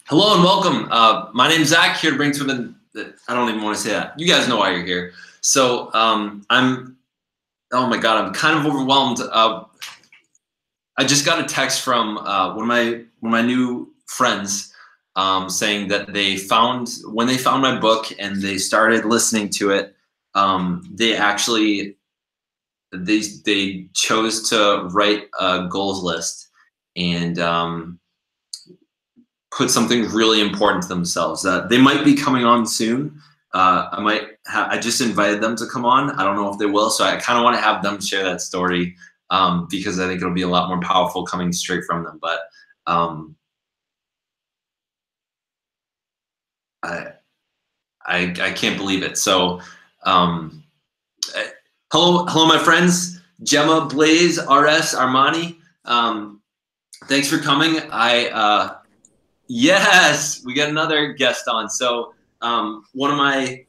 Hello and welcome. My name's Zach, here to bring something that I don't even want to say that. You guys know why you're here. So oh my God, I'm kind of overwhelmed. I just got a text from one of my new friends saying that when they found my book and they started listening to it, they chose to write a goals list and put something really important to themselves. They might be coming on soon. I just invited them to come on. I don't know if they will, so I kind of want to have them share that story because I think it'll be a lot more powerful coming straight from them. But I can't believe it. So hello, my friends, Gemma, Blaze, RS, Armani. Thanks for coming. Yes, we got another guest on. So one of my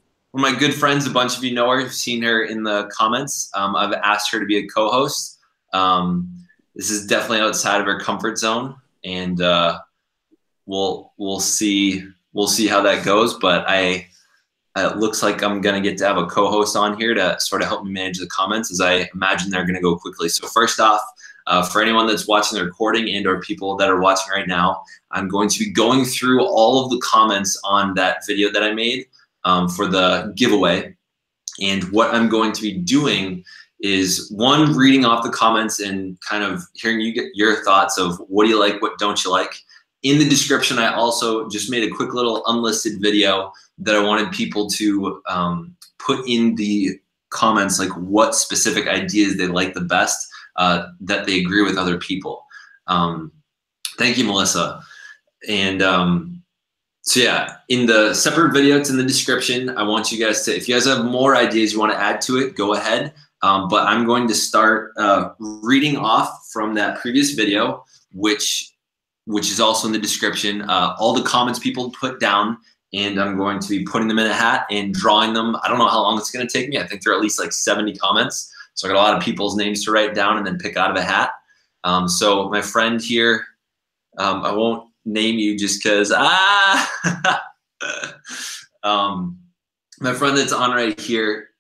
good friends, a bunch of you know her, you've seen her in the comments. I've asked her to be a co-host. This is definitely outside of her comfort zone, and we'll see how that goes. But it looks like I'm gonna get to have a co-host on here to sort of help me manage the comments, as I imagine they're gonna go quickly. So first off, for anyone that's watching the recording and or people that are watching right now, I'm going to be going through all of the comments on that video that I made for the giveaway. And what I'm going to be doing is, one, reading off the comments and kind of hearing you get your thoughts of what do you like, what don't you like. In the description, I also just made a quick little unlisted video that I wanted people to put in the comments, like what specific ideas they like the best, that they agree with other people. Thank you, Melissa. And so yeah, in the separate video, it's in the description. I want you guys to, if you guys have more ideas you want to add to it, go ahead. But I'm going to start reading off from that previous video, which is also in the description, all the comments people put down, and I'm going to be putting them in a hat and drawing them. I don't know how long it's going to take me. I think there are at least like 70 comments. So I got a lot of people's names to write down and then pick out of a hat. So my friend here, I won't name you just because, my friend that's on right here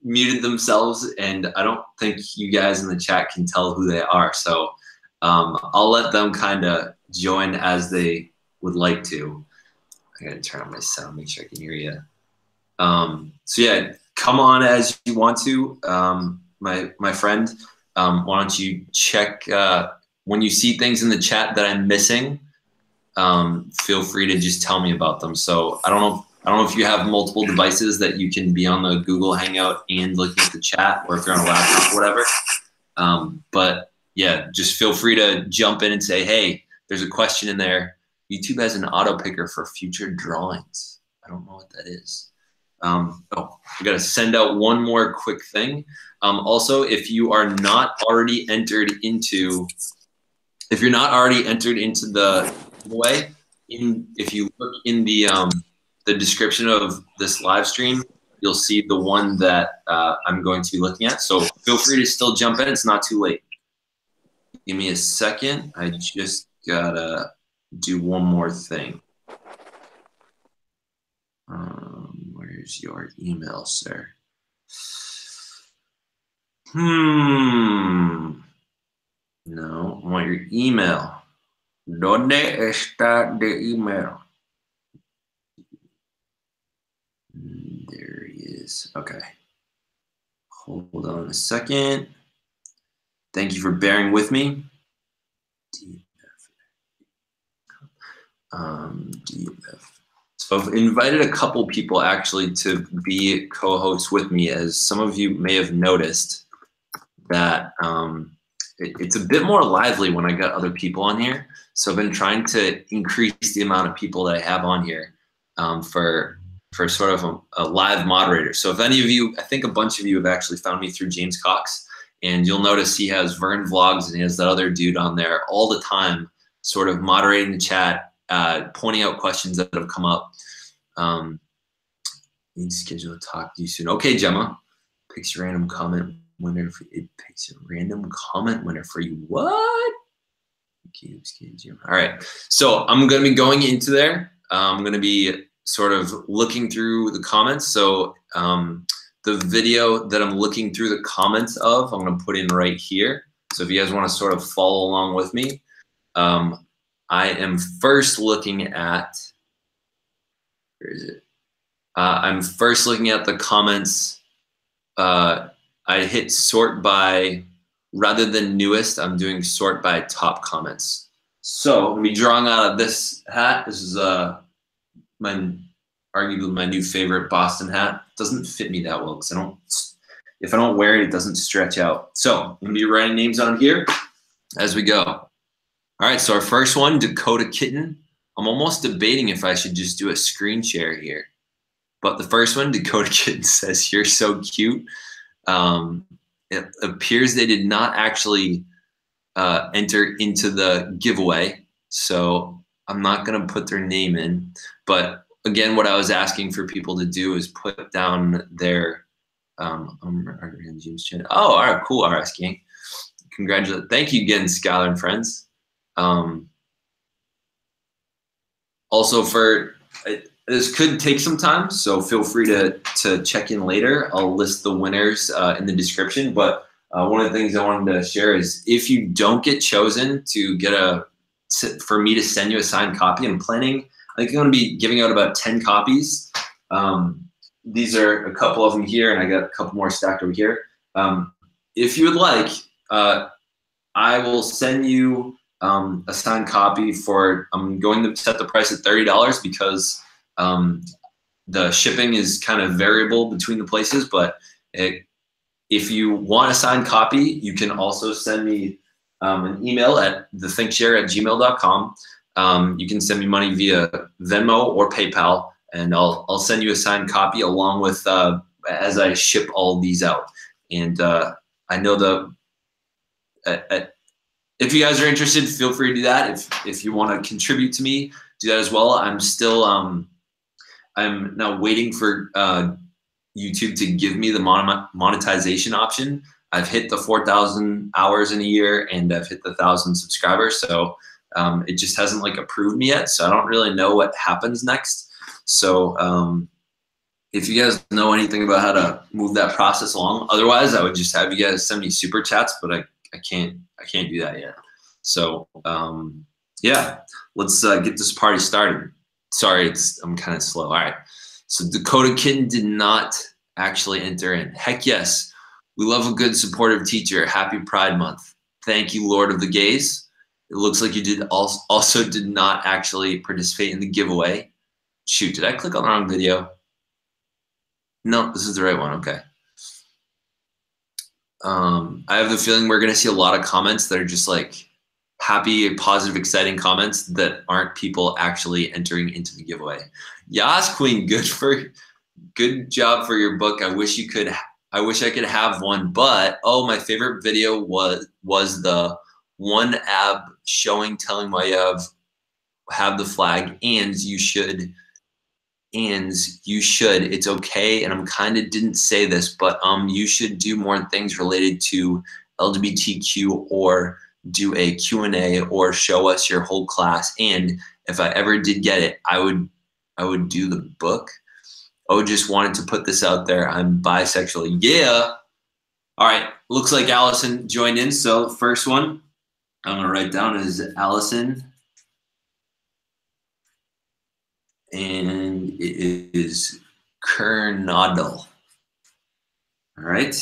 muted themselves, and I don't think you guys in the chat can tell who they are. So I'll let them kind of join as they would like to. I gotta turn on my sound, make sure I can hear you. So yeah, come on as you want to, my friend. Why don't you check when you see things in the chat that I'm missing? Feel free to just tell me about them. So I don't know if you have multiple devices that you can be on the Google Hangout and looking at the chat, or if you're on a laptop or whatever. But yeah, just feel free to jump in and say, hey, there's a question in there. YouTube has an auto picker for future drawings. I don't know what that is. We got to send out one more quick thing. Also, if you are not already entered into, the giveaway, if you look in the description of this live stream, you'll see the one that I'm going to be looking at. So feel free to still jump in. It's not too late. Give me a second. I just gotta do one more thing. Where's your email, sir? No, I want your email. ¿Dónde está the email? There he is. Okay. Hold on a second. Thank you for bearing with me. So I've invited a couple people actually to be co-hosts with me, as some of you may have noticed that it's a bit more lively when I got other people on here. So I've been trying to increase the amount of people that I have on here for sort of a live moderator. So if any of you, I think a bunch of you have actually found me through James Cox, and you'll notice he has Vern Vlogs and he has that other dude on there all the time, sort of moderating the chat, pointing out questions that have come up. Need to schedule a talk to you soon. Okay, Gemma. Picks a random comment winner. It picks a random comment winner for you. What? All right. So I'm going to be going into there. I'm going to be sort of looking through the comments. So the video that I'm looking through the comments of, I'm going to put in right here. So if you guys want to sort of follow along with me, I am first looking at, where is it? I'm first looking at the comments. I hit sort by, rather than newest, I'm doing sort by top comments. So I'm going to be drawing out of this hat. This is arguably my new favorite Boston hat. It doesn't fit me that well because if I don't wear it, it doesn't stretch out. So I'm going to be writing names on here as we go. All right, so our first one, Dakota Kitten. I'm almost debating if I should just do a screen share here. But the first one, Dakota Kitten says, "You're so cute." It appears they did not actually enter into the giveaway, so I'm not going to put their name in. But again, what I was asking for people to do is put down their oh, all right, cool, RS Gang. Congratulations. Thank you again, Skyler and Friends. Also, for this could take some time, so feel free to check in later. I'll list the winners in the description. But one of the things I wanted to share is if you don't get chosen to get for me to send you a signed copy, I'm planning. I think I'm going to be giving out about 10 copies. These are a couple of them here, and I got a couple more stacked over here. If you would like, I will send you a signed copy for. I'm going to set the price at $30 because the shipping is kind of variable between the places. But if you want a signed copy, you can also send me an email at thethinkshare@gmail.com. You can send me money via Venmo or PayPal, and I'll send you a signed copy along with as I ship all of these out. And I know if you guys are interested, feel free to do that. If you want to contribute to me, do that as well. I'm still I'm now waiting for YouTube to give me the monetization option. I've hit the 4,000 hours in a year, and I've hit the 1,000 subscribers. So it just hasn't like approved me yet. So I don't really know what happens next. So if you guys know anything about how to move that process along, otherwise I would just have you guys send me super chats, but I can't do that yet. So yeah, let's get this party started. Sorry, I'm kind of slow. All right. So Dakota Kitten did not actually enter in. Heck yes. We love a good supportive teacher. Happy Pride Month. Thank you, Lord of the Gays. It looks like you did also did not actually participate in the giveaway. Shoot, did I click on the wrong video? No, this is the right one. Okay. I have the feeling we're going to see a lot of comments that are just like happy, positive, exciting comments that aren't people actually entering into the giveaway. Yas Queen, good job for your book. I wish I could have one, but oh, my favorite video was the one ab telling why you have the flag, and you should. It's okay, and I'm kind of didn't say this, but you should do more things related to LGBTQ, or do a Q&A, or show us your whole class. And if I ever did get it, I would do the book. Oh, just wanted to put this out there. I'm bisexual. Yeah. All right. Looks like Alysson joined in. So the first one I'm going to write down is Alysson. And it is Kernodle. All right.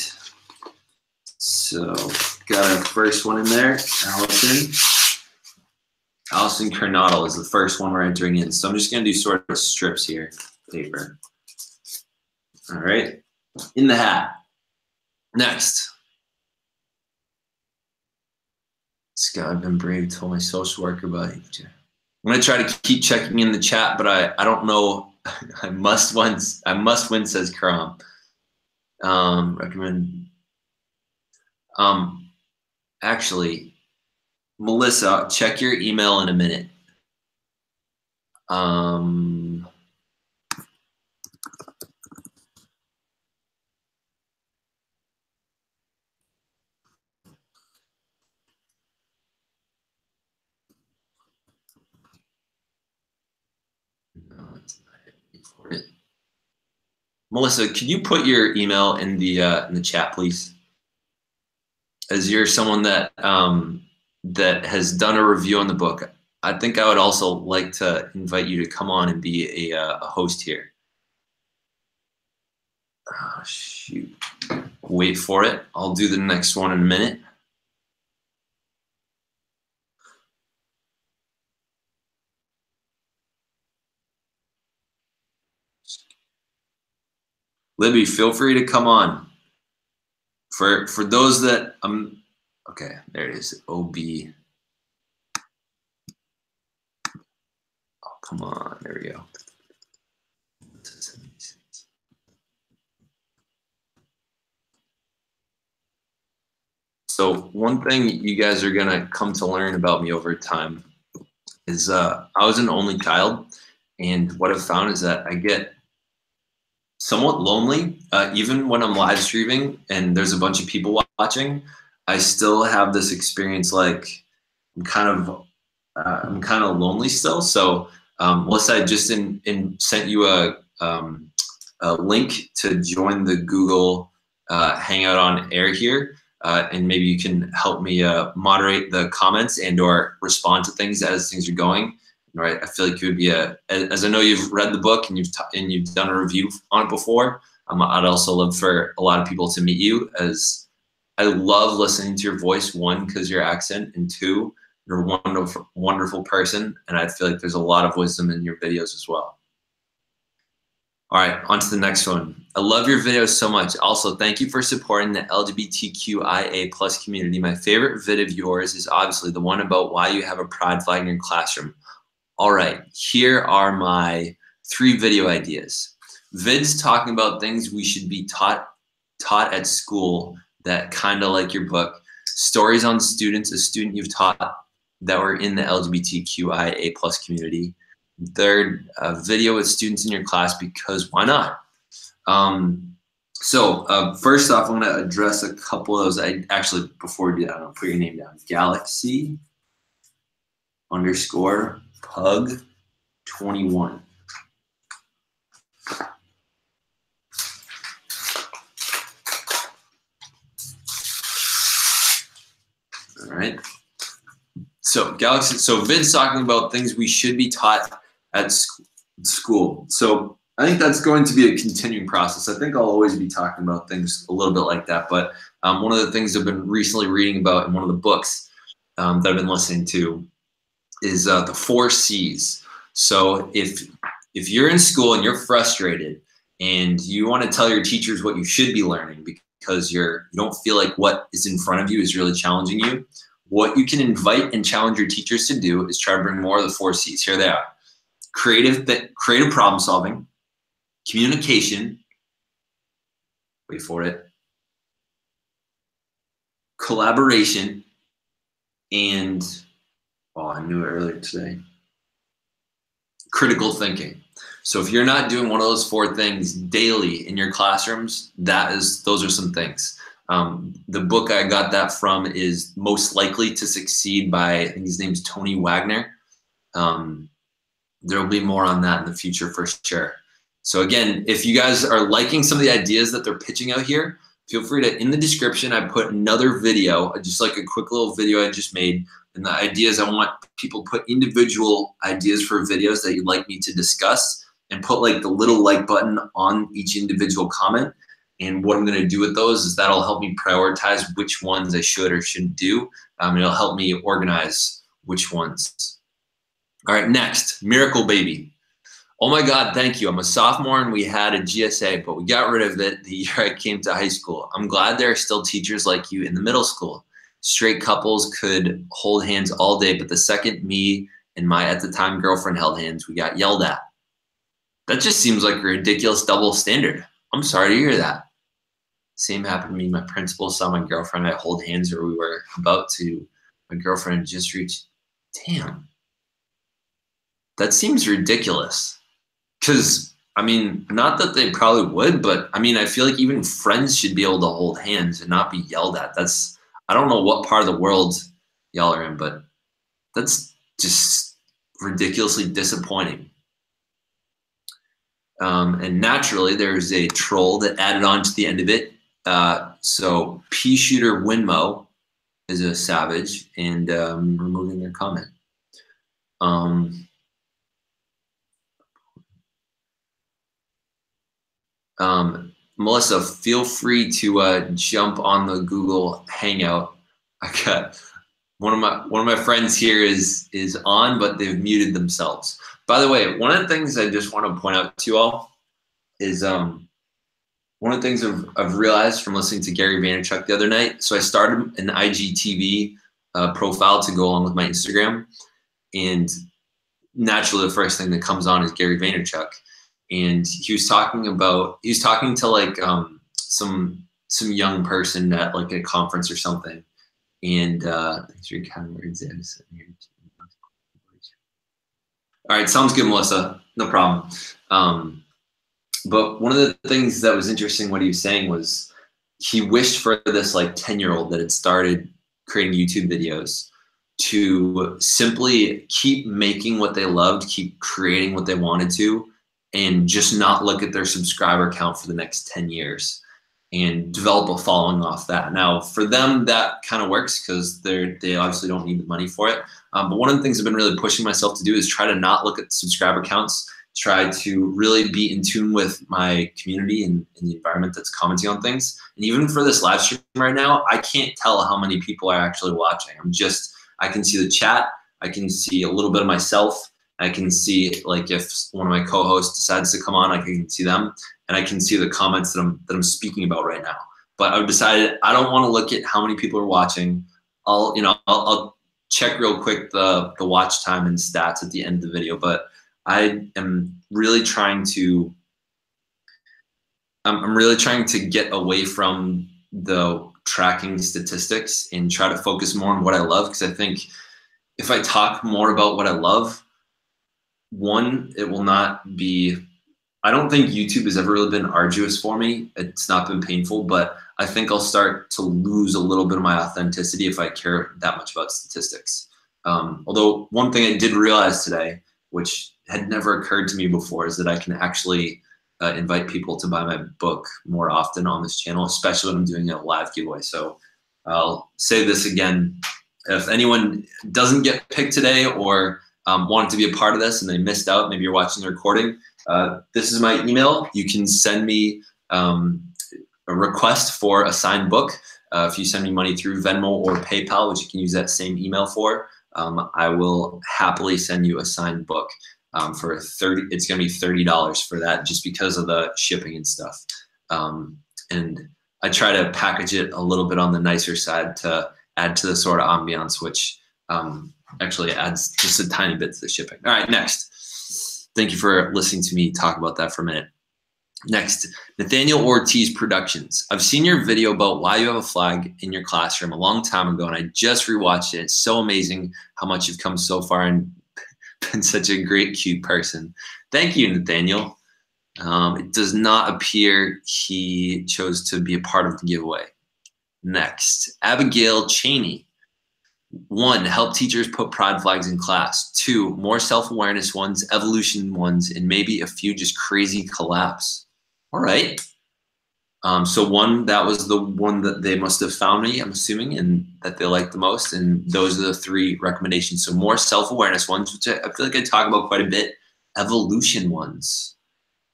So got our first one in there. Alysson Kernodle is the first one we're entering in. So I'm just going to do sort of strips here. Paper. All right. In the hat. Next. Scott, I've been brave. Told my social worker about it. I'm going to try to keep checking in the chat, but I don't know. I must win, says Curran. Recommend. Actually, Melissa, check your email in a minute. for it. Melissa, can you put your email in the chat, please? As you're someone that that has done a review on the book, I think I would also like to invite you to come on and be a host here. Oh, shoot. Wait for it. I'll do the next one in a minute. Libby, feel free to come on. For those that okay, there it is. OB. Oh, come on. There we go. So one thing you guys are gonna come to learn about me over time is I was an only child, and what I've found is that I get somewhat lonely even when I'm live streaming and there's a bunch of people watching. I still have this experience like I'm kind of lonely still. So Melissa, I just sent you a link to join the Google Hangout on Air here. And maybe you can help me moderate the comments and or respond to things as things are going. Right, I feel like you would be as I know you've read the book and you've done a review on it before. I'd also love for a lot of people to meet you, as I love listening to your voice. One, because your accent, and two, you're a wonderful person, and I feel like there's a lot of wisdom in your videos as well. All right, on to the next one. I love your videos so much. Also, thank you for supporting the LGBTQIA+ community. My favorite vid of yours is obviously the one about why you have a pride flag in your classroom. All right, here are my 3 video ideas. Vids talking about things we should be taught at school that kind of like your book. Stories on students, a student you've taught that were in the LGBTQIA+ community. Third, a video with students in your class, because why not? First off, I'm going to address a couple of those. Before we do that, I'm going to put your name down. Galaxy_Pug21. All right. So Vin's talking about things we should be taught at school. So I think that's going to be a continuing process. I think I'll always be talking about things a little bit like that. But one of the things I've been recently reading about in one of the books that I've been listening to is the 4 C's. So if you're in school and you're frustrated and you want to tell your teachers what you should be learning because you don't feel like what is in front of you is really challenging you, what you can invite and challenge your teachers to do is try to bring more of the 4 C's. Here they are. Creative problem solving, communication, wait for it, collaboration, and, oh, I knew it earlier today, critical thinking. So if you're not doing one of those 4 things daily in your classrooms, those are some things. The book I got that from is Most Likely to Succeed by, I think his name's Tony Wagner. There will be more on that in the future for sure. So again, if you guys are liking some of the ideas that they're pitching out here, feel free to, in the description, I put another video, just like a quick little video I just made. And the ideas, I want people to put individual ideas for videos that you'd like me to discuss, and put like the little like button on each individual comment. And what I'm going to do with those is that'll help me prioritize which ones I should or shouldn't do. It'll help me organize which ones. All right, next, Miracle Baby. Oh my God, thank you. I'm a sophomore and we had a GSA, but we got rid of it the year I came to high school. I'm glad there are still teachers like you in the middle school. Straight couples could hold hands all day, but the second me and my at the time girlfriend held hands, we got yelled at. That just seems like a ridiculous double standard. I'm sorry to hear that. Same happened to me. My principal saw my girlfriend and I hold hands, or we were about to. My girlfriend just reached. Damn. That seems ridiculous. Because, I mean, not that they probably would, but I mean, I feel like even friends should be able to hold hands and not be yelled at. I don't know what part of the world y'all are in, but that's just ridiculously disappointing. And naturally, there's a troll that added on to the end of it. So Pea Shooter Winmo is a savage, and removing their comment. Melissa, feel free to jump on the Google Hangout. I got one of my friends here is on, but they've muted themselves. By the way, one of the things I just want to point out to you all is one of the things I've realized from listening to Gary Vaynerchuk the other night. So I started an IGTV profile to go along with my Instagram, and naturally the first thing that comes on is Gary Vaynerchuk. And he was talking to like some young person at like a conference or something. And thanks for your kind words. All right, sounds good, Melissa. No problem. But one of the things that was interesting what he was saying was he wished for this like 10-year-old that had started creating YouTube videos to simply keep making what they loved, keep creating what they wanted to, and just not look at their subscriber count for the next 10 years and develop a following off that. Now, for them, that kind of works because they obviously don't need the money for it. But one of the things I've been really pushing myself to do is try to not look at subscriber counts, try to really be in tune with my community and the environment that's commenting on things. And even for this live stream right now, I can't tell how many people are actually watching. I can see the chat, I can see a little bit of myself, I can see like if one of my co-hosts decides to come on, I can see them, and I can see the comments that I'm speaking about right now. But I've decided I don't want to look at how many people are watching. I'll check real quick the watch time and stats at the end of the video. But I am really trying to get away from the tracking statistics and try to focus more on what I love, because I think if I talk more about what I love, one, it will not be, I don't think YouTube has ever really been arduous for me. It's not been painful, but I think I'll start to lose a little bit of my authenticity if I care that much about statistics. Although one thing I did realize today, which had never occurred to me before, is that I can actually invite people to buy my book more often on this channel, especially when I'm doing a live giveaway. So I'll say this again. If anyone doesn't get picked today or wanted to be a part of this and they missed out, maybe you're watching the recording, this is my email. You can send me a request for a signed book. If you send me money through Venmo or PayPal, which you can use that same email for, I will happily send you a signed book for it's going to be $30 for that, just because of the shipping and stuff. And I try to package it a little bit on the nicer side to add to the sort of ambiance, which actually adds just a tiny bit to the shipping. All right, next. Thank you for listening to me talk about that for a minute. Next, Nathaniel Ortiz Productions. I've seen your video about why you have a flag in your classroom a long time ago, and I just rewatched it. It's so amazing how much you've come so far and been such a great, cute person. Thank you, Nathaniel. It does not appear he chose to be a part of the giveaway. Next, Abigayle Cheney. 1, help teachers put pride flags in class. 2, more self-awareness ones, evolution ones, and maybe a few just crazy collabs. All right. So 1, that was the one that they must have found me, I'm assuming, and that they liked the most. And those are the 3 recommendations. So more self-awareness ones, which I feel like I talk about quite a bit. Evolution ones.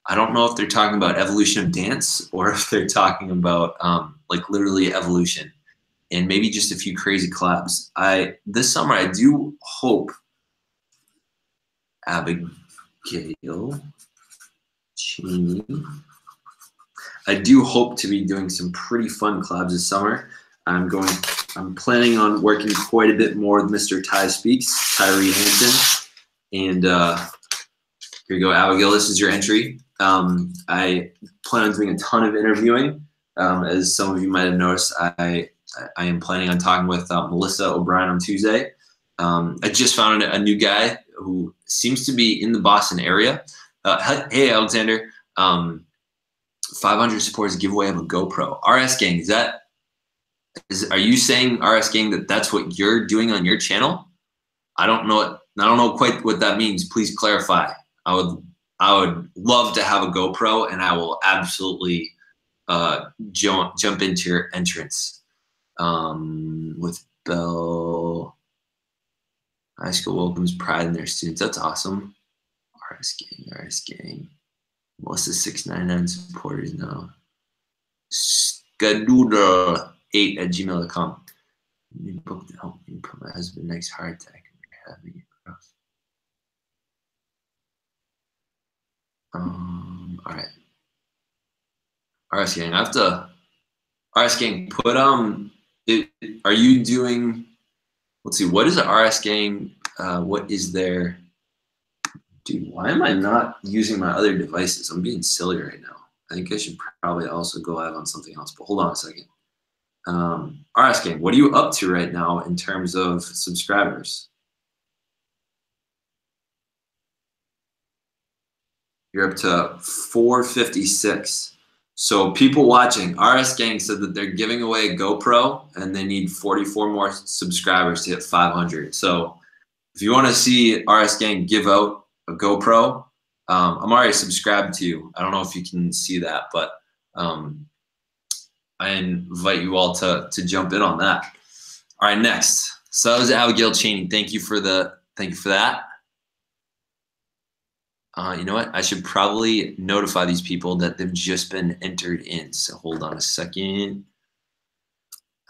I don't know if they're talking about evolution of dance or if they're talking about like literally evolution. And maybe just a few crazy collabs. This summer, I do hope Abigayle Cheney. I do hope to be doing some pretty fun collabs this summer. I'm planning on working quite a bit more with Mr. Ty Speaks, Tyree Hampton. And here you go, Abigail, this is your entry. I plan on doing a ton of interviewing. As some of you might have noticed, I am planning on talking with Melissa O'Brien on Tuesday. I just found a new guy who seems to be in the Boston area. Hey, Alexander. 500 supporters giveaway of a GoPro. RS Gang, are you saying, RS Gang, that's what you're doing on your channel? I don't know quite what that means. Please clarify. I would I would love to have a GoPro, and I will absolutely jump into your entrance with Bell. High school welcomes pride in their students. That's awesome. RS gang. Melissa699 supporters now. Skadoodle8@gmail.com. Book to help me put my husband next heart attack. All right. RS gang. I have to. RS gang. Put are you doing? Let's see. What is the RS gang? What is their? Dude, why am I not using my other devices? I'm being silly right now. I think I should probably also go live on something else. But hold on a second. RS gang. What are you up to right now in terms of subscribers? You're up to 456. So people watching, RS Gang said that they're giving away a GoPro and they need 44 more subscribers to hit 500. So if you want to see RS Gang give out a GoPro, I'm already subscribed to you. I don't know if you can see that, but I invite you all to jump in on that. All right, next. So that was Abigayle Cheney. Thank you for that. You know what? I should probably notify these people that they've just been entered in. So hold on a second.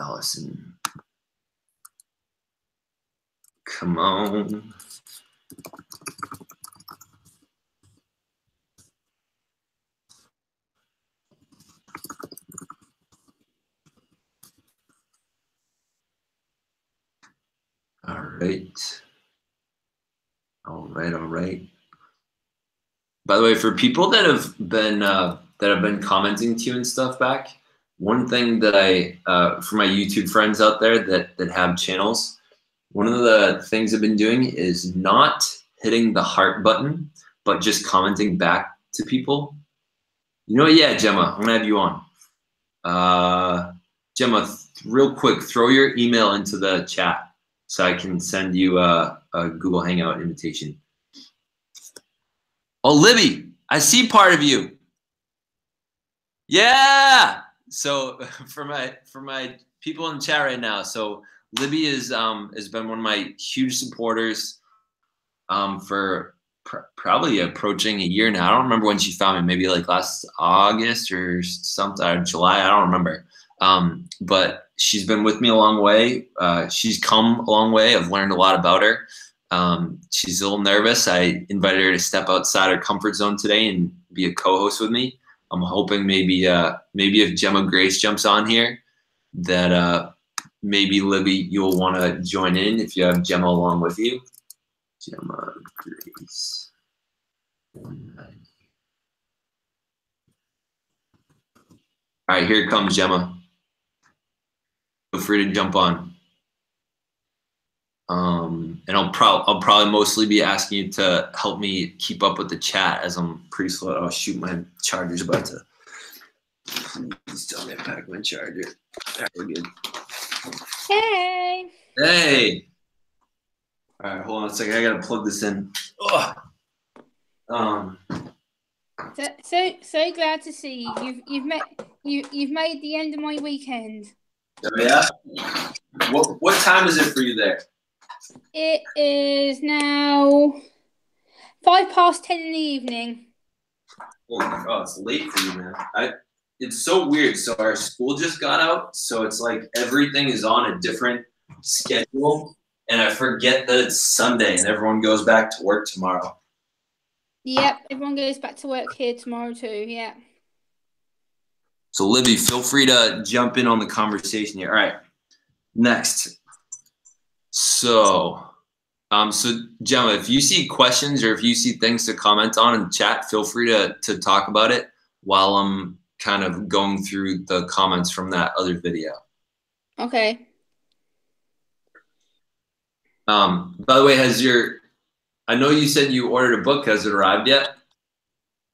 Alysson. Come on. All right. All right. By the way, for people that have been commenting to you and stuff back, one thing that I for my YouTube friends out there that have channels, one of the things I've been doing is not hitting the heart button, but just commenting back to people. You know what? Yeah, Gemma, I'm gonna have you on. Gemma, real quick, throw your email into the chat so I can send you a Google Hangout invitation. Oh, Libby, I see part of you. Yeah. So for my people in the chat right now, so Libby has been one of my huge supporters for probably approaching a year now. I don't remember when she found me, maybe like last August or something, or July. I don't remember. But she's been with me a long way. She's come a long way. I've learned a lot about her. She's a little nervous. I invited her to step outside her comfort zone today and be a co-host with me. I'm hoping maybe if Gemma Grace jumps on here, that maybe Libby, you'll want to join in if you have Gemma along with you. Gemma Grace. All right, here comes Gemma. Feel free to jump on. And I'll probably mostly be asking you to help me keep up with the chat as I'm pretty slow. Oh shoot, my charger's about to. Please tell me I packed my charger. All right, we're good. Hey. Hey. All right, hold on a second. I gotta plug this in. Ugh. So glad to see you. You've made the end of my weekend. Oh, yeah. What time is it for you there? It is now 10:05 in the evening. Oh my God, it's late for you, man. It's so weird. So our school just got out, so it's like everything is on a different schedule, and I forget that it's Sunday and everyone goes back to work tomorrow. Yep, everyone goes back to work here tomorrow too. Yeah. So Libby, feel free to jump in on the conversation here. All right, next. So Gemma, if you see questions or if you see things to comment on in the chat, feel free to talk about it while I'm kind of going through the comments from that other video. Okay. By the way, I know you said you ordered a book. Has it arrived yet?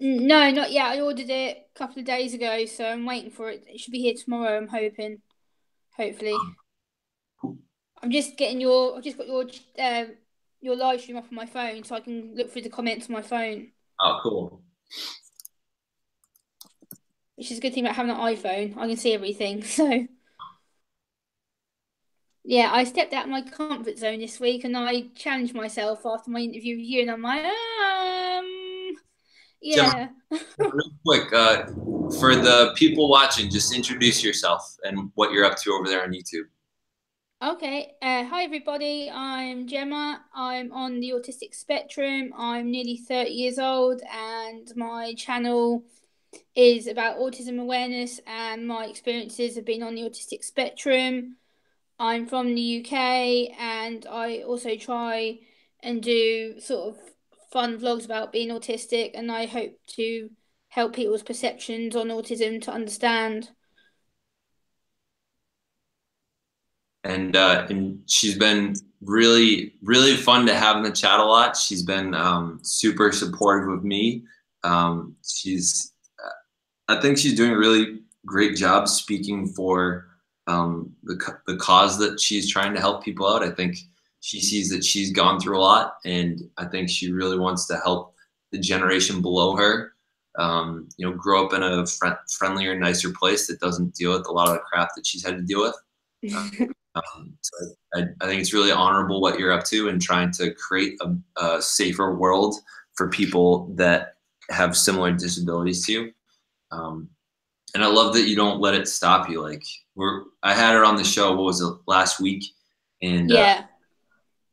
No, not yet. I ordered it a couple of days ago, so I'm waiting for it. It should be here tomorrow, I'm hoping. Hopefully. I've just got your live stream up on my phone so I can look through the comments on my phone. Oh, cool. which is a good thing about having an iPhone. I can see everything. So yeah, I stepped out of my comfort zone this week and I challenged myself after my interview with you, and I'm like, Gemma, yeah. real quick, for the people watching, just introduce yourself and what you're up to over there on YouTube. Okay. Hi everybody. I'm Gemma. I'm on the autistic spectrum. I'm nearly 30 years old, and my channel is about autism awareness and my experiences have been on the autistic spectrum. I'm from the UK, and I also try and do sort of fun vlogs about being autistic, and I hope to help people's perceptions on autism to understand. And she's been really, really fun to have in the chat a lot. She's been super supportive of me. I think she's doing a really great job speaking for the cause that she's trying to help people out. I think she sees that she's gone through a lot, and I think she really wants to help the generation below her, grow up in a friendlier, nicer place that doesn't deal with a lot of the crap that she's had to deal with. So I think it's really honorable what you're up to and trying to create a safer world for people that have similar disabilities to you. And I love that you don't let it stop you. Like I had her on the show, what was it, last week? And Yeah.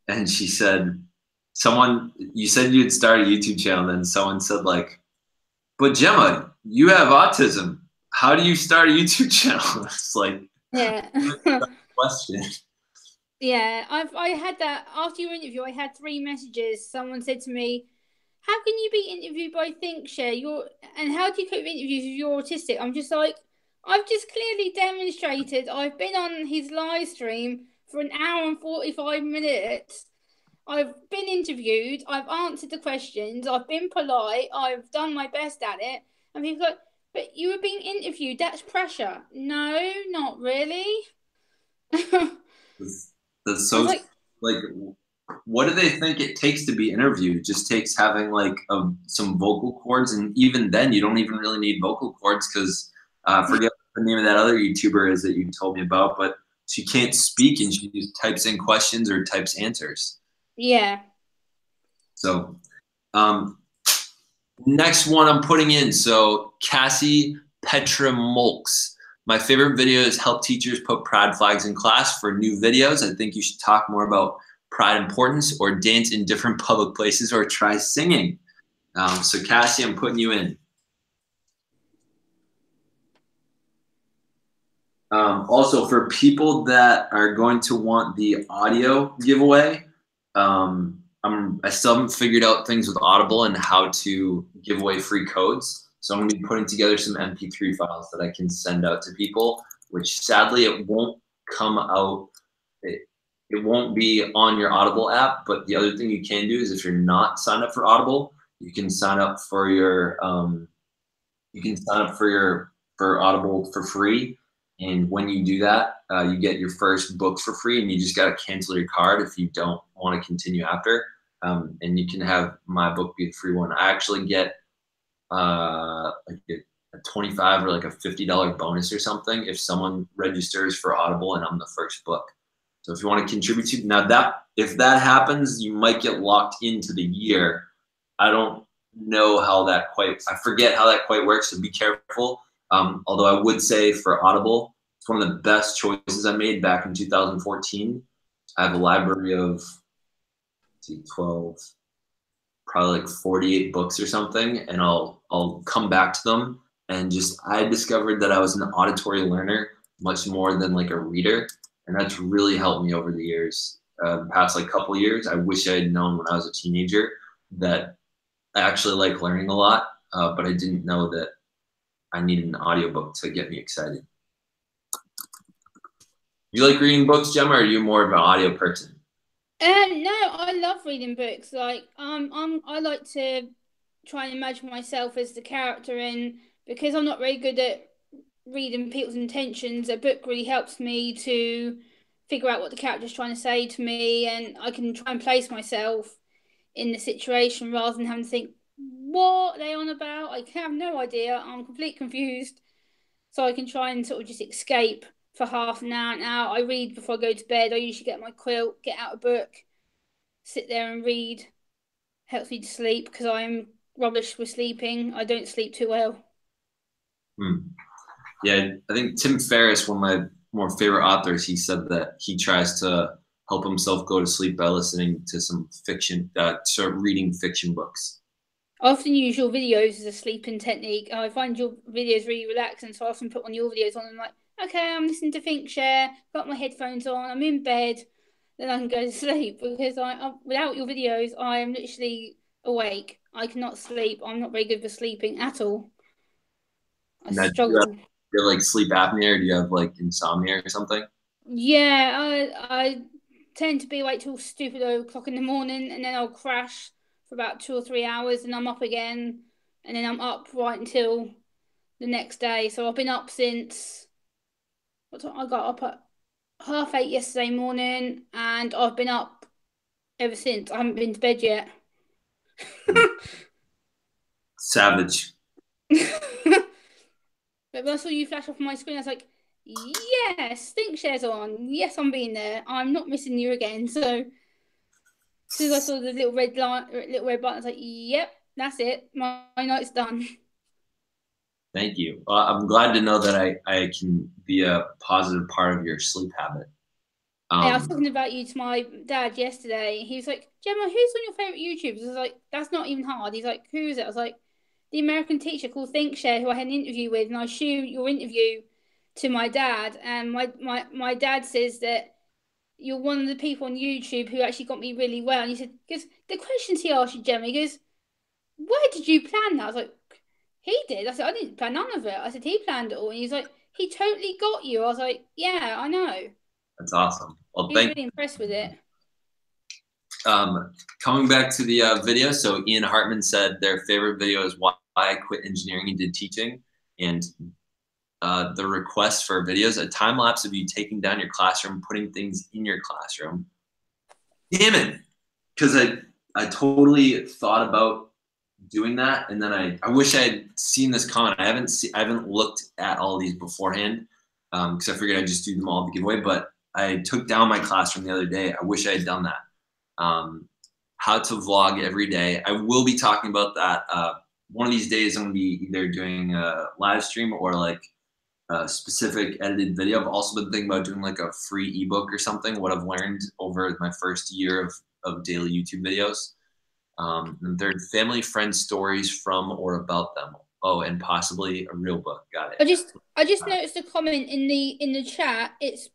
And she said, you said you'd start a YouTube channel, and then someone said like, but Gemma, you have autism. How do you start a YouTube channel? It's like, Yeah. question. Yeah, I had that after your interview. I had 3 messages. Someone said to me, "How can you be interviewed by ThinkShare? And how do you cope with interviews if you're autistic?" I'm just like, I've just clearly demonstrated. I've been on his live stream for an hour and 45 minutes. I've been interviewed. I've answered the questions. I've been polite. I've done my best at it. And people go, "But you were being interviewed. That's pressure." No, not really. That's so like, what do they think it takes to be interviewed? It just takes having like some vocal cords, and even then, you don't even really need vocal cords because forget what the name of that other YouTuber is that you told me about, but she can't speak and she just types in questions or types answers. Yeah. So, next one I'm putting in. So Cassi Petimoulx. My favorite video is help teachers put pride flags in class. For new videos, I think you should talk more about pride importance or dance in different public places or try singing. So Cassi, I'm putting you in. Also, for people that are going to want the audio giveaway, I still haven't figured out things with Audible and how to give away free codes. So I'm going to be putting together some MP3 files that I can send out to people, which sadly it won't come out. It won't be on your Audible app, but the other thing you can do is if you're not signed up for Audible, you can sign up for for Audible for free. And when you do that, you get your first book for free, and you just got to cancel your card if you don't want to continue after. And you can have my book be the free one. I actually get like a 25 or like a $50 bonus or something if someone registers for Audible and I'm the first book. So if you want to contribute to now, if that happens, you might get locked into the year. I don't know I forget how that quite works, so be careful. Although I would say for Audible, it's one of the best choices I made back in 2014. I have a library of 12, probably like 48 books or something, and I'll come back to them. And I discovered that I was an auditory learner much more than like a reader, and that's really helped me over the years. The past like couple of years, I wish I had known when I was a teenager that I actually like learning a lot, but I didn't know that I needed an audiobook to get me excited. You like reading books, Gemma, or are you more of an audio person? No, I love reading books. Like, I like to try and imagine myself as the character, and because I'm not very good at reading people's intentions, a book really helps me to figure out what the character's trying to say to me, and I can try and place myself in the situation rather than having to think, what are they on about? I have no idea. I'm completely confused. So I can try and sort of just escape for half an hour. Now I read before I go to bed. I usually get my quilt, get out a book, sit there and read. Helps me to sleep because I'm rubbish with sleeping. I don't sleep too well. Yeah, I think Tim Ferriss, one of my more favorite authors, he said that he tries to help himself go to sleep by listening to some fiction, sort of reading fiction books. I often use your videos as a sleeping technique. I find your videos really relaxing, so I often put one of your videos on and I'm like, okay, I'm listening to ThinkShare, got my headphones on, I'm in bed, then I can go to sleep because without your videos, I am literally awake. I cannot sleep. I'm not very good for sleeping at all. I Now, struggle. do you have like sleep apnea, or do you have like insomnia or something? Yeah, I tend to be awake till stupid o'clock in the morning, and then I'll crash for about 2 or 3 hours, and I'm up again, and then I'm up right until the next day. So I've been up since what time? I got up at 8:30 yesterday morning, and I've been up ever since. I haven't been to bed yet. Savage. But when I saw you flash off my screen, I was like, yes, ThinkShare's on. Yes, I'm being there. I'm not missing you again. So as soon as I saw the little red button, I was like, yep, that's it. My night's done. Thank you. Well, I'm glad to know that I can be a positive part of your sleep habit. I was talking about you to my dad yesterday. He was like, Gemma, who's one of your favourite YouTubers? I was like, that's not even hard. He's like, who is it? I was like, the American teacher called ThinkShare, who I had an interview with, and I shoot your interview to my dad. And my dad says that you're one of the people on YouTube who actually got me really well. And he said, because the questions he asked you, Gemma, he goes, where did you plan that? I was like, he did. I said, I didn't plan none of it. I said, he planned it all. And he's like, he totally got you. I was like, yeah, I know. That's awesome. Well, He was really impressed with it. Coming back to the video, so Ian Hartmann said their favorite video is why I quit engineering and did teaching, and the request for videos, a time lapse of you taking down your classroom, putting things in your classroom. Damn it, because I totally thought about doing that, and then I wish I had seen this comment. I haven't looked at all these beforehand because I figured I'd just do them all to give away, but I took down my classroom the other day. I wish I had done that. How to vlog every day. I will be talking about that. One of these days, I'm going to be either doing a live stream or like a specific edited video. I've also been thinking about doing like a free ebook or something, what I've learned over my first year of daily YouTube videos. And third, family, friends, stories from or about them. Oh, and possibly a real book. Got it. I just noticed a comment in the chat. It's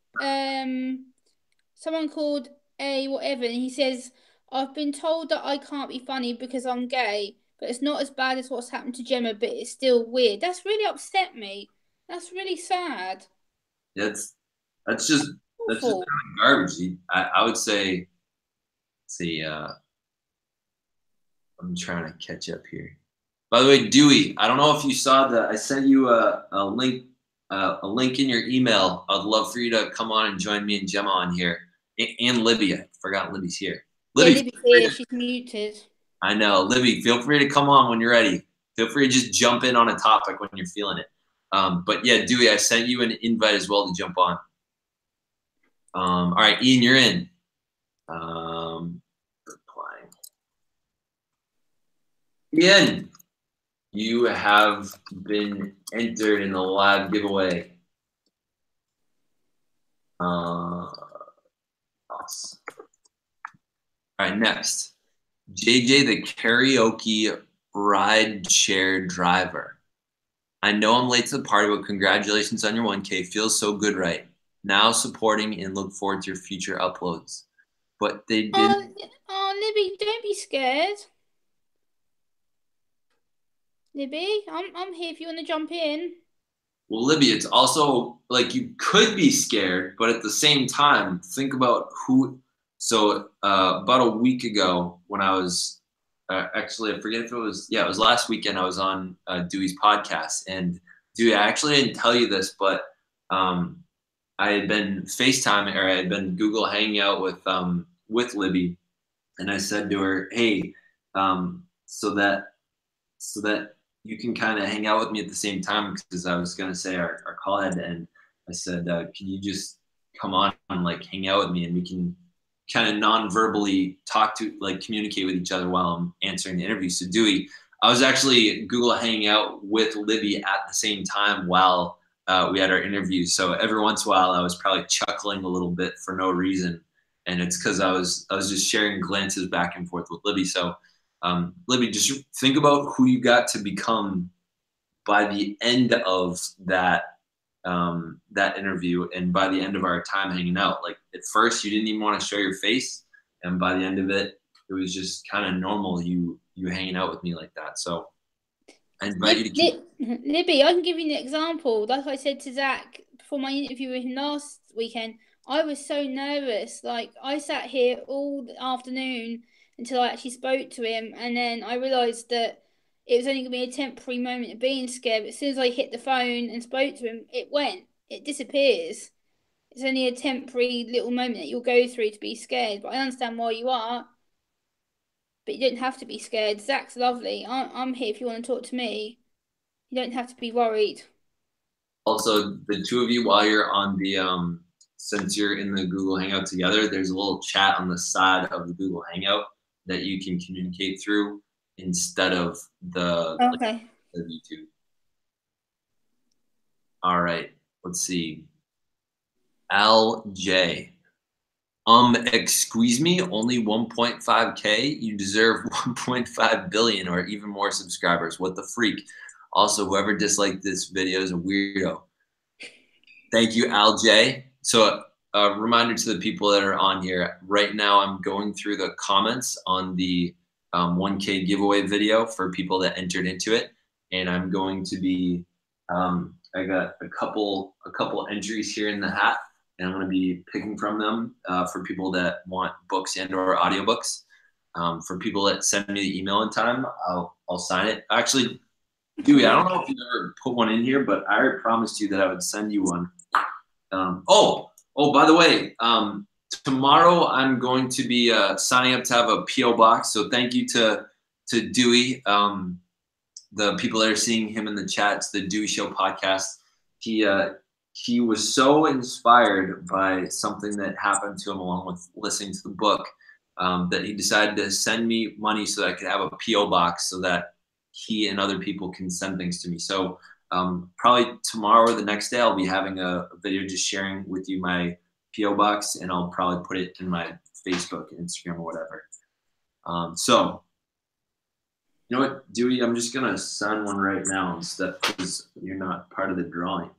someone called a whatever, and he says, I've been told that I can't be funny because I'm gay, but it's not as bad as what's happened to Gemma, but it's still weird. That's really upset me. That's really sad. That's just kind of garbage. I would say, see, I'm trying to catch up here. By the way, Dewey, I don't know if you saw that I sent you a link in your email. I'd love for you to come on and join me and Gemma on here. And Libby. I forgot Libby's here. Libby's here. She's muted. I know. Libby, feel free to come on when you're ready. Feel free to just jump in on a topic when you're feeling it. But yeah, Dewey, I sent you an invite as well to jump on. All right, Ian, you're in. Replying. Ian, you have been entered in the live giveaway. Awesome. All right, next. JJ, the karaoke ride share driver. I know I'm late to the party, but congratulations on your 1K. Feels so good, right? Now supporting and look forward to your future uploads. But they didn't. Oh, Libby, don't be scared. Libby, I'm here if you want to jump in. Well, Libby, it's also like you could be scared, but at the same time, think about who. So about a week ago, when I was actually, I forget if it was last weekend. I was on Dewey's podcast, and Dewey, I actually didn't tell you this, but I had been FaceTiming, or I had been Google hanging out with Libby, and I said to her, "Hey, so that so that you can kind of hang out with me at the same time, because I was gonna say our call had to end. I said, can you just come on and like hang out with me, and we can kind of non-verbally communicate with each other while I'm answering the interview. So Dewey, I was actually Google hanging out with Libby at the same time while we had our interview. So every once in a while I was probably chuckling a little bit for no reason. And it's because I was just sharing glances back and forth with Libby. So Libby, just think about who you got to become by the end of that interview, and by the end of our time hanging out. Like at first you didn't even want to show your face, and by the end of it, it was just kind of normal you hanging out with me like that. So I invite you to keep. Libby, I can give you an example. Like I said to Zach before my interview with him last weekend, I was so nervous. Like I sat here all the afternoon until I actually spoke to him, and then I realised that it was only going to be a temporary moment of being scared. But as soon as I hit the phone and spoke to him, it disappears. It's only a temporary little moment that you'll go through to be scared. But I understand why you are. But you don't have to be scared. Zach's lovely. I'm here if you want to talk to me. You don't have to be worried. Also, the two of you, while you're on the since you're in the Google Hangout together, there's a little chat on the side of the Google Hangout that you can communicate through instead of the YouTube. All right, let's see. Al J. Excuse me, only 1.5K? You deserve 1.5 billion or even more subscribers. What the freak? Also, whoever disliked this video is a weirdo. Thank you, Al J. So a reminder to the people that are on here. Right now, I'm going through the comments on the 1K giveaway video for people that entered into it. And I'm going to be, I got a couple entries here in the hat, and I'm going to be picking from them for people that want books and or audiobooks. For people that send me the email in time, I'll sign it. Actually, Dewey, I don't know if you ever put one in here, but I already promised you that I would send you one. By the way, tomorrow I'm going to be signing up to have a P.O. box. So thank you to Dewey, the people that are seeing him in the chat. It's the Dewey Show podcast. He was so inspired by something that happened to him along with listening to the book that he decided to send me money so that I could have a P.O. box so that he and other people can send things to me. So probably tomorrow or the next day, I'll be having a video just sharing with you my P.O. box, and I'll probably put it in my Facebook, Instagram, or whatever. So, you know what, Dewey, I'm just going to sign one right now instead, because you're not part of the drawing.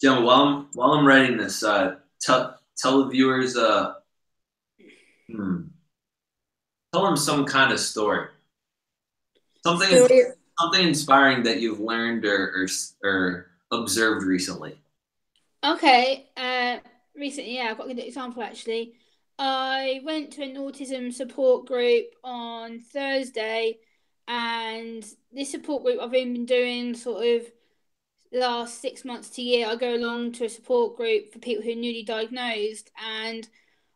Joe, while I'm writing this, tell the viewers, tell them some kind of story, something inspiring that you've learned or observed recently. Okay, recently, yeah, I've got a good example actually. I went to an autism support group on Thursday, and this support group I've been doing sort of the last 6 months to a year. I go along to a support group for people who are newly diagnosed, and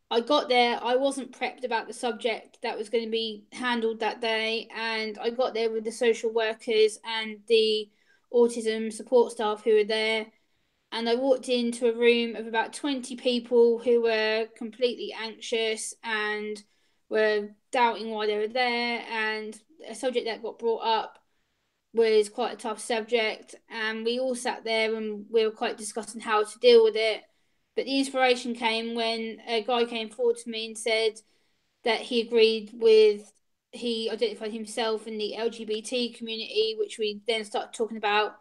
I got there, I wasn't prepped about the subject that was going to be handled that day, and I got there with the social workers and the autism support staff who were there, and I walked into a room of about 20 people who were completely anxious and were doubting why they were there, and a subject that got brought up was quite a tough subject, and we all sat there and we were quite discussing how to deal with it. But the inspiration came when a guy came forward to me and said that he identified himself in the LGBT community, which we then started talking about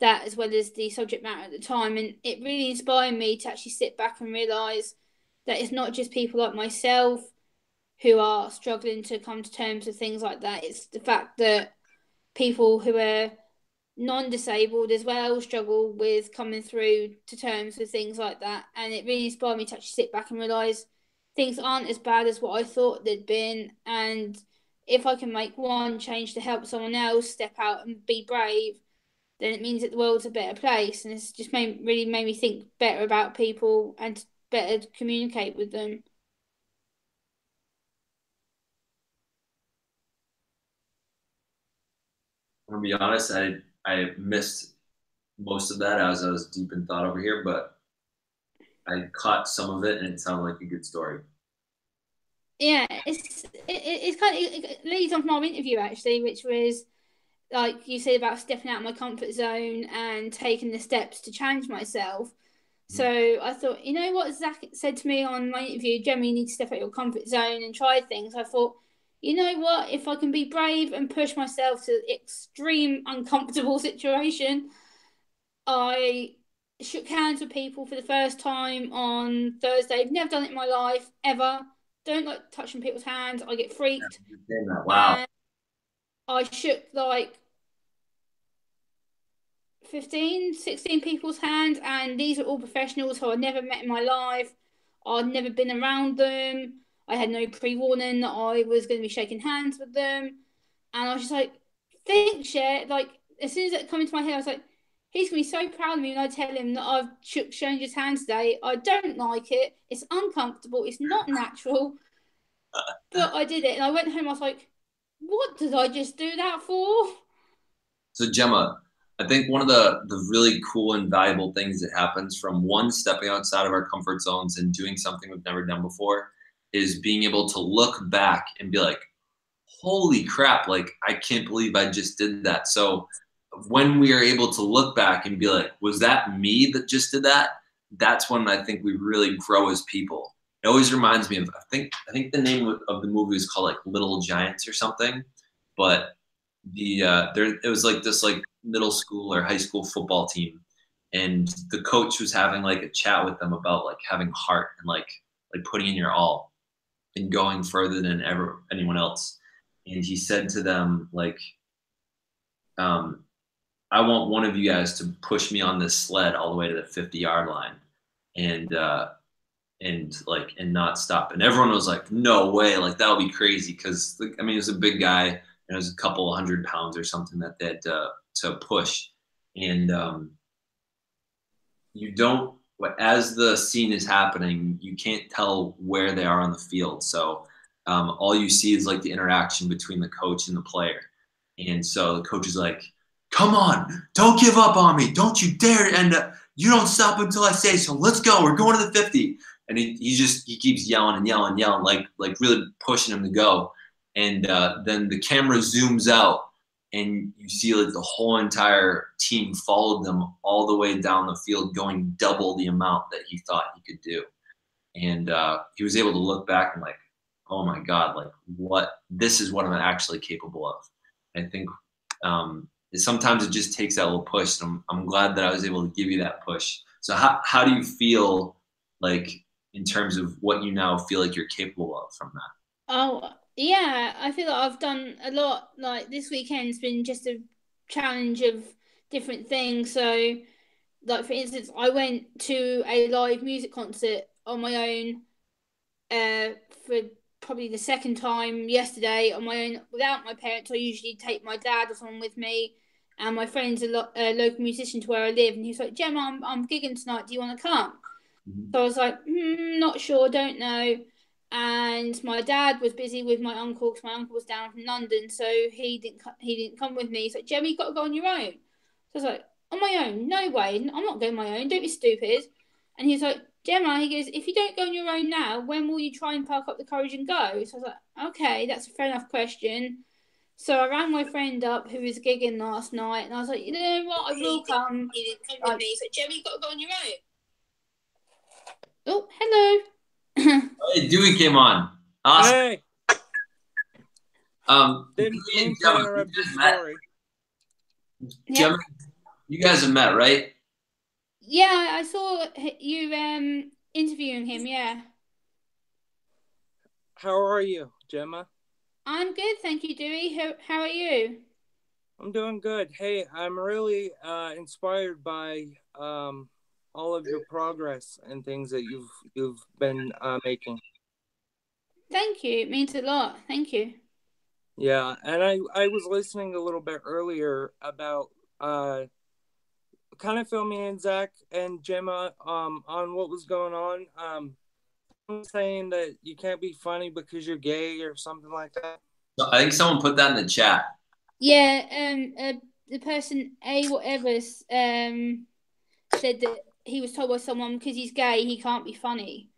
that as well as the subject matter at the time. And it really inspired me to actually sit back and realise that it's not just people like myself who are struggling to come to terms with things like that. It's the fact that people who are non-disabled as well struggle with coming through to terms with things like that. And it really inspired me to actually sit back and realise things aren't as bad as what I thought they'd been. And if I can make one change to help someone else step out and be brave, then it means that the world's a better place. And it's just really made me think better about people and better communicate with them. I'm gonna be honest, I missed most of that as I was deep in thought over here, but I caught some of it and it sounded like a good story. Yeah, it's kind of, it leads on from our interview actually, which was like you said about stepping out of my comfort zone and taking the steps to challenge myself. So I thought, you know what Zach said to me on my interview, Gemma, you need to step out of your comfort zone and try things. I thought, you know what, if I can be brave and push myself to extreme uncomfortable situation. I shook hands with people for the first time on Thursday. I've never done it in my life, ever. Don't like touching people's hands. I get freaked. Wow. And I shook like 15, 16 people's hands, and these are all professionals who I'd never met in my life. I'd never been around them. I had no pre-warning that I was going to be shaking hands with them. And I was just like, ThinkShare, like, as soon as it came into my head, I was like, he's going to be so proud of me when I tell him that I've shook strangers' hands today. I don't like it. It's uncomfortable. It's not natural. But I did it. And I went home, I was like, what did I just do that for? So Gemma, I think one of the really cool and valuable things that happens from one, stepping outside of our comfort zones and doing something we've never done before, is being able to look back and be like, holy crap, like I can't believe I just did that. So when we are able to look back and be like, was that me that just did that? That's when I think we really grow as people. It always reminds me of, I think the name of the movie is called like Little Giants or something, but it was like this like middle school or high school football team, and the coach was having like a chat with them about like having heart and like putting in your all and going further than anyone else. And he said to them like, I want one of you guys to push me on this sled all the way to the 50-yard line and not stop. And everyone was like, no way, like that would be crazy, because I mean, he was a big guy and it was a couple 100 pounds or something that they had to push. And you don't, as the scene is happening, you can't tell where they are on the field. So all you see is like the interaction between the coach and the player. And so the coach is like, come on, don't give up on me. Don't you dare. And you don't stop until I say so. Let's go. We're going to the 50. And he keeps yelling and yelling and yelling, like really pushing him to go. And then the camera zooms out and you see like the whole entire team followed them all the way down the field, going double the amount that he thought he could do. And he was able to look back and like, oh my God, like this is what I'm actually capable of. I think sometimes it just takes that little push. And I'm glad that I was able to give you that push. So how do you feel like in terms of what you now feel like you're capable of from that? Oh, yeah, I feel like I've done a lot. Like this weekend's been just a challenge of different things. So, like for instance, I went to a live music concert on my own for probably the second time yesterday on my own without my parents. I usually take my dad or someone with me, and my friend's a local musician to where I live, and he's like, Gemma, I'm gigging tonight. Do you want to come? Mm-hmm. So I was like, not sure, don't know. And my dad was busy with my uncle because my uncle was down from London, so he didn't come with me. He's like, Gemma, you got to go on your own. So I was like, on my own? No way, I'm not going on my own. Don't be stupid. And he's like, Gemma, he goes, if you don't go on your own now, when will you try and park up the courage and go? So I was like, okay, that's a fair enough question. So I rang my friend up who was gigging last night, and I was like, you know what, I will come. He didn't come with me. He said, Gemma, you got to go on your own. Oh, hello. Hey, Dewey came on. Awesome. Hey. Didn't mean to interrupt your story. Gemma, you guys have met, right? Yeah, I saw you interviewing him, yeah. How are you, Gemma? I'm good, thank you, Dewey. How are you? I'm doing good. Hey, I'm really inspired by all of your progress and things that you've been making. Thank you. It means a lot. Thank you. Yeah, and I was listening a little bit earlier about kind of fill me in, Zach and Gemma, on what was going on. Saying that you can't be funny because you're gay or something like that. I think someone put that in the chat. Yeah, the person whatever said that he was told by someone because he's gay he can't be funny,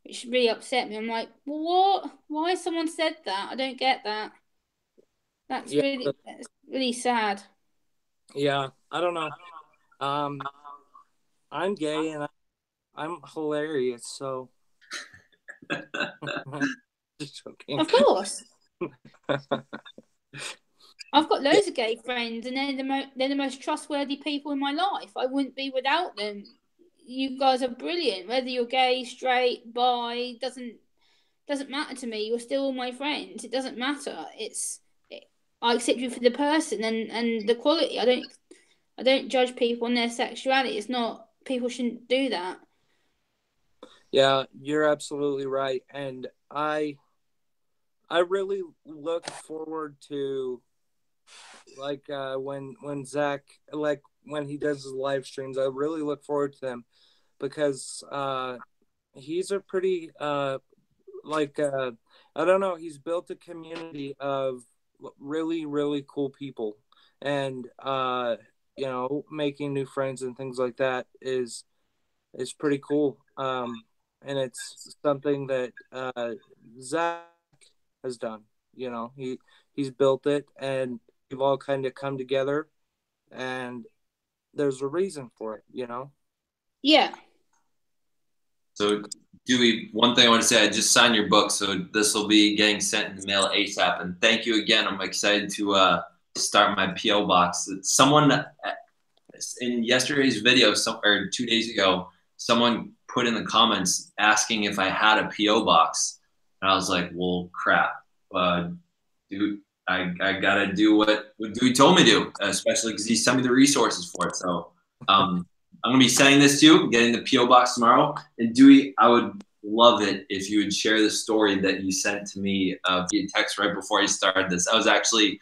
which really upset me. I'm like, what? Why someone said that? I don't get that. That's really sad. Yeah, I don't know. I'm gay and I'm hilarious, so. Just joking. Of course. I've got loads of gay friends, and they're the most trustworthy people in my life. I wouldn't be without them. You guys are brilliant. Whether you're gay, straight, bi, doesn't matter to me. You're still all my friends. It doesn't matter. I accept you for the person and the quality. I don't judge people on their sexuality. It's not, people shouldn't do that. Yeah, you're absolutely right. And I really look forward to when Zach, when he does his live streams, I really look forward to them because he's a pretty I don't know, he's built a community of really, really cool people, and making new friends and things like that is pretty cool. And it's something that Zach has done. He's built it, and we've all kind of come together, and there's a reason for it. Yeah. So, Dewey, one thing I want to say, I just signed your book, so this will be getting sent in the mail ASAP. And thank you again. I'm excited to start my P.O. box. Someone in yesterday's video, or 2 days ago, someone put in the comments asking if I had a P.O. box. And I was like, well, crap. Dude, I got to do what Dewey told me to, especially because he sent me the resources for it. So I'm going to be sending this to you, getting the P.O. box tomorrow. And Dewey, I would love it if you would share the story that you sent to me via text right before I started this. I was actually,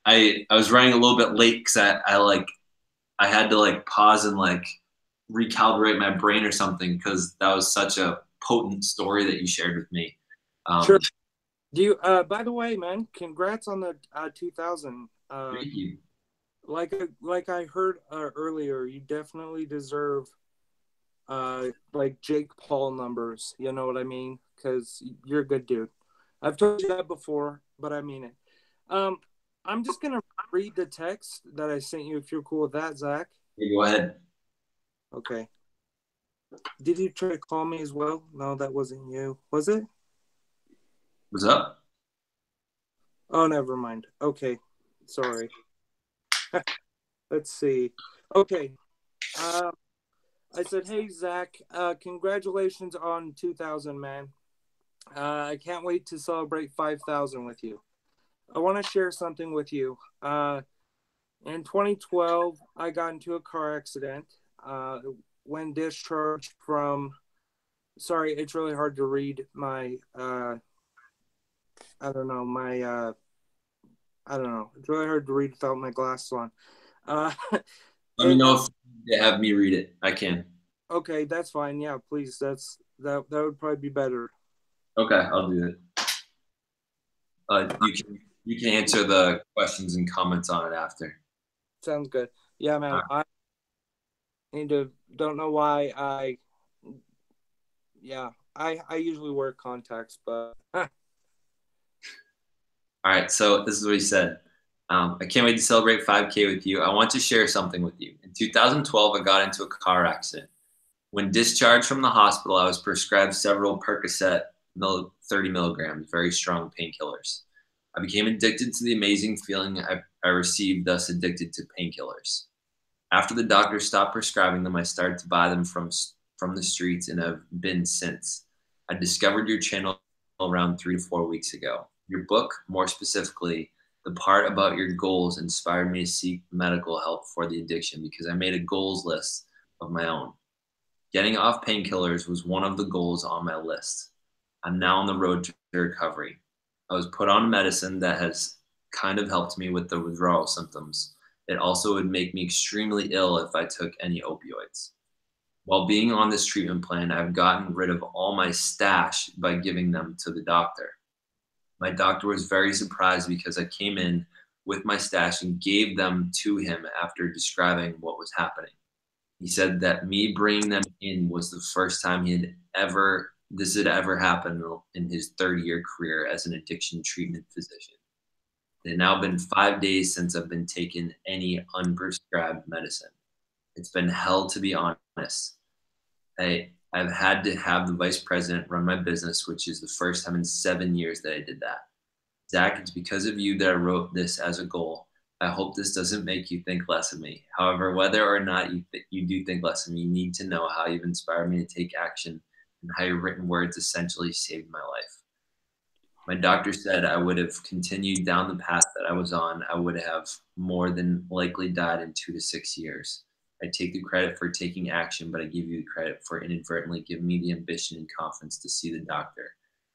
I was running a little bit late because I had to pause and recalibrate my brain or something because that was such a potent story that you shared with me. Sure. Do you? By the way, man, congrats on the 2000. Thank you. Like I heard earlier, you definitely deserve Jake Paul numbers. You know what I mean? Because you're a good dude. I've told you that before, but I mean it. I'm just gonna read the text that I sent you if you're cool with that, Zach. Yeah, go ahead. Okay. Did you try to call me as well? No, that wasn't you. Was it? What's up? Oh, never mind. Okay. Sorry. Let's see. Okay. I said, hey, Zach, congratulations on 2000, man. I can't wait to celebrate 5,000 with you. I want to share something with you. In 2012, I got into a car accident. When discharged from, sorry, it's really hard to read my, I don't know. It's really hard to read without my glasses on. Let me know if you have me read it. I can. Okay, that's fine. Yeah, please. That would probably be better. Okay, I'll do it. You can answer the questions and comments on it after. Sounds good. Yeah, man. I don't know why I usually wear contacts, but all right, so this is what he said. I can't wait to celebrate 5K with you. I want to share something with you. In 2012, I got into a car accident. When discharged from the hospital, I was prescribed several Percocet 30 milligrams, very strong painkillers. I became addicted to the amazing feeling I received, thus addicted to painkillers. After the doctor stopped prescribing them, I started to buy them from the streets and have been since. I discovered your channel around 3 to 4 weeks ago. Your book, more specifically, the part about your goals, inspired me to seek medical help for the addiction because I made a goals list of my own. Getting off painkillers was one of the goals on my list. I'm now on the road to recovery. I was put on medicine that has kind of helped me with the withdrawal symptoms. It also would make me extremely ill if I took any opioids. While being on this treatment plan, I've gotten rid of all my stash by giving them to the doctor. My doctor was very surprised because I came in with my stash and gave them to him after describing what was happening. He said that me bringing them in was the first time this had ever happened in his 30-year career as an addiction treatment physician. It had now been 5 days since I've been taking any unprescribed medicine. It's been hell, to be honest. I've had to have the vice president run my business, which is the first time in 7 years that I did that. Zach, it's because of you that I wrote this as a goal. I hope this doesn't make you think less of me. However, whether or not you do think less of me, you need to know how you've inspired me to take action and how your written words essentially saved my life. My doctor said I would have continued down the path that I was on. I would have more than likely died in 2 to 6 years. I take the credit for taking action, but I give you the credit for inadvertently giving me the ambition and confidence to see the doctor.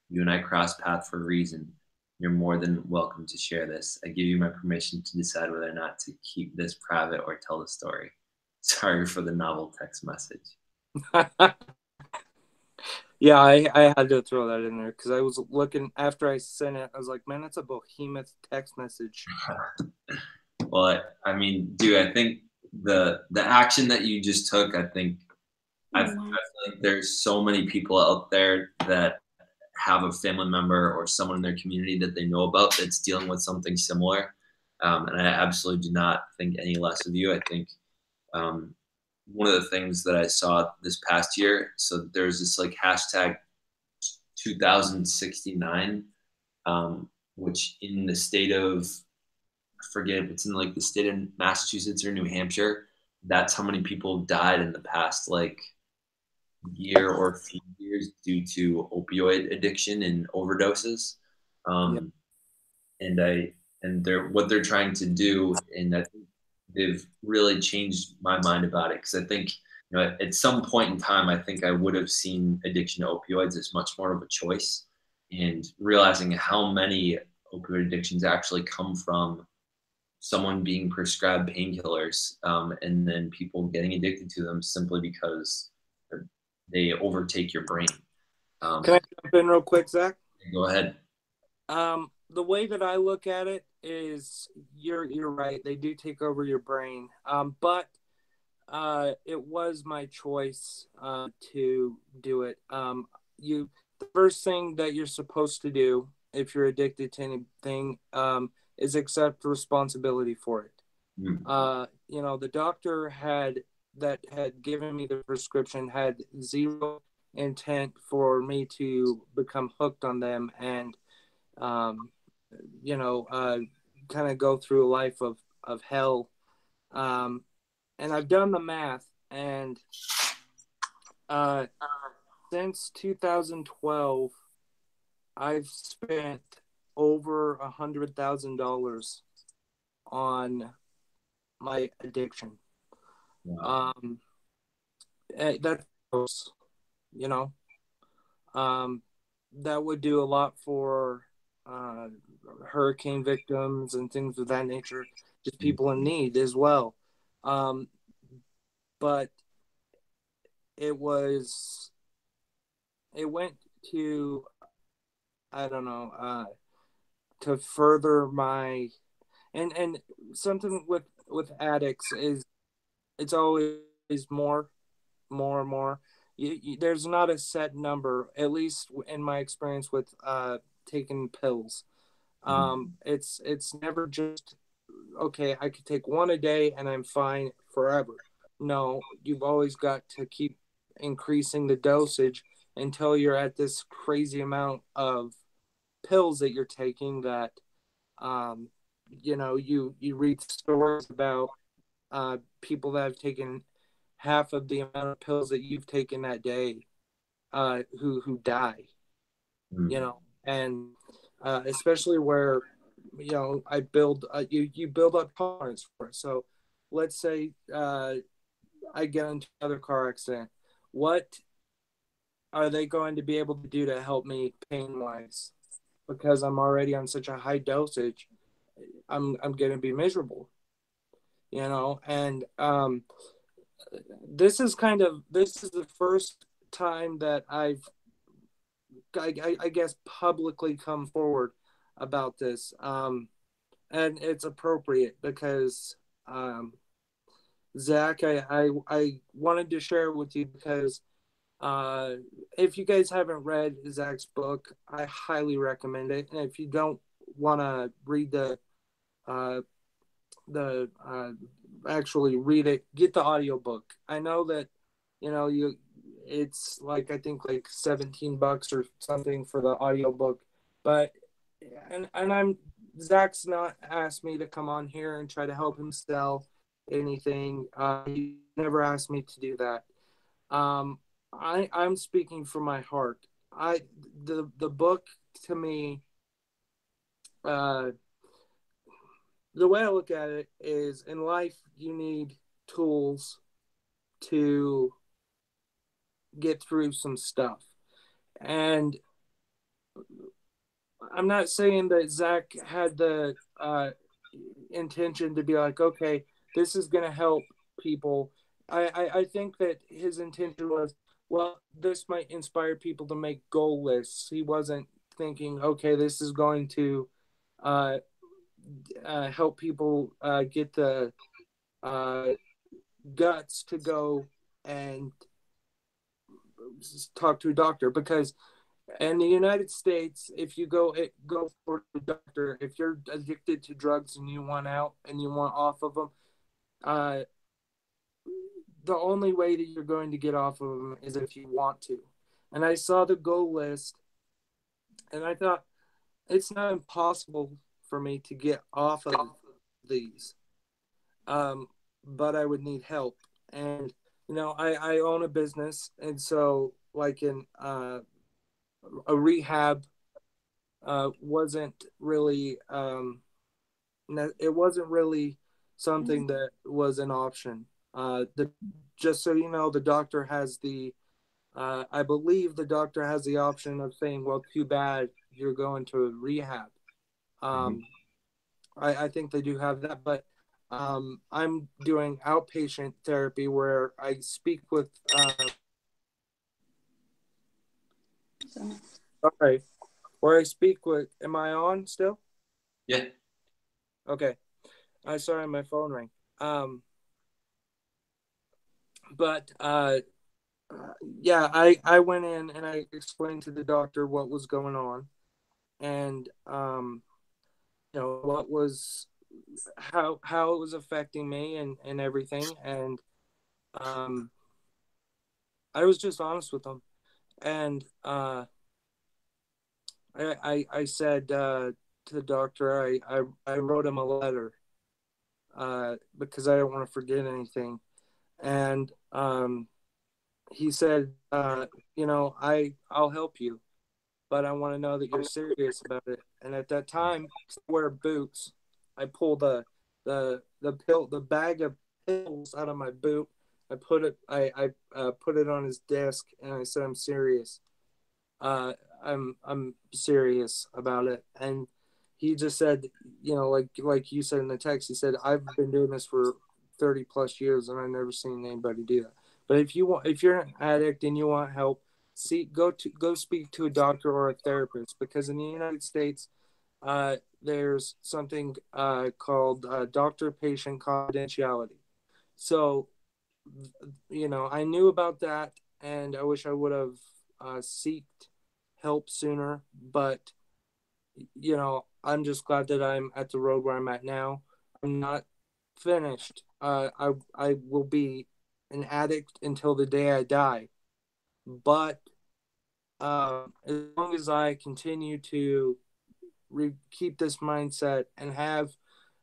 You and I crossed paths for a reason. You're more than welcome to share this. I give you my permission to decide whether or not to keep this private or tell the story. Sorry for the novel text message. Yeah, I had to throw that in there because I was looking after I sent it. I was like, man, that's a behemoth text message. Well, I mean, dude, I think the action that you just took, I think there's so many people out there that have a family member or someone in their community that they know about that's dealing with something similar. And I absolutely do not think any less of you. I think one of the things that I saw this past year, so there's this like hashtag 2069, which in the state of, I forget if it's in like the state of Massachusetts or New Hampshire, that's how many people died in the past like year or few years due to opioid addiction and overdoses. And what they're trying to do, and I think they've really changed my mind about it, because I think, you know, at some point in time, I think I would have seen addiction to opioids as much more of a choice, and realizing how many opioid addictions actually come from someone being prescribed painkillers, and then people getting addicted to them simply because they overtake your brain. Can I jump in real quick, Zach? Go ahead. The way that I look at it is you're right. They do take over your brain. But it was my choice to do it. The first thing that you're supposed to do if you're addicted to anything is accept responsibility for it. You know, the doctor had given me the prescription had zero intent for me to become hooked on them and kind of go through a life of hell. And I've done the math, and since 2012, I've spent over $100,000 on my addiction. Wow. That's, you know, that would do a lot for hurricane victims and things of that nature, just people in need as well. But it went to, I don't know, to further my, and something with addicts is it's always more. There's not a set number, at least in my experience with taking pills. It's never just, okay, I could take one a day and I'm fine forever. No, you've always got to keep increasing the dosage until you're at this crazy amount of pills that you're taking that, you read stories about people that have taken half of the amount of pills that you've taken that day, who die, and especially where, I build, you build up tolerance for it. So let's say I get into another car accident. What are they going to be able to do to help me pain-wise? Because I'm already on such a high dosage, I'm going to be miserable. and this is the first time that I guess publicly come forward about this, and it's appropriate because Zach, I wanted to share it with you because if you guys haven't read Zach's book, I highly recommend it. And if you don't want to read the actually read it, get the audiobook. I know that it's like, I think like $17 or something for the audiobook, but and Zach's not asked me to come on here and try to help him sell anything. He never asked me to do that. I'm speaking from my heart. The book, to me, the way I look at it is, in life you need tools to get through some stuff. And I'm not saying that Zach had the intention to be like, okay, this is going to help people. I think that his intention was, well, this might inspire people to make goal lists. He wasn't thinking, okay, this is going to help people get the guts to go and talk to a doctor. Because in the United States, if you go for a doctor, if you're addicted to drugs and you want out and you want off of them, the only way that you're going to get off of them is if you want to. And I saw the goal list, and I thought, it's not impossible for me to get off of these, but I would need help. And I own a business, and so like in a rehab wasn't really it wasn't really something that was an option. Just so you know, the doctor has I believe the doctor has the option of saying, well, too bad, you're going to rehab. I think they do have that, but I'm doing outpatient therapy where I speak with sorry, where I speak with, am I on still? Yeah. Okay. I sorry, my phone rang. But yeah, I went in and I explained to the doctor what was going on, and what was how it was affecting me and everything, and I was just honest with them, and I said to the doctor, I wrote him a letter because I don't want to forget anything, and he said, I'll help you, but I want to know that you're serious about it. And at that time, I wear boots. I pulled the bag of pills out of my boot. I put it on his desk, and I said, I'm serious. I'm serious about it. And he just said, like you said in the text, he said, I've been doing this for 30 plus years, and I've never seen anybody do that. But if you're an addict and you want help, go speak to a doctor or a therapist, because in the United States, there's something called doctor-patient confidentiality. So, I knew about that, and I wish I would have sought help sooner. But I'm just glad that I'm at the road where I'm at now. I'm not finished. I will be an addict until the day I die. But as long as I continue to keep this mindset and have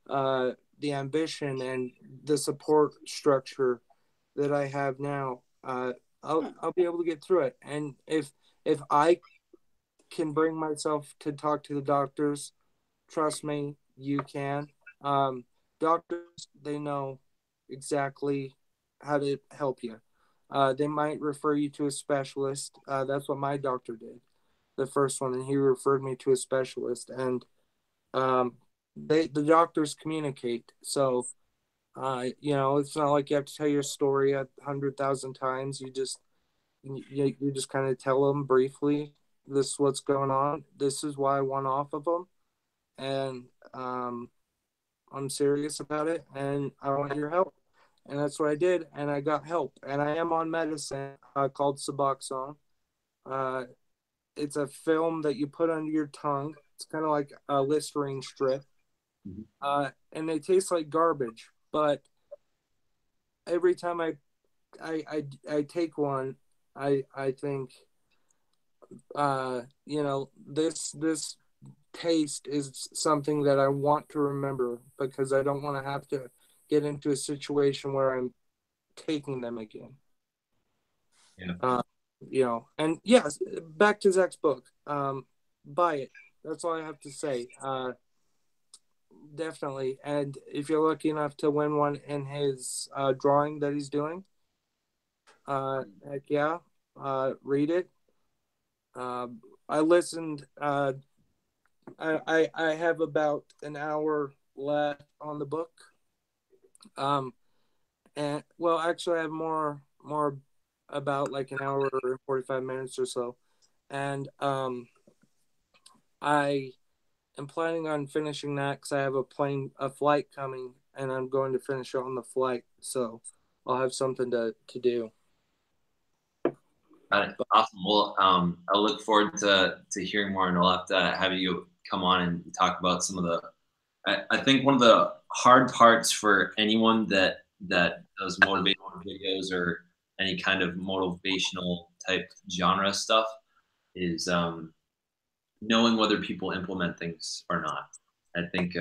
the ambition and the support structure that I have now, I'll be able to get through it. And if I can bring myself to talk to the doctors, trust me, you can. Doctors, they know exactly how to help you. They might refer you to a specialist. That's what my doctor did, the first one, and he referred me to a specialist. And the doctors communicate. So It's not like you have to tell your story 100,000 times. You just kind of tell them briefly, this is what's going on. This is why I want off of them. And I'm serious about it, and I want your help. And that's what I did, and I got help. And I am on medicine called Suboxone. It's a film that you put under your tongue. It's kind of like a Listerine strip. Mm-hmm. And they taste like garbage. But every time I take one, I think, this taste is something that I want to remember, because I don't want to have to get into a situation where I'm taking them again. Yeah. And yes, back to Zach's book. Buy it. That's all I have to say. Definitely. And if you're lucky enough to win one in his drawing that he's doing, heck yeah, read it. I listened. I have about an hour left on the book. And well, actually, I have more about like an hour and 45 minutes or so, and I am planning on finishing that because I have a flight coming, and I'm going to finish it on the flight, so I'll have something to do. Awesome. Well, I look forward to hearing more, and I'll have to have you come on and talk about some of the. I think one of the hard parts for anyone that does motivational videos or any kind of motivational type genre stuff is knowing whether people implement things or not. I think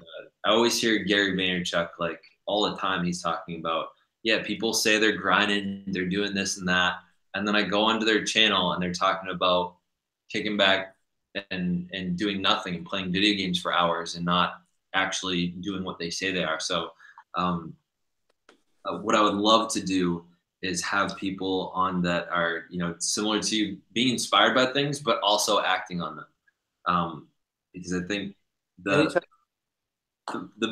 I always hear Gary Vaynerchuk like all the time. He's talking about, yeah, people say they're grinding, they're doing this and that, and then I go onto their channel and they're talking about kicking back and doing nothing and playing video games for hours and not actually doing what they say they are. So what I would love to do is have people on that are, similar to you, being inspired by things, but also acting on them. Because I think the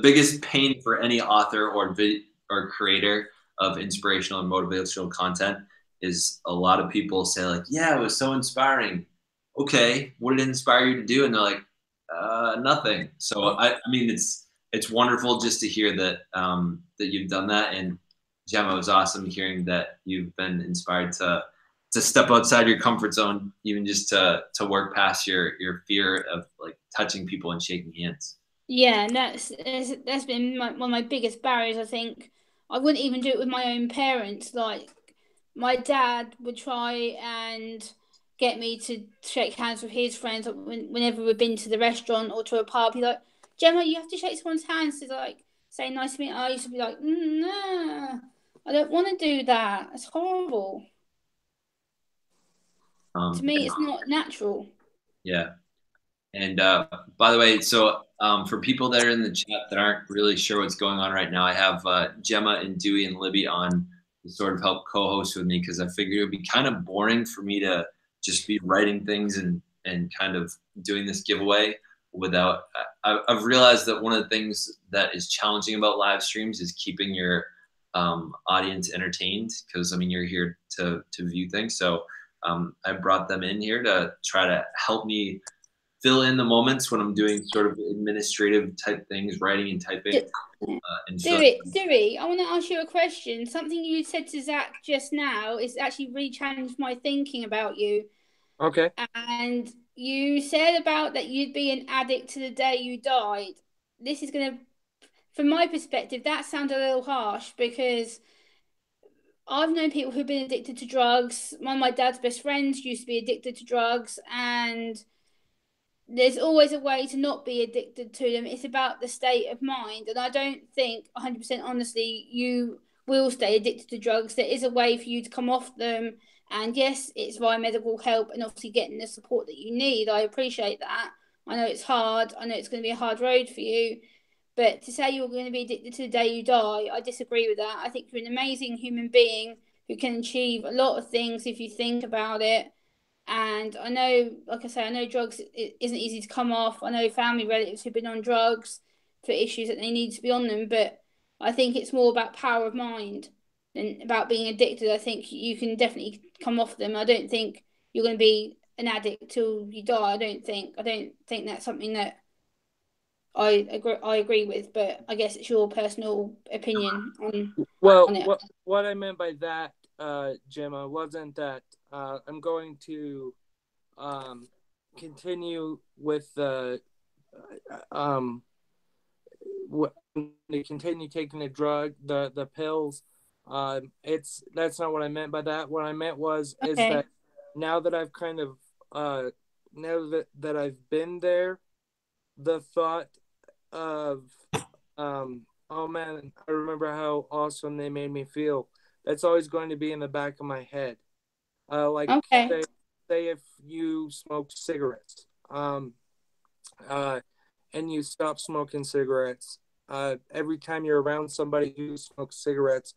biggest pain for any author or creator of inspirational and motivational content is a lot of people say like, yeah, it was so inspiring. Okay, what did it inspire you to do? And they're like, nothing. So I mean, it's wonderful just to hear that that you've done that. And Gemma, it was awesome hearing that you've been inspired to step outside your comfort zone, even just to work past your fear of like touching people and shaking hands. Yeah, and that's been one of my biggest barriers. I think I wouldn't even do it with my own parents. Like my dad would try and get me to shake hands with his friends whenever we've been to the restaurant or to a pub. He's like, Gemma, you have to shake someone's hands to like say nice to me. I used to be like, no, I don't want to do that. It's horrible. To me, it's not natural. Yeah. And by the way, so for people that are in the chat that aren't really sure what's going on right now, I have Gemma and Dewey and Libby on to sort of help co-host with me, because I figured it would be kind of boring for me to just be writing things and kind of doing this giveaway without. I've realized that one of the things that is challenging about live streams is keeping your audience entertained, because I mean you're here to view things. So I brought them in here to try to help me fill in the moments when I'm doing sort of administrative type things, writing and typing. Dewey, I want to ask you a question. Something you said to Zach just now is actually re-challenged my thinking about you. Okay. And you said about that you'd be an addict to the day you died. This is going to, from my perspective, that sounds a little harsh, because I've known people who've been addicted to drugs. One of my dad's best friends used to be addicted to drugs, and there's always a way to not be addicted to them. It's about the state of mind. And I don't think 100% honestly you will stay addicted to drugs. There is a way for you to come off them. And yes, it's via medical help and obviously getting the support that you need. I appreciate that. I know it's hard. I know it's going to be a hard road for you. But to say you're going to be addicted to the day you die, I disagree with that. I think you're an amazing human being who can achieve a lot of things if you think about it. And I know, like I say, I know drugs isn't easy to come off. I know family relatives who've been on drugs for issues that they need to be on them. But I think it's more about power of mind than about being addicted. I think you can definitely come off them. I don't think you're going to be an addict till you die. I don't think that's something that I agree with, but I guess it's your personal opinion on it. What I meant by that, Gemma, wasn't that I'm going to continue with the to continue taking the pills. That's not what I meant by that. What I meant is that now that I've kind of now that I've been there, the thought of oh man, I remember how awesome they made me feel. That's always going to be in the back of my head. Say if you smoke cigarettes, and you stop smoking cigarettes, every time you're around somebody who smokes cigarettes,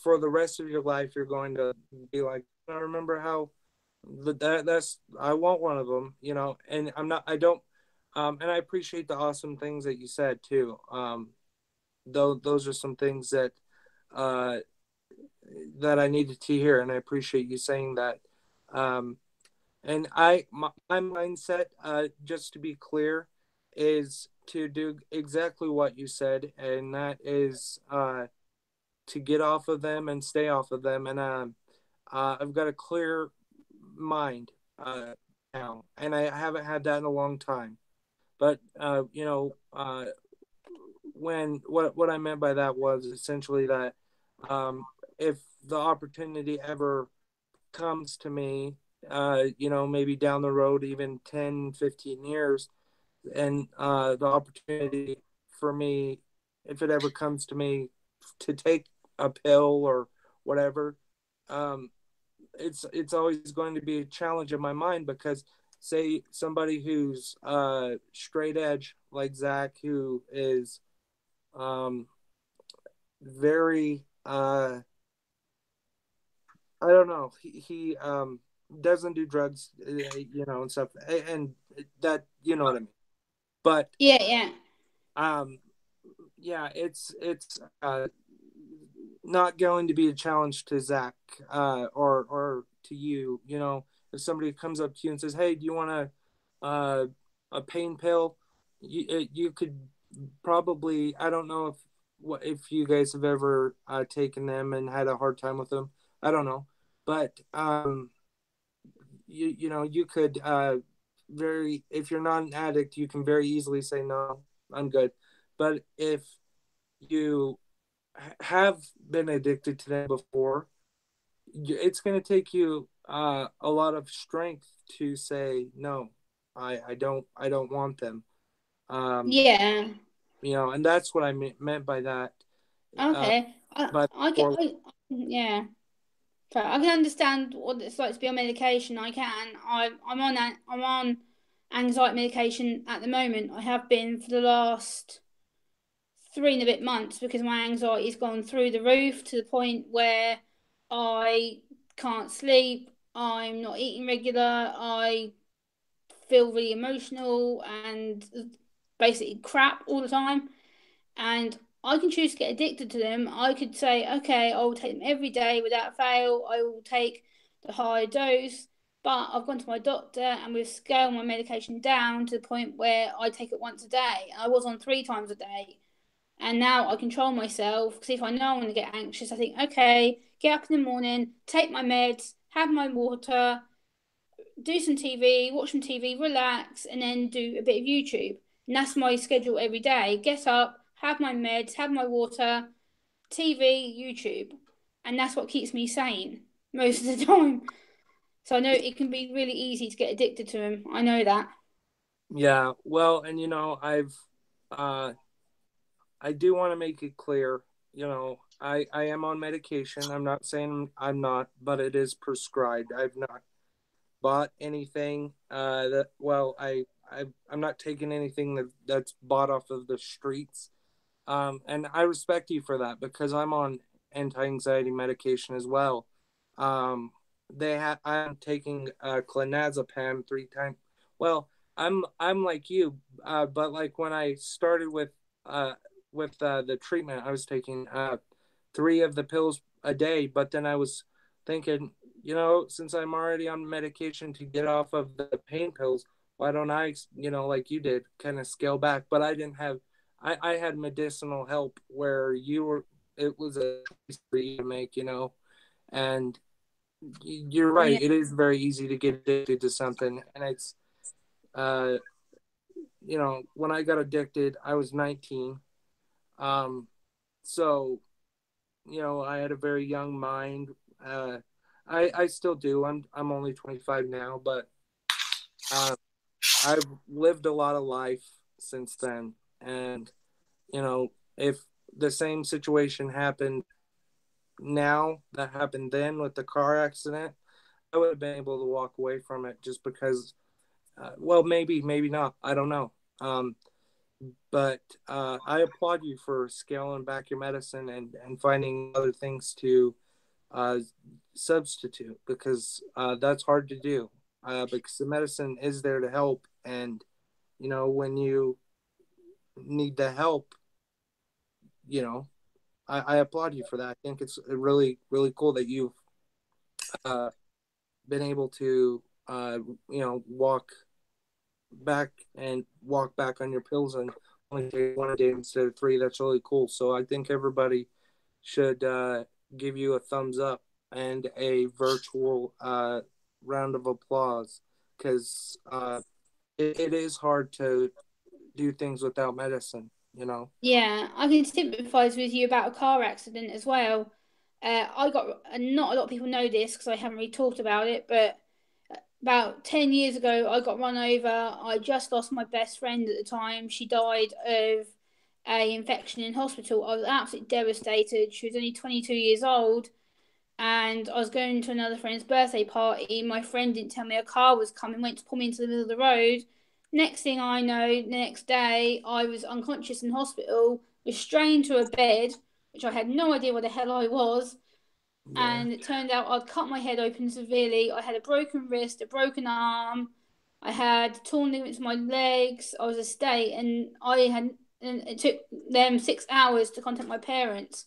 for the rest of your life, you're going to be like, I remember how that's I want one of them, and and I appreciate the awesome things that you said too. Though those are some things that that I needed to hear, and I appreciate you saying that. And my mindset, just to be clear, is to do exactly what you said, and that is to get off of them and stay off of them. And I've got a clear mind now, and I haven't had that in a long time. But when what I meant by that was essentially that if the opportunity ever comes to me, maybe down the road, even 10, 15 years, and the opportunity for me, if it ever comes to me to take a pill or whatever, it's always going to be a challenge in my mind, because say somebody who's straight edge like Zach, who is very I don't know, he doesn't do drugs, and stuff, and that, you know what I mean. But yeah, it's not going to be a challenge to Zach or to you. If somebody comes up to you and says, "Hey, do you want a pain pill?" You could probably, I don't know if you guys have ever taken them and had a hard time with them. I don't know, but you could if you're not an addict, you can very easily say, no, I'm good. But if you have been addicted to them before, it's going to take you a lot of strength to say, no, I don't want them. Yeah. And that's what I meant by that. Okay. Yeah. So I can understand what it's like to be on medication. I can. I'm on anxiety medication at the moment. I have been for the last 3 and a bit months, because my anxiety's gone through the roof to the point where I can't sleep. I'm not eating regular. I feel really emotional and basically crap all the time. And I can choose to get addicted to them. I could say, okay, I will take them every day without fail. I will take the high dose. But I've gone to my doctor and we've scaled my medication down to the point where I take it once a day. I was on 3 times a day. And now I control myself, because if I know I'm going to get anxious, I think, okay, get up in the morning, take my meds, have my water, do some TV, watch some TV, relax, and then do a bit of YouTube. And that's my schedule every day. Get up, have my meds, have my water, TV, YouTube. And that's what keeps me sane most of the time. So I know it can be really easy to get addicted to them. I know that. Yeah, well, and I do want to make it clear, I am on medication. I'm not saying I'm not, but it is prescribed. I've not bought anything I'm not taking anything that's bought off of the streets. And I respect you for that, because I'm on anti-anxiety medication as well. I'm taking clonazepam 3 times. Well, I'm like you, but like when I started with with the treatment I was taking, 3 of the pills a day. But then I was thinking, since I'm already on medication to get off of the pain pills, why don't I, like you did, kind of scale back? But I didn't have, I had medicinal help where it was a choice for you to make, and you're right. Yeah. It is very easy to get addicted to something. And it's, when I got addicted, I was 19. So, I had a very young mind. I still do. I'm only 25 now, but I've lived a lot of life since then. And, if the same situation happened now that happened then with the car accident, I would have been able to walk away from it just because, maybe not. I don't know. But I applaud you for scaling back your medicine and finding other things to substitute, because that's hard to do, because the medicine is there to help. And, when you need the help, I applaud you for that. I think it's really, really cool that you've been able to, walk back on your pills and only take 1 a day instead of 3. That's really cool. So I think everybody should give you a thumbs up and a virtual round of applause, because it is hard to do things without medicine, Yeah, I can sympathise with you about a car accident as well. I got, not a lot of people know this because I haven't really talked about it, but about 10 years ago, I got run over. I just lost my best friend at the time. She died of a infection in hospital. I was absolutely devastated. She was only 22 years old, and I was going to another friend's birthday party. My friend didn't tell me a car was coming, went to pull me into the middle of the road. Next thing I know, the next day, I was unconscious in hospital, restrained to a bed, which I had no idea what the hell I was. Yeah. And it turned out I'd cut my head open severely. I had a broken wrist, a broken arm. I had torn ligaments in my legs. I was a state, and it took them 6 hours to contact my parents.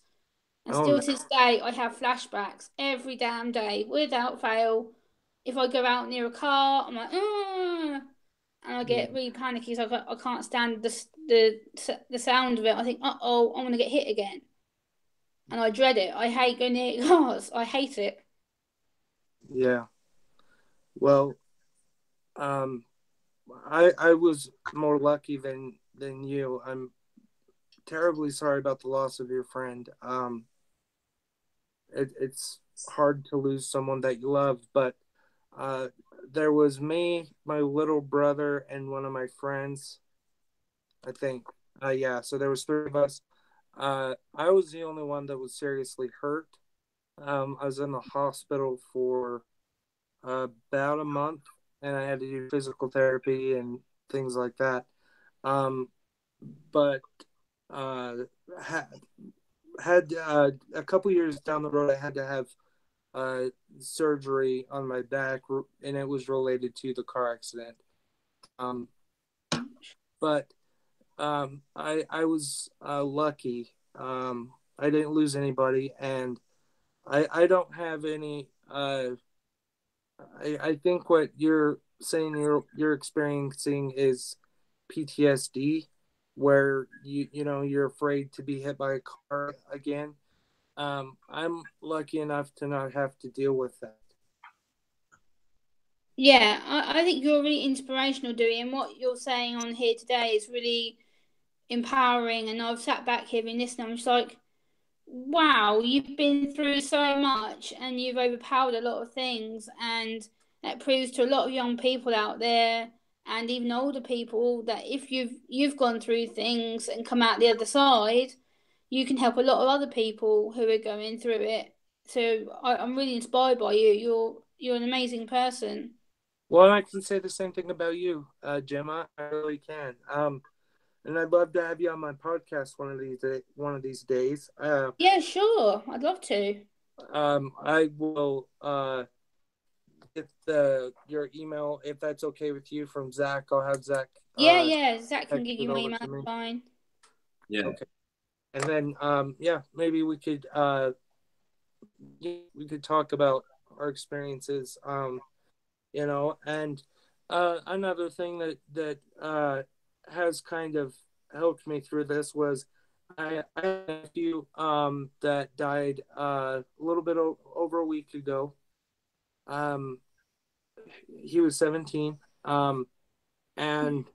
And Oh, still no. to this day, I have flashbacks every damn day, without fail. If I go out near a car, I'm like, and I get really panicky. So I can't stand the sound of it. I think, I'm gonna get hit again, and I dread it. I hate going near cars. I hate it. Yeah. Well, I was more lucky than you. I'm terribly sorry about the loss of your friend. It's hard to lose someone that you love, but there was me, my little brother, and one of my friends, I think. Yeah, so there was 3 of us. I was the only one that was seriously hurt. I was in the hospital for about a month, and I had to do physical therapy and things like that. But had a couple years down the road, I had to have surgery on my back, and it was related to the car accident. But I was lucky. I didn't lose anybody, and I don't have any. I think what you're saying you're experiencing is PTSD, where you're afraid to be hit by a car again. I'm lucky enough to not have to deal with that. Yeah, I think you're really inspirational, Dewey, and what you're saying on here today is really empowering. And I've sat back here and listened. I'm just like, wow, you've been through so much and you've overpowered a lot of things, and that proves to a lot of young people out there and even older people that if you've gone through things and come out the other side, you can help a lot of other people who are going through it. So I'm really inspired by you. You're an amazing person. Well, I can say the same thing about you, Gemma. I really can. And I'd love to have you on my podcast one of these days. Yeah, sure. I'd love to. I will get your email, if that's okay with you, from Zach. I'll have Zach. Yeah. Zach can Text give it you my over email. to me. Fine. Yeah. Okay. And then maybe we could talk about our experiences, and another thing that has kind of helped me through this was I had a nephew that died a little bit over a week ago. He was 17, and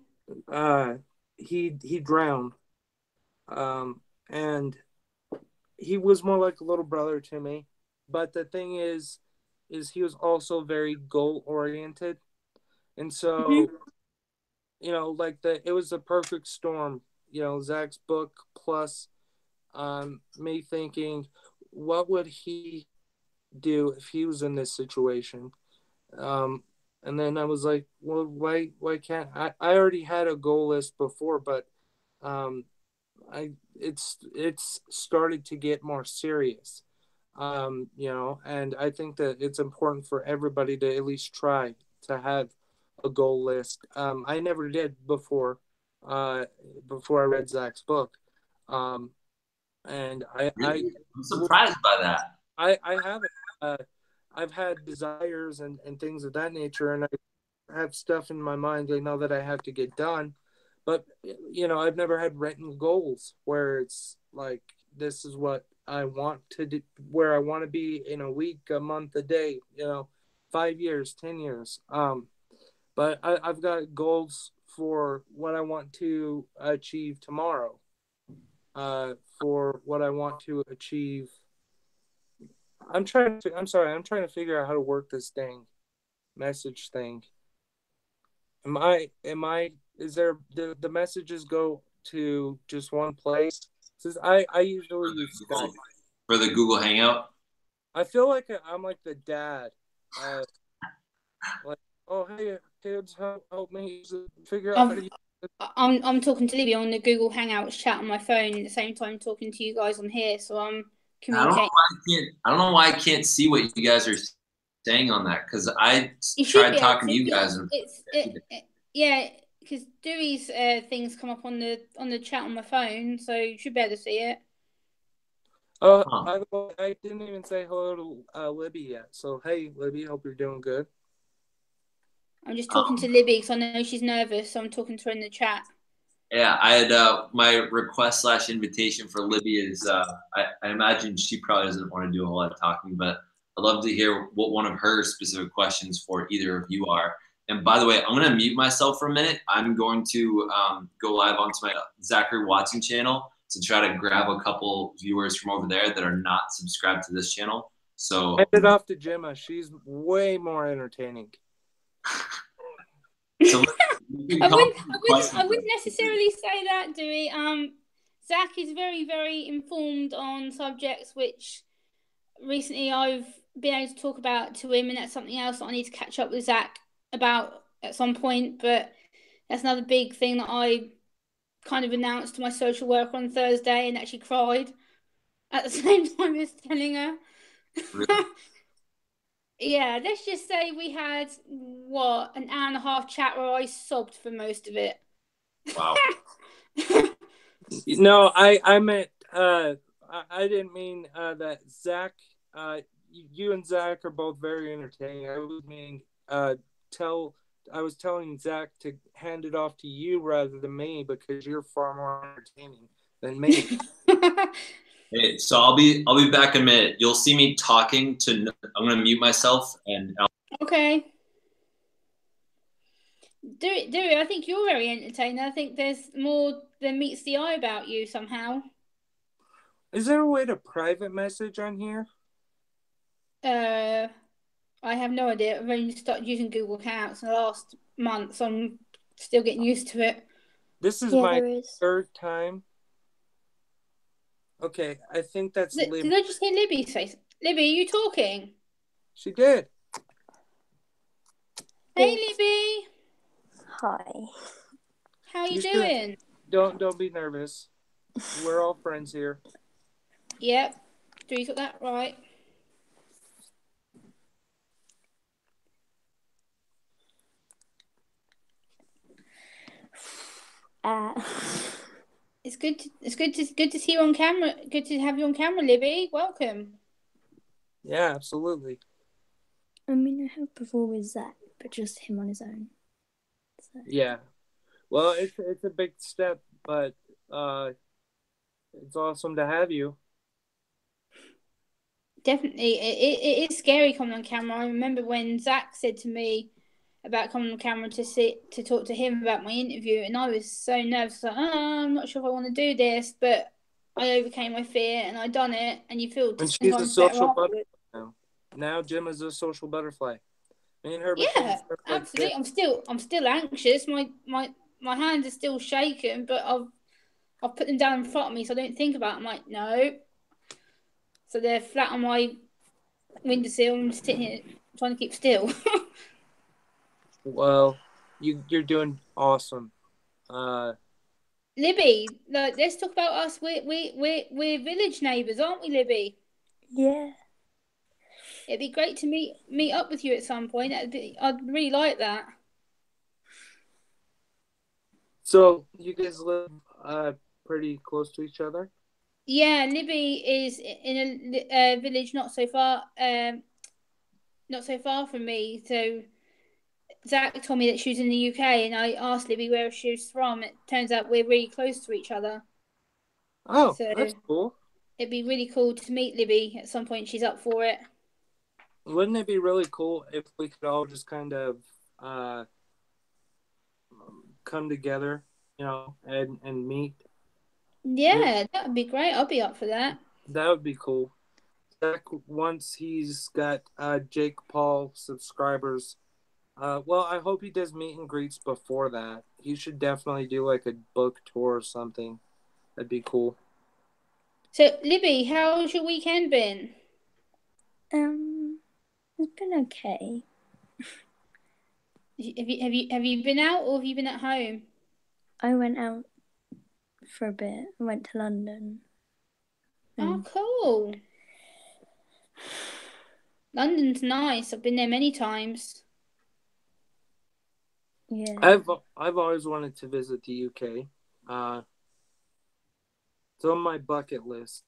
he drowned, and he was more like a little brother to me. But the thing is he was also very goal oriented, and so it was the perfect storm. Zach's book plus me thinking, what would he do if he was in this situation? And then I was like, well, why can't I already had a goal list before, but it's started to get more serious. And I think that it's important for everybody to at least try to have a goal list. I never did before I read Zach's book. And I'm surprised by that. I haven't. I've had desires and things of that nature, and I have stuff in my mind I know that I have to get done. But, I've never had written goals where it's like, this is what I want to do, where I want to be in a week, a month, a day, 5 years, 10 years. But I've got goals for what I want to achieve tomorrow, for what I want to achieve. I'm trying to figure out how to work this message thing. Is there, the messages go to just one place? Since I usually use Skype. For the Google Hangout? I feel like I'm like the dad. Like, oh, hey, kids, help me figure out how to use it. I'm talking to Libby on the Google Hangouts chat on my phone at the same time talking to you guys on here, so I'm communicating. I don't know why I can't see what you guys are saying on that, because I tried talking to you guys. Yeah, because Dewey's things come up on the chat on my phone, so you should be able to see it. By the way, I didn't even say hello to Libby yet. So, hey, Libby, hope you're doing good. I'm just talking to Libby because I know she's nervous, so I'm talking to her in the chat. Yeah, I had my request / invitation for Libby is I imagine she probably doesn't want to do a whole lot of talking, but I'd love to hear what one of her specific questions for either of you are. And by the way, I'm going to mute myself for a minute. I'm going to go live onto my Zachary Watson channel to try to grab a couple viewers from over there that are not subscribed to this channel. So hand it off to Gemma. She's way more entertaining. So I wouldn't necessarily say that, Dewey. Zach is very, very informed on subjects which recently I've been able to talk about to him, and that's something else that I need to catch up with Zach about at some point. But that's another big thing that I kind of announced to my social worker on Thursday and actually cried at the same time as telling her. Really? Yeah, let's just say we had, an hour and a half chat where I sobbed for most of it. Wow. No, I meant, I didn't mean that Zach, you and Zach are both very entertaining. I was meaning, I was telling Zach to hand it off to you rather than me because you're far more entertaining than me. Hey, so I'll be back in a minute. You'll see me talking to. I'm gonna mute myself and. Okay. Dewey, I think you're very entertaining. I think there's more than meets the eye about you somehow. Is there a way to private message on here? I have no idea. I've only started using Google Hangouts in the last month, so I'm still getting used to it. This is my third time. Okay, I think that's Libby. Did I just hear Libby say? Libby, are you talking? She did. Hey, Libby. Hi. How are you doing? Don't be nervous. We're all friends here. Yep. Do you got that right? It's good to see you on camera. Good to have you on camera, Libby. Welcome. Yeah, absolutely. I mean, I have before with Zach, but just him on his own. So. Yeah. Well, it's a big step, but it's awesome to have you. Definitely, it is scary coming on camera. I remember when Zach said to me about coming on camera to talk to him about my interview, and I was so nervous. Like, I'm not sure if I want to do this, but I overcame my fear and I done it. And you feel And just she's a social butterfly now. Now Jim is a social butterfly. Me and her. Yeah, absolutely. I'm still anxious. My hands are still shaking, but I've put them down in front of me so I don't think about it. I'm like, no. So they're flat on my windowsill. I'm sitting here trying to keep still. Well, you're doing awesome. Libby, let's talk about us. We're village neighbours, aren't we, Libby? Yeah. It'd be great to meet up with you at some point. I'd really like that. So you guys live pretty close to each other? Yeah, Libby is in a village not so far from me. So Zach told me that she was in the UK, and I asked Libby where she was from. It turns out we're really close to each other. Oh, so that's cool. It'd be really cool to meet Libby at some point. She's up for it. Wouldn't it be really cool if we could all just kind of come together, and meet? Yeah, that would be great. I'll be up for that. That would be cool. Zach, once he's got Jake Paul subscribers, well, I hope he does meet and greets before that. He should definitely do like a book tour or something. That'd be cool. So, Libby, how's your weekend been? It's been okay. Have you been out or have you been at home? I went out for a bit. I went to London. Oh, cool. London's nice. I've been there many times. Yeah. I've always wanted to visit the UK. It's on my bucket list.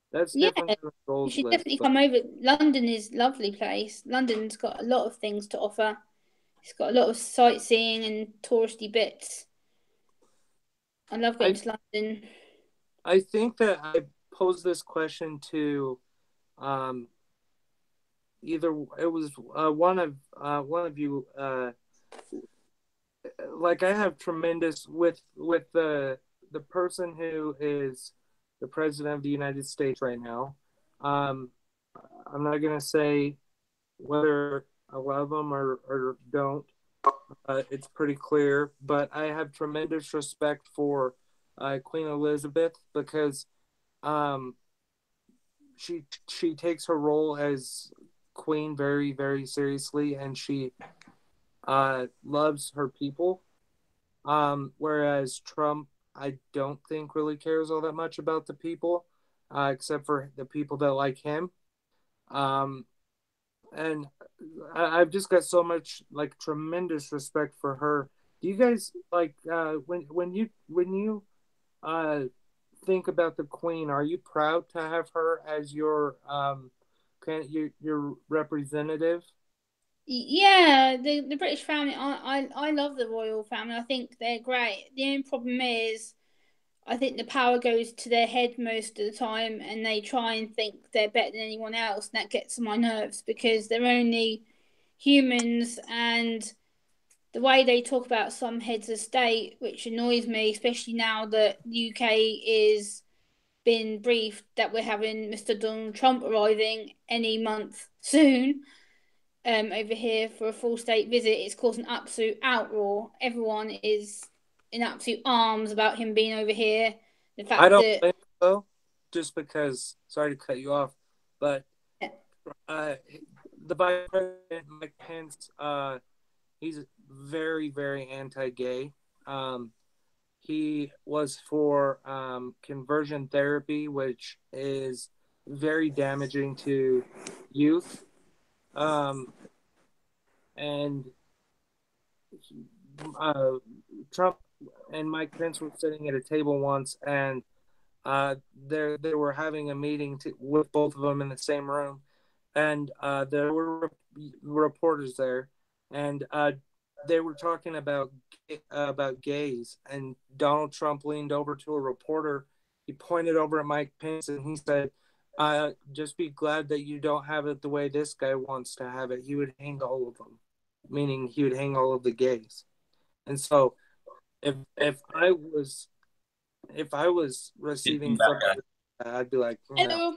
That's different than the goals you should list, definitely come over. London is a lovely place. London's got a lot of things to offer. It's got a lot of sightseeing and touristy bits. I love going to London. I think that I posed this question to either it was one of you. Like I have tremendous with the person who is the president of the United States right now. I'm not gonna say whether I love him or don't. It's pretty clear, but I have tremendous respect for Queen Elizabeth because she takes her role as queen very, very seriously, and she loves her people. Whereas Trump, I don't think really cares all that much about the people, except for the people that like him. And I've just got so much like tremendous respect for her. Do you guys like when you think about the Queen? Are you proud to have her as your representative? Yeah, the British family. I love the royal family. I think they're great. The only problem is, I think the power goes to their head most of the time, and they try and think they're better than anyone else, and that gets on my nerves because they're only humans, and the way they talk about some heads of state, which annoys me, especially now that the UK is been briefed that we're having Mr. Donald Trump arriving any month soon over here for a full state visit. It's caused an absolute outroar. Everyone is in absolute arms about him being over here. The fact I don't think so, just because, sorry to cut you off, but the Vice President, Mike Pence, he's very, very anti-gay. He was for conversion therapy, which is very damaging to youth. And Trump and Mike Pence was sitting at a table once, and they were having a meeting with both of them in the same room, and there were reporters there, and they were talking about gays, and Donald Trump leaned over to a reporter. He pointed over at Mike Pence, and he said, just be glad that you don't have it the way this guy wants to have it. He would hang all of them, meaning he would hang all of the gays. And so if I was receiving something, I'd be like, hello.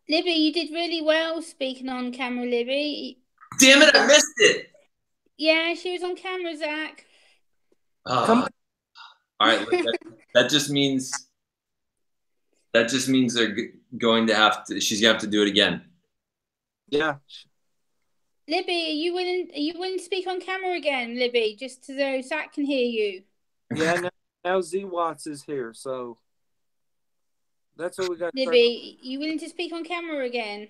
Libby, you did really well speaking on camera, Libby. Damn it, I missed it. Yeah, she was on camera, Zach. All right, that just means they're going to have to. She's gonna have to do it again. Yeah. Libby, are you willing to speak on camera again, Libby, just so Zach can hear you? Yeah. Now Z Watts is here, so that's what we got. Libby, you willing to speak on camera again?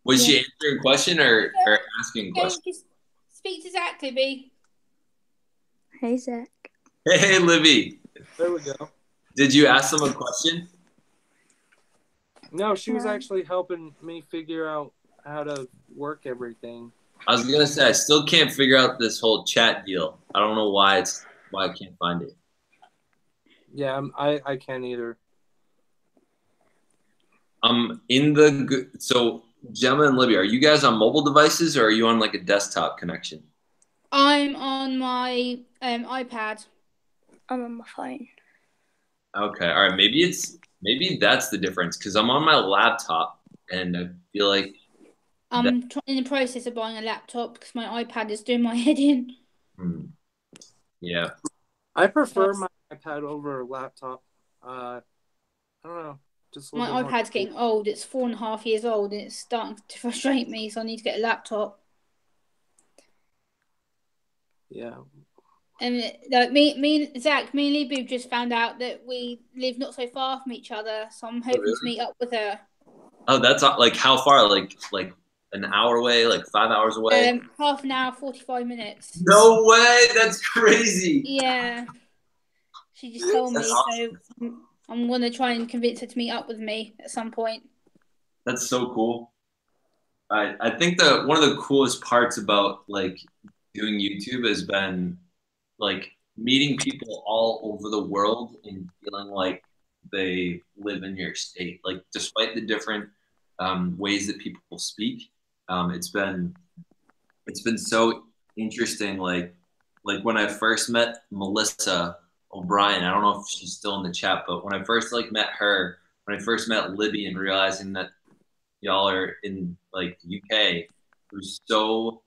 Was she answering a question or asking a question? Just speak to Zach, Libby. Hey, Zach. Hey, Libby. There we go. Did you ask them a question? No, she was actually helping me figure out how to work everything. I was gonna say I still can't figure out this whole chat deal. I don't know why I can't find it. Yeah, I can't either. So Gemma and Libby, are you guys on mobile devices or are you on like a desktop connection? I'm on my iPad. I'm on my phone. Okay, all right. Maybe that's the difference because I'm on my laptop and I feel like I'm in the process of buying a laptop because my iPad is doing my head in. Yeah. I prefer my iPad over a laptop. I don't know. My iPad's getting old. It's 4.5 years old and it's starting to frustrate me, so I need to get a laptop. Yeah. And like me and Zach, me and Libby just found out that we live not so far from each other, so I'm hoping to meet up with her. Oh, that's like how far? Like an hour away? Like 5 hours away? Half an hour, 45 minutes. No way! That's crazy. Yeah. She just told me, awesome. So I'm gonna try and convince her to meet up with me at some point. That's so cool. I think that one of the coolest parts about like doing YouTube has been like meeting people all over the world and feeling like they live in your state. Like despite the different ways that people speak, it's been so interesting. Like when I first met Melissa O'Brien, I don't know if she's still in the chat, but when I first met her, when I first met Libby and realizing that y'all are in like the UK, it was so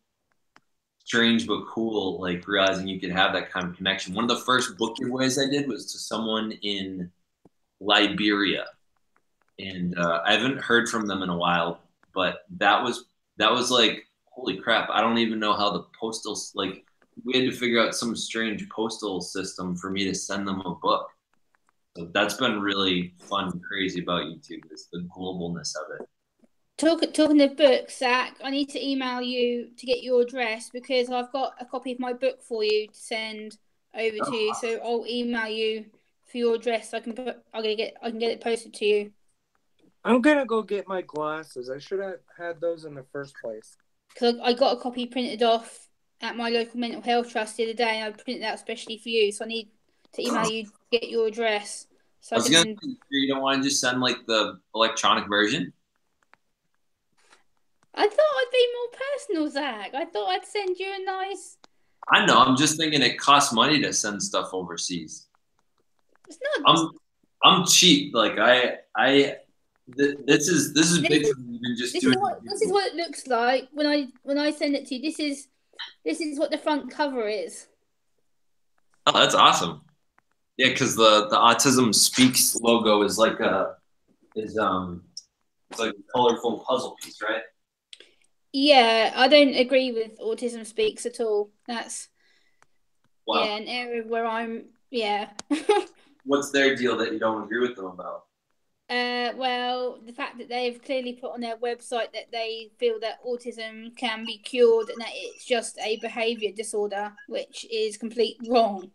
strange but cool, like realizing you could have that kind of connection. One of the first book giveaways I did was to someone in Liberia, and I haven't heard from them in a while, but that was like, holy crap, I don't even know how the postal, like we had to figure out some strange postal system for me to send them a book. So that's been really fun and crazy about YouTube, is the globalness of it. Talking of books, Zach, I need to email you to get your address because I've got a copy of my book for you to send over to you. So I'll email you for your address. I can get it posted to you. I'm gonna go get my glasses. I should have had those in the first place. Because I got a copy printed off at my local mental health trust the other day, and I printed it out especially for you. So I need to email you to get your address. So I was gonna say, you don't want to just send like the electronic version? I thought I'd be more personal, Zach. I thought I'd send you a nice. I know. I'm just thinking it costs money to send stuff overseas. It's not. I'm cheap. Like this is big for me. Even just doing. This is what it looks like when I send it to you. This is what the front cover is. Oh, that's awesome. Yeah, because the Autism Speaks logo is like it's like a colorful puzzle piece, right? Yeah, I don't agree with Autism Speaks at all. That's an area where I'm. Yeah. What's their deal that you don't agree with them about? Well, the fact that they've clearly put on their website that they feel that autism can be cured and that it's just a behaviour disorder, which is complete wrong.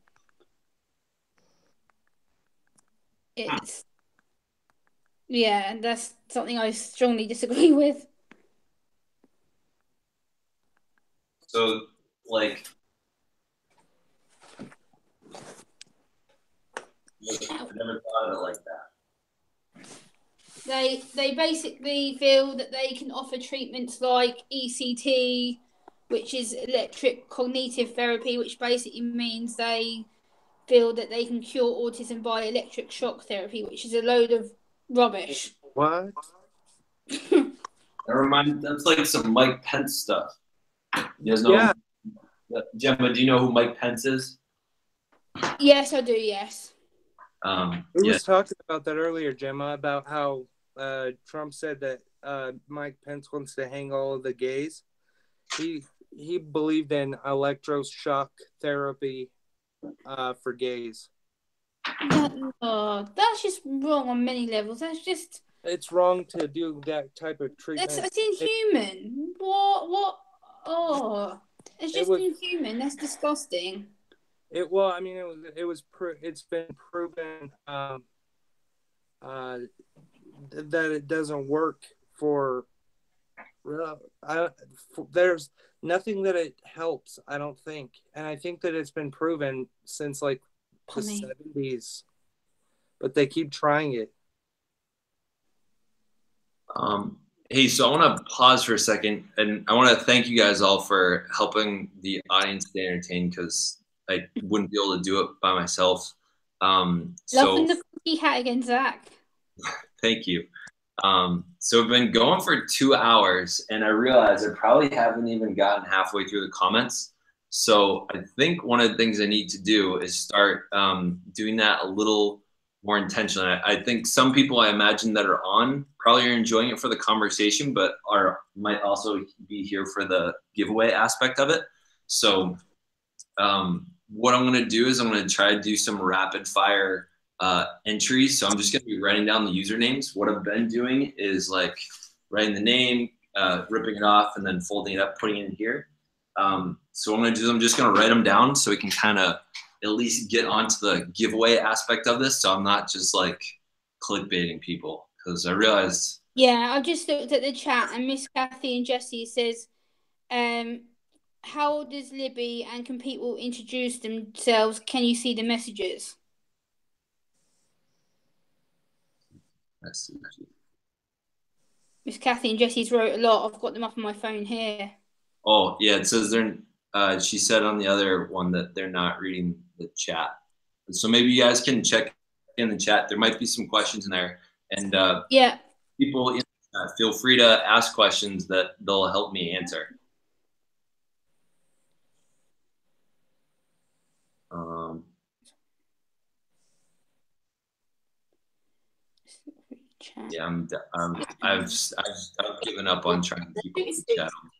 Yeah, that's something I strongly disagree with. So, like, I never thought of it like that. They basically feel that they can offer treatments like ECT, which is electric cognitive therapy, which basically means they feel that they can cure autism by electric shock therapy, which is a load of rubbish. What? Never mind. That's like some Mike Pence stuff. You guys know? Yeah. Gemma, do you know who Mike Pence is? Yes, I do. Yes. We was talking about that earlier, Gemma, about how Trump said that Mike Pence wants to hang all of the gays. He believed in electroshock therapy for gays. That's just wrong on many levels. It's wrong to do that type of treatment. That's inhuman. What? Oh, it's just inhuman. That's disgusting. It's been proven that it doesn't work for. There's nothing that it helps, I don't think, and I think that it's been proven since like the 70s, but they keep trying it. Hey, so I want to pause for a second, and I want to thank you guys all for helping the audience stay entertained, because I wouldn't be able to do it by myself. Loving the cookie hat again, Zach. Thank you. So we've been going for 2 hours, and I realize I probably haven't even gotten halfway through the comments. So I think one of the things I need to do is start doing that a little more intentionally. I think some people I imagine that are on probably are enjoying it for the conversation, but might also be here for the giveaway aspect of it. So what I'm going to do is I'm going to try to do some rapid fire entries. So I'm just going to be writing down the usernames. What I've been doing is like writing the name, ripping it off, and then folding it up, putting it in here. So what I'm going to do is I'm just going to write them down so we can kind of at least get onto the giveaway aspect of this. So I'm not just like clickbaiting people, because I realized. Yeah, I just looked at the chat, and Miss Kathy and Jesse says, how old is Libby, and can people introduce themselves? Can you see the messages? Miss Kathy and Jesse's wrote a lot. I've got them up on my phone here. Oh, yeah, it says they're. She said on the other one that they're not reading the chat. So maybe you guys can check in the chat. There might be some questions in there. And yeah, people in the chat, feel free to ask questions that they'll help me answer. Yeah, I've given up on trying to keep the chat on.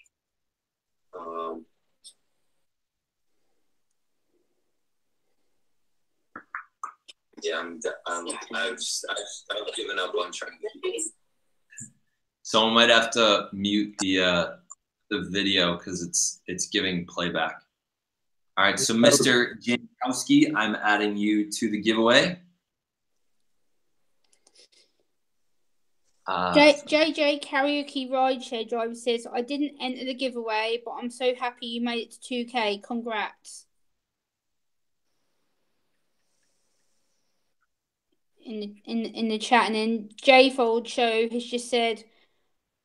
Yeah, I've given up on trying to keep it. Someone might have to mute the video because it's giving playback. All right, so Mr. Jankowski, I'm adding you to the giveaway. JJ Karaoke Rideshare Driver says, I didn't enter the giveaway, but I'm so happy you made it to 2K. Congrats. In the chat. And then JFold Show has just said,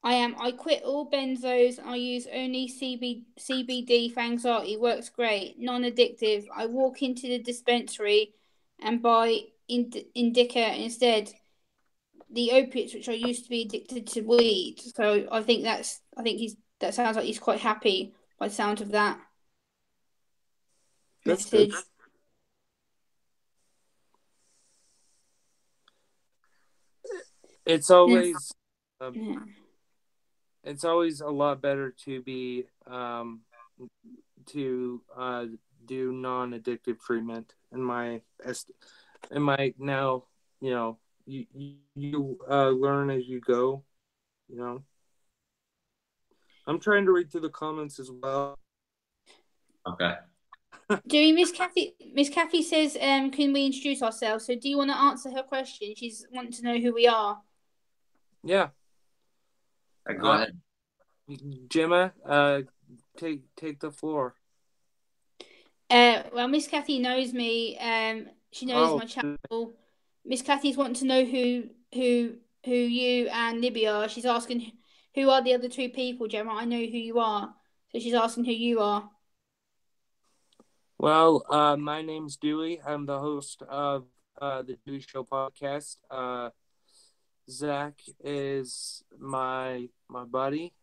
I quit all benzos. I use only CBD for anxiety. Works great. Non-addictive. I walk into the dispensary and buy Indica instead. The opiates, which I used to be addicted to weed. So I think that sounds like he's quite happy by the sound of that message. Good. It's always it's always a lot better to be do non-addictive treatment in my now you learn as you go, you know. I'm trying to read through the comments as well. Okay. Doing Miss Kathy says, can we introduce ourselves? So do you want to answer her question? She's wanting to know who we are. Yeah. Go ahead. Gemma, take the floor. Well, Miss Kathy knows me. She knows my channel. Miss Kathy's wanting to know who you and Libby are. She's asking who are the other two people, Gemma. I know who you are, so she's asking who you are. Well, my name's Dewey. I'm the host of the Dewey Show podcast. Zach is my buddy.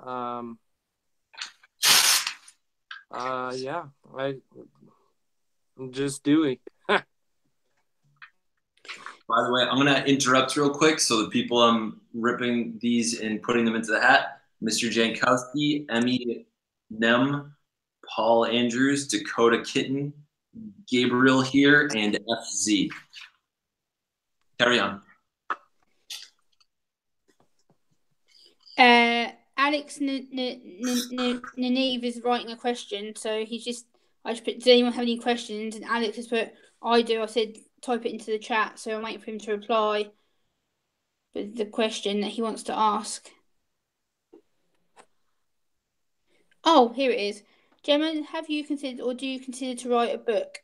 Yeah, I'm just Dewey. By the way, I'm going to interrupt real quick. So the people I'm ripping these and putting them into the hat, Mr. Jankowski, Emmy Nem, Paul Andrews, Dakota Kitten, Gabriel here, and FZ. Carry on. Alex Nanive is writing a question, so I just put, does anyone have any questions? And Alex has put, I do. I said, type it into the chat, so I'm waiting for him to reply with the question that he wants to ask. Oh, here it is. Gemma, have you considered, or do you consider to write a book?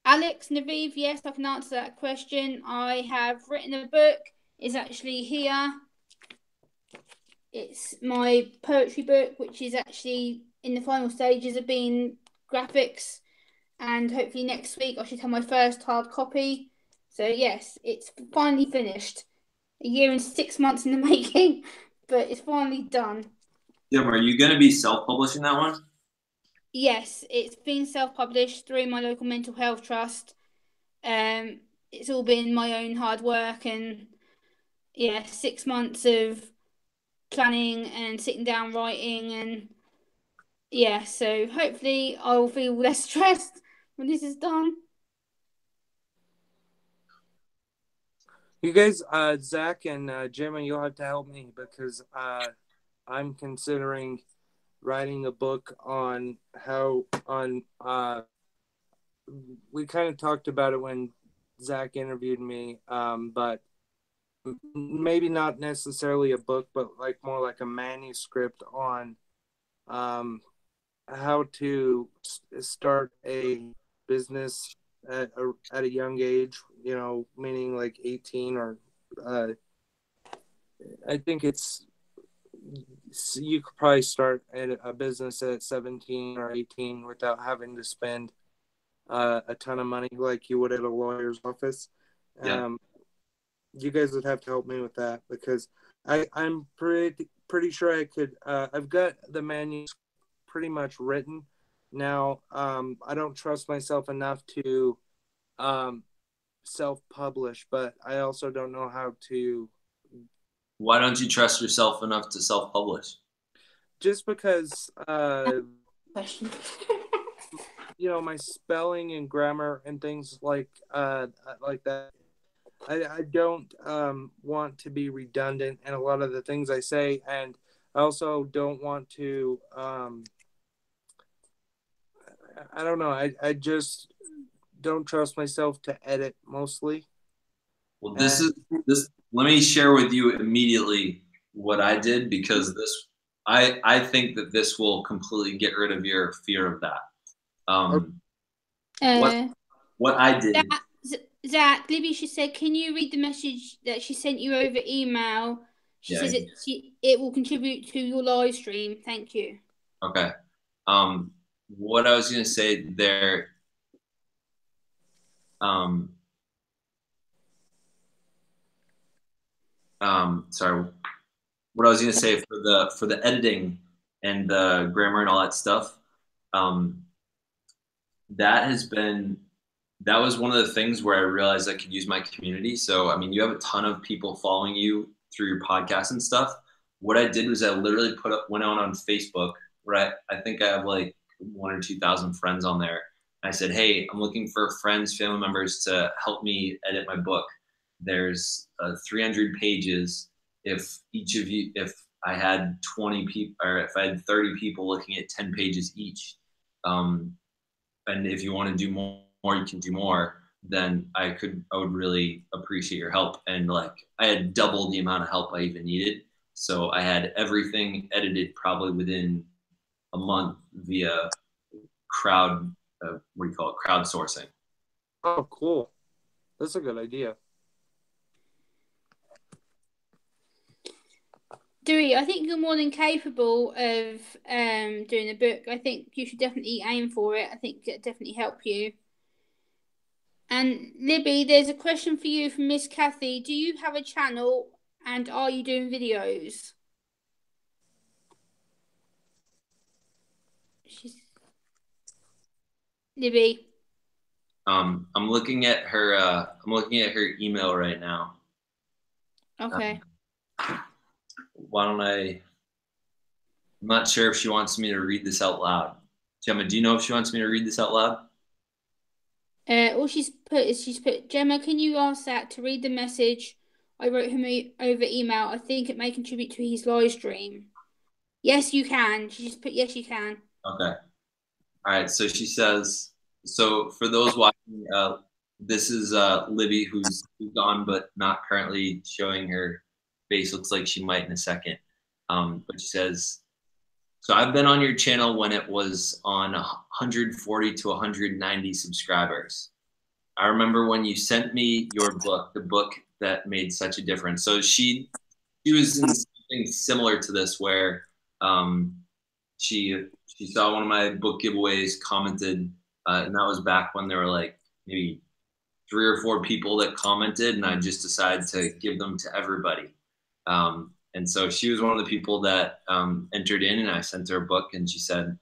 Alex Naviv, yes, I can answer that question. I have written a book. It's actually here. It's my poetry book, which is actually in the final stages of being graphics. And hopefully next week I should have my first hard copy. So yes, it's finally finished. A year and 6 months in the making, but it's finally done. Jim, are you going to be self-publishing that one? Yes, it's been self-published through my local mental health trust. It's all been my own hard work and 6 months of planning and sitting down writing, and so hopefully I'll feel less stressed when this is done. You guys, Zach and Jimmy, you'll have to help me because I'm considering writing a book on we kind of talked about it when Zach interviewed me, but maybe not necessarily a book, but more like a manuscript on how to start a business at a young age, meaning like 18 or I think you could probably start a business at 17 or 18 without having to spend a ton of money like you would at a lawyer's office. Yeah. You guys would have to help me with that because I'm pretty sure I could. I've got the manuscript pretty much written now. I don't trust myself enough to self-publish, but I also don't know how to. Why don't you trust yourself enough to self-publish? Just because, Question. my spelling and grammar and things like that. I don't want to be redundant in a lot of the things I say, and I also don't want to. I don't know. I just don't trust myself to edit mostly. Well, this. Let me share with you immediately what I did because I think that this will completely get rid of your fear of that. What I did. Zach, Libby, she said, can you read the message that she sent you over email? She says it will contribute to your live stream. Thank you. Okay. What I was going to say there. Sorry. What I was going to say for the editing and the grammar and all that stuff. That was one of the things where I realized I could use my community. So, I mean, you have a ton of people following you through your podcast and stuff. What I did was I literally went out on Facebook, right? I think I have like 1,000 or 2,000 friends on there. I said, hey, I'm looking for friends, family members to help me edit my book. there's 300 pages. If I had 20 people, or if I had 30 people looking at 10 pages each, and if you want to do more, you can do more, then I would really appreciate your help. And like, I had double the amount of help I even needed. So I had everything edited probably within a month via crowdsourcing. Oh, cool. That's a good idea. Dewey, I think you're more than capable of doing a book. I think you should definitely aim for it. I think it'll definitely help you. And Libby, there's a question for you from Miss Kathy. Do you have a channel and are you doing videos? Libby. I'm looking at her email right now. Okay. Why don't I'm not sure if she wants me to read this out loud. Gemma, do you know if she wants me to read this out loud? All she's put, Gemma, can you ask that to read the message I wrote him over email? I think it may contribute to his live stream. Yes, you can. She just put, yes, you can. Okay. All right. So she says, so for those watching, this is Libby, who's on but not currently showing her face. Looks like she might in a second. But she says, so I've been on your channel when it was on 140 to 190 subscribers. I remember when you sent me your book, the book that made such a difference. So she was in something similar to this, where she saw one of my book giveaways, commented, and that was back when there were like maybe 3 or 4 people that commented, and I just decided to give them to everybody. And so she was one of the people that entered in, and I sent her a book, and she said,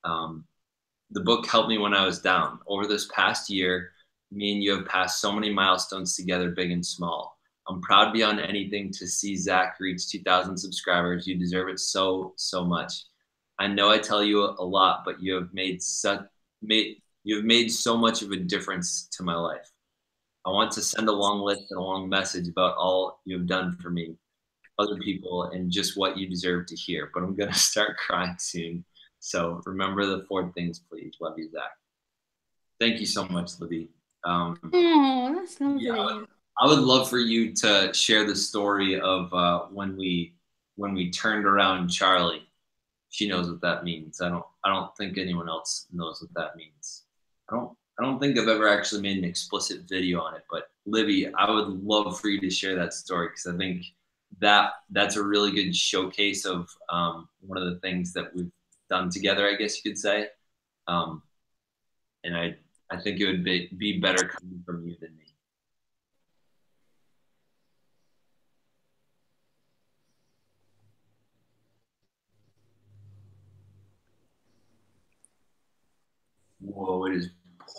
the book helped me when I was down. Over this past year, me and you have passed so many milestones together, big and small. I'm proud beyond anything to see Zach reach 2,000 subscribers. You deserve it so, so much. I know I tell you a lot, but you have made so much of a difference to my life. I want to send a long list and a long message about all you have done for me, other people, and just what you deserve to hear. But I'm going to start crying soon. So remember the 4 things, please. Love you, Zach. Thank you so much, Libby. Oh, that's lovely. Yeah, I would love for you to share the story of when we turned around Charlie. She knows what that means. I don't think anyone else knows what that means. I don't think I've ever actually made an explicit video on it, but Libby, I would love for you to share that story, because I think that's a really good showcase of one of the things that we've done together, I guess you could say. And I think it would be better coming from you than me. Whoa, it is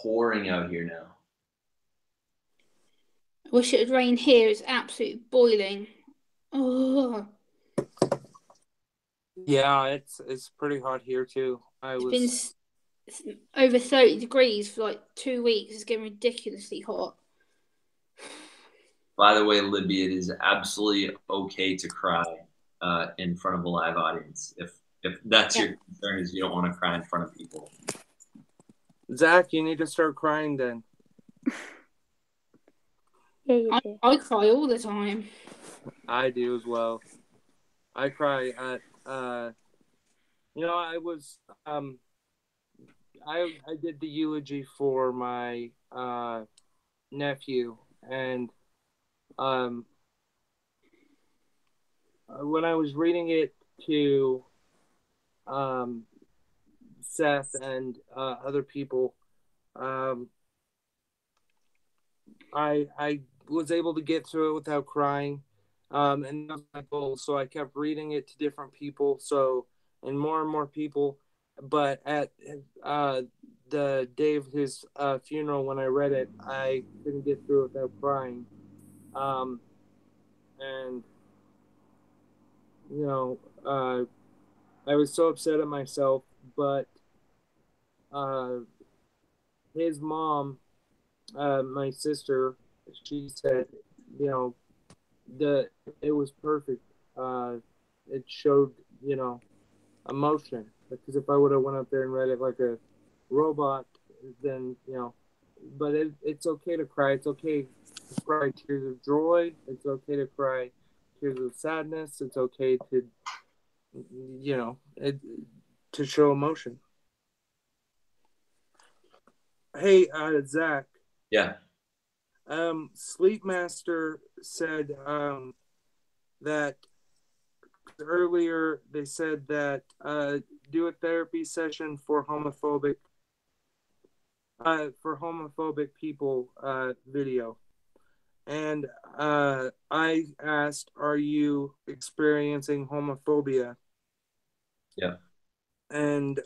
pouring out here now. I wish it would rain here. It's absolutely boiling. Oh. Yeah, it's pretty hot here too. It's been over 30 degrees for like 2 weeks. It's getting ridiculously hot. By the way, Libby, it is absolutely okay to cry in front of a live audience. If that's your concern, is you don't want to cry in front of people. Zach, you need to start crying then. Yeah, you do. I cry all the time. I do as well. I cry at I was I did the eulogy for my nephew, and when I was reading it to Seth and other people, I was able to get through it without crying, and that was my goal. So I kept reading it to different people, and more people. But at the day of his funeral, when I read it, I couldn't get through it without crying. And I was so upset at myself, but his mom, my sister, she said, you know, it was perfect. It showed, you know, emotion. Because if I would have went up there and read it like a robot, then, you know, but it's okay to cry. It's okay to cry tears of joy. It's okay to cry tears of sadness. It's okay to, you know, to show emotion. Hey, Zach. Yeah. Sleepmaster said that earlier they said that do a therapy session for homophobic people video. And I asked, are you experiencing homophobia? Yeah. And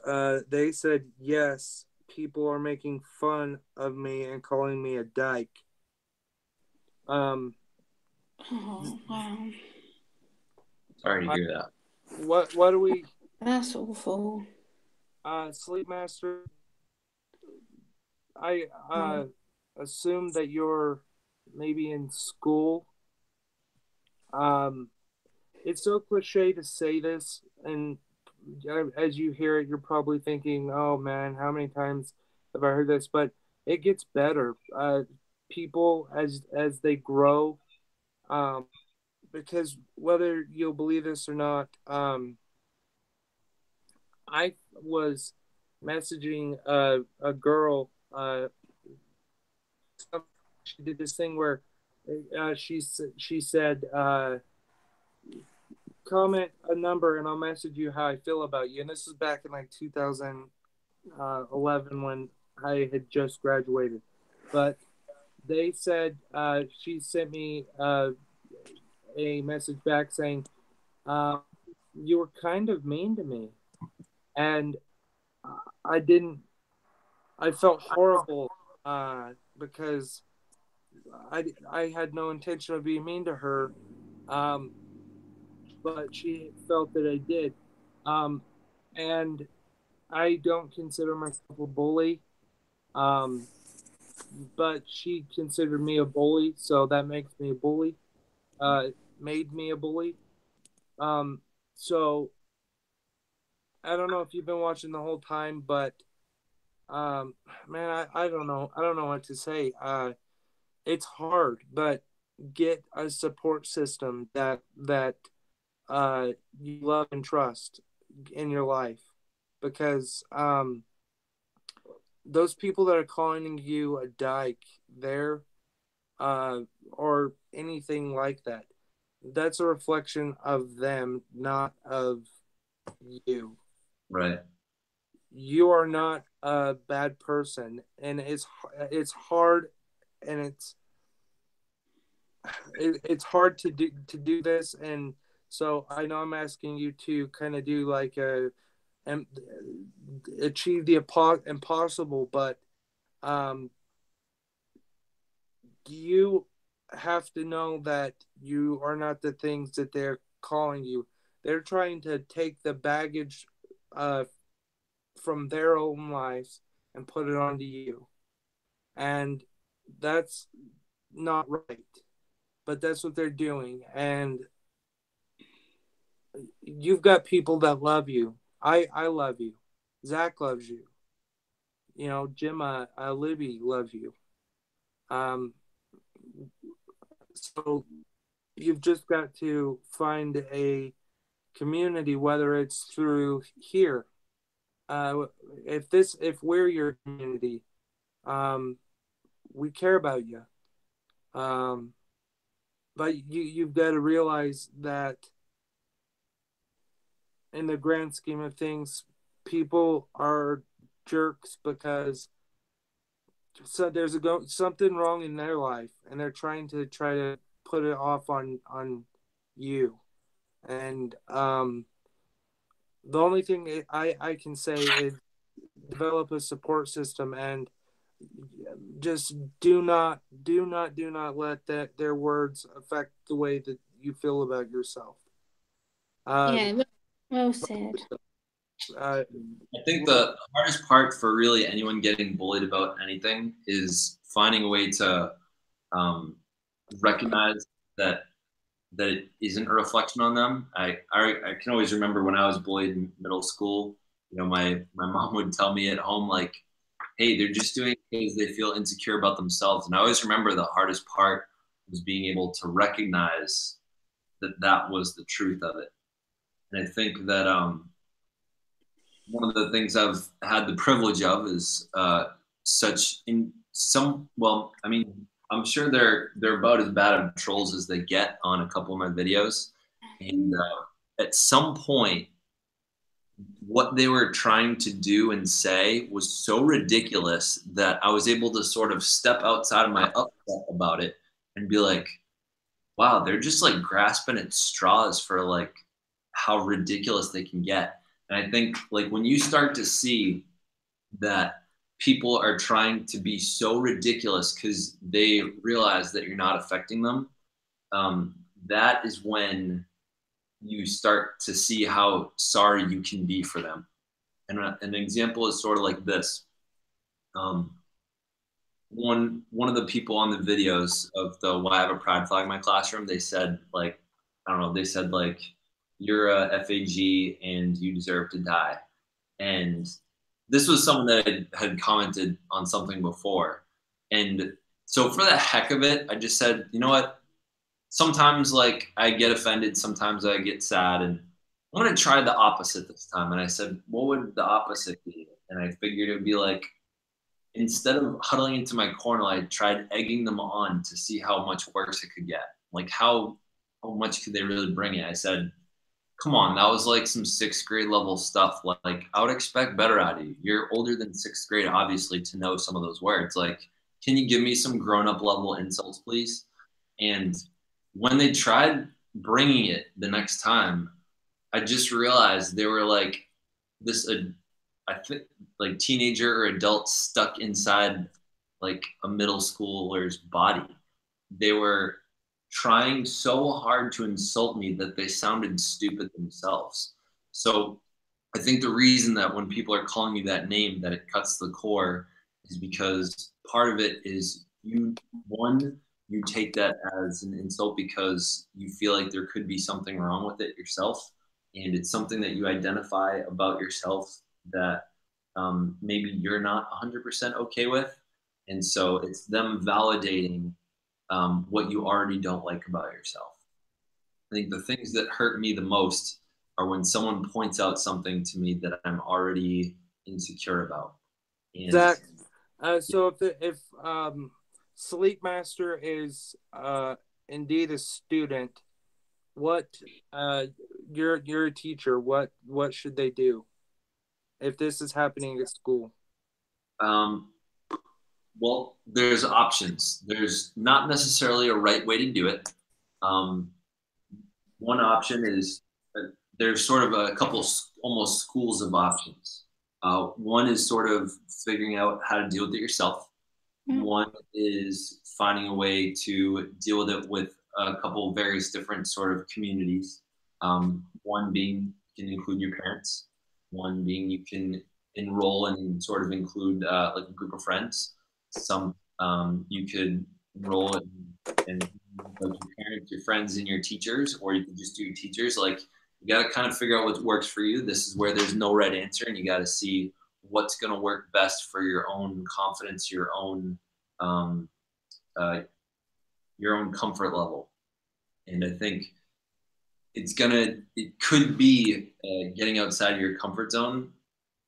they said, yes, people are making fun of me and calling me a dyke. Oh, wow. Sorry to hear that. What do we... That's awful. Sleepmaster, I assume that you're maybe in school. It's so cliche to say this, and as you hear it, you're probably thinking, "Oh man, how many times have I heard this?" But it gets better. People as they grow, because whether you'll believe this or not, I was messaging a girl. She did this thing where she said, comment a number and I'll message you how I feel about you. And this was back in like 2011 when I had just graduated. But they said she sent me a message back saying, you were kind of mean to me. And I felt horrible because I had no intention of being mean to her. But she felt that I did. And I don't consider myself a bully. But she considered me a bully, so that makes me a bully. Made me a bully. So I don't know if you've been watching the whole time, but man, I don't know. I don't know what to say. It's hard, but get a support system that you love and trust in your life, because those people that are calling you a dyke, they're or anything like that, that's a reflection of them, not of you. Right. You are not a bad person, and it's hard, and it's hard to do this, and so I know I'm asking you to kind of do like and achieve the impossible, but you have to know that you are not the things that they're calling you. They're trying to take the baggage from their own lives and put it onto you. And that's not right. But that's what they're doing. And you've got people that love you. I love you. Zach loves you. You know, Gemma, Libby loves you. So you've just got to find a community, whether it's through here. If we're your community, we care about you. But you've got to realize that in the grand scheme of things, people are jerks because there's something wrong in their life, and they're trying to put it off on you. And the only thing I can say is develop a support system, and just do not let their words affect the way that you feel about yourself. Yeah, well said. I think the hardest part for really anyone getting bullied about anything is finding a way to recognize that it isn't a reflection on them. I can always remember when I was bullied in middle school. You know, my mom would tell me at home, like, hey, they're just doing it because they feel insecure about themselves. And I always remember the hardest part was being able to recognize that that was the truth of it. And I think that one of the things I've had the privilege of is well, I mean, I'm sure they're about as bad of trolls as they get on a couple of my videos. And at some point, what they were trying to do and say was so ridiculous that I was able to sort of step outside of my upset about it and be like, wow, they're just like grasping at straws for like how ridiculous they can get. And I think like when you start to see that people are trying to be so ridiculous because they realize that you're not affecting them, that is when you start to see how sorry you can be for them. And an example is sort of like this. One of the people on the videos of the Why I Have a Pride Flag in My Classroom, they said like, I don't know, they said like, you're a FAG and you deserve to die. And this was someone that had commented on something before. And so for the heck of it, I just said, you know what? Sometimes like I get offended, sometimes I get sad, and I'm gonna try the opposite this time. And I said, what would the opposite be? And I figured it would be like, instead of huddling into my corner, I tried egging them on to see how much worse it could get. Like how much could they really bring it? I said, come on, that was like some 6th grade level stuff. Like I would expect better out of you. You're older than 6th grade, obviously, to know some of those words. Like, can you give me some grown-up level insults, please? And when they tried bringing it the next time, I just realized they were like this, I think, like teenager or adult stuck inside like a middle schooler's body. They were trying so hard to insult me that they sounded stupid themselves. So I think the reason that when people are calling you that name, that it cuts the core is because part of it is you take that as an insult because you feel like there could be something wrong with it yourself. And it's something that you identify about yourself that maybe you're not 100% okay with. And so it's them validating what you already don't like about yourself. I think the things that hurt me the most are when someone points out something to me that I'm already insecure about. And Zach, so if Sleep Master is indeed a student, what you're a teacher, what should they do if this is happening at school? Well, there's options. There's not necessarily a right way to do it. One option is there's sort of a couple almost schools of options. One is sort of figuring out how to deal with it yourself. One is finding a way to deal with it with a couple various different sort of communities. One being you can include your parents. One being you can enroll and sort of include like a group of friends. Some you could enroll in like your parents, your friends, and your teachers, or you could just do your teachers. Like you got to kind of figure out what works for you. This is where there's no right answer, and you got to see what's going to work best for your own confidence, your own comfort level. And I think it could be getting outside of your comfort zone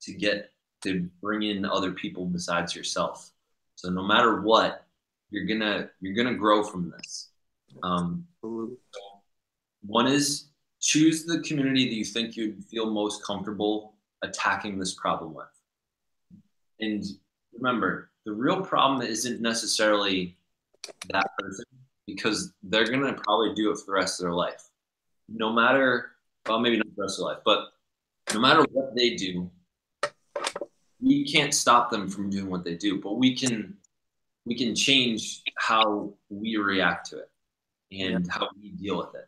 to bring in other people besides yourself. So no matter what, you're gonna grow from this. One is choose the community that you think you'd feel most comfortable attacking this problem with. And remember, the real problem isn't necessarily that person, because they're gonna probably do it for the rest of their life. No matter, well, maybe not the rest of their life, but no matter what they do, we can't stop them from doing what they do, but we can change how we react to it and how we deal with it.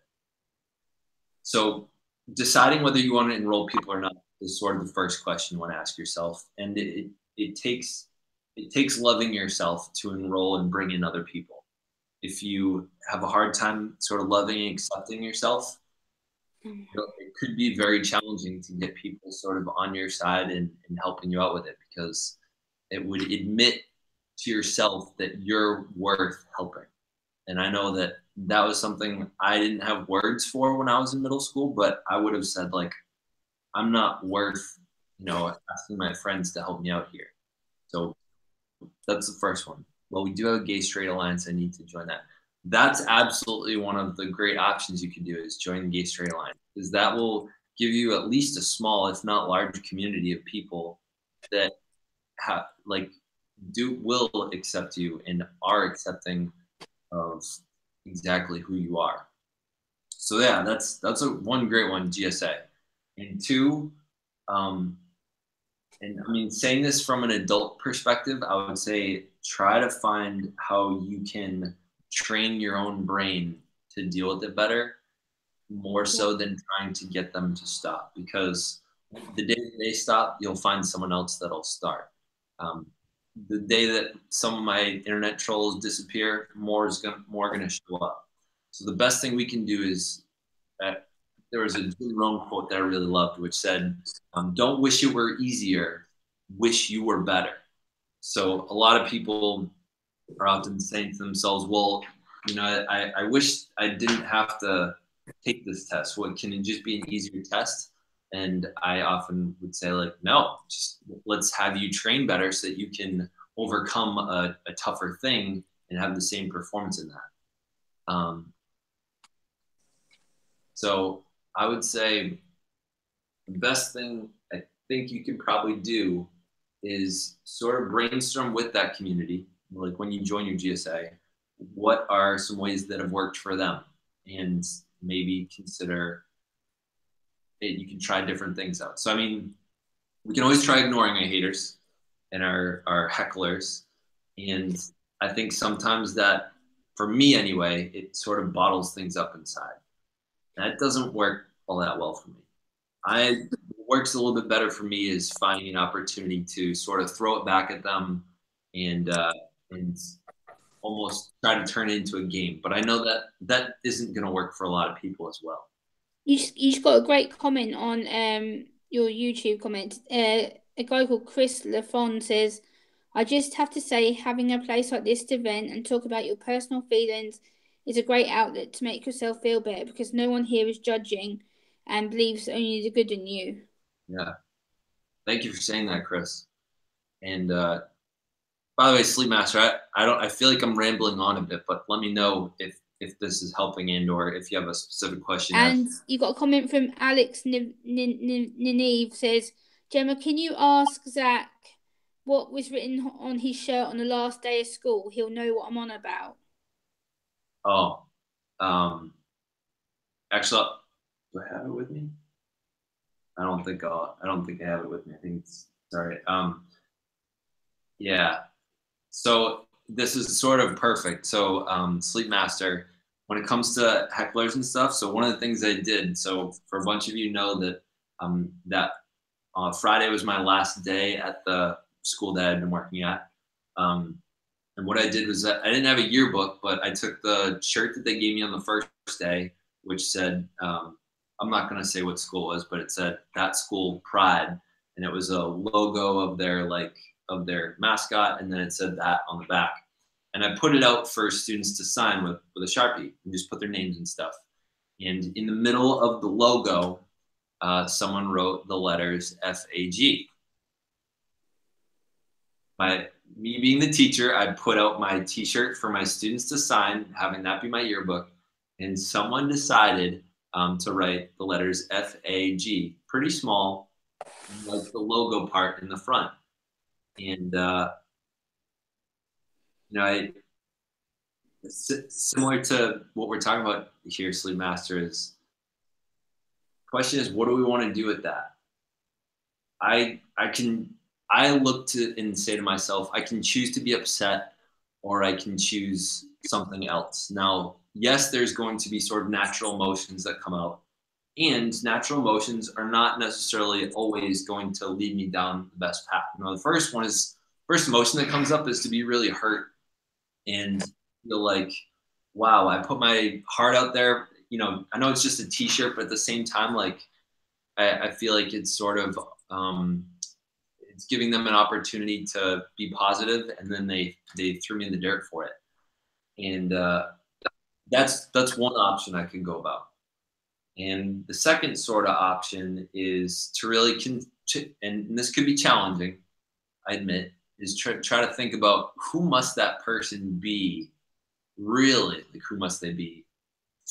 So deciding whether you want to enroll people or not is sort of the first question you want to ask yourself. And it takes loving yourself to enroll and bring in other people. if you have a hard time sort of loving and accepting yourself, it could be very challenging to get people sort of on your side and helping you out with it, because it would admit to yourself that you're worth helping. And I know that that was something I didn't have words for when I was in middle school, but I would have said, like, I'm not worth, asking my friends to help me out here. So that's the first one. Well, we do have a Gay Straight Alliance. I need to join that. That's absolutely one of the great options you can do, is join the Gay Straight Alliance, because that will give you at least a small, if not large, community of people that have will accept you and are accepting of exactly who you are. So yeah, that's one great one, GSA. And two, and I mean, saying this from an adult perspective, I would say try to find how you can train your own brain to deal with it better, more so than trying to get them to stop. Because the day they stop, you'll find someone else that'll start. The day that some of my internet trolls disappear, more gonna show up. So the best thing we can do is, there was a Jim Rohn quote that I really loved, which said, "Don't wish it were easier, wish you were better." So a lot of people are often saying to themselves, "Well, I wish I didn't have to take this test. What, can it just be an easier test?" And I often would say, like, no, just let's have you train better so that you can overcome a tougher thing and have the same performance in that. So I would say the best thing I think you could probably do is sort of brainstorm with that community. Like, when you join your GSA, what are some ways that have worked for them? And maybe consider it. You can try different things out. So, I mean, we can always try ignoring our haters and our hecklers. And I think sometimes that, for me anyway, it sort of bottles things up inside. That doesn't work all that well for me. What works a little bit better for me is finding an opportunity to sort of throw it back at them and almost try to turn it into a game. But I know that isn't going to work for a lot of people as well. You just got a great comment on your YouTube comment. A guy called Chris LaFond says, "I just have to say, having a place like this to vent and talk about your personal feelings is a great outlet to make yourself feel better, because no one here is judging and believes only the good in you." Yeah. Thank you for saying that, Chris. And by the way, Sleep Master, I feel like I'm rambling on a bit, but let me know if this is helping, and or if you have a specific question. And you got a comment from Alex Ninive, says, "Gemma, can you ask Zach what was written on his shirt on the last day of school? He'll know what I'm on about." Oh, actually, do I have it with me? I don't think I have it with me. I think it's sorry. Yeah. So this is sort of perfect. So Sleep Master, when it comes to hecklers and stuff, so one of the things I did, so for a bunch of you know that that Friday was my last day at the school that I'd been working at. And what I did was that I didn't have a yearbook, but I took the shirt that they gave me on the first day, which said, I'm not going to say what school it was, but it said "That School Pride." And it was a logo of their mascot. And then it said that on the back. And I put it out for students to sign with a Sharpie and just put their names and stuff. And in the middle of the logo, someone wrote the letters FAG. Me being the teacher, I put out my t-shirt for my students to sign, having that be my yearbook. And someone decided to write the letters FAG, pretty small, like the logo part in the front. And, similar to what we're talking about here, Sleep Master, is question is, what do we want to do with that? I look to and say to myself, I can choose to be upset, or I can choose something else. Now, yes, there's going to be sort of natural emotions that come out, and natural emotions are not necessarily always going to lead me down the best path. The first emotion that comes up is to be really hurt and feel like wow, I put my heart out there. You know, I know it's just a t-shirt, but at the same time, like, I feel like it's sort of, it's giving them an opportunity to be positive, and then they threw me in the dirt for it. And that's one option I could go about. And the second sort of option is to really, and this could be challenging, I admit, is try to think about who must that person be, really, like who must they be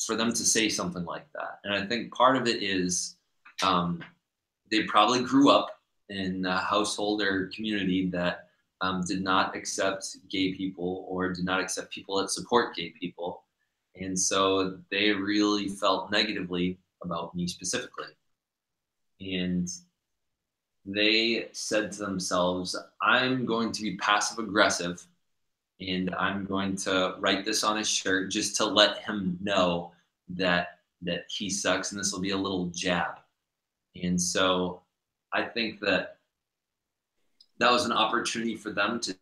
for them to say something like that. And I think part of it is they probably grew up in a household or community that did not accept gay people or did not accept people that support gay people. And so they really felt negatively about me specifically. And they said to themselves, I'm going to be passive aggressive and I'm going to write this on his shirt just to let him know that he sucks, and this will be a little jab. And so I think that was an opportunity for them to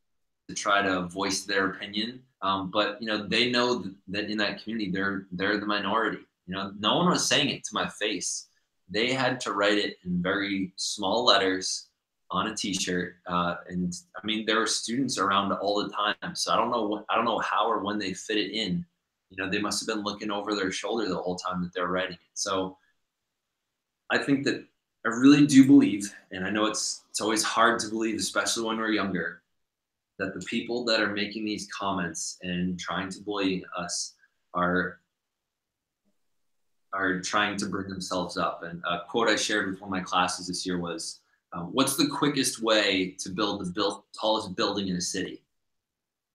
try to voice their opinion. But, you know, they know that in that community, they're the minority. You know, no one was saying it to my face. They had to write it in very small letters on a t-shirt. And I mean, there were students around all the time. So I don't know how or when they fit it in. You know, they must have been looking over their shoulder the whole time that they're writing it. So I think that I really do believe, and I know it's always hard to believe, especially when we're younger, that the people that are making these comments and trying to bully us are trying to bring themselves up. And a quote I shared with one of my classes this year was, what's the quickest way to build the tallest building in a city?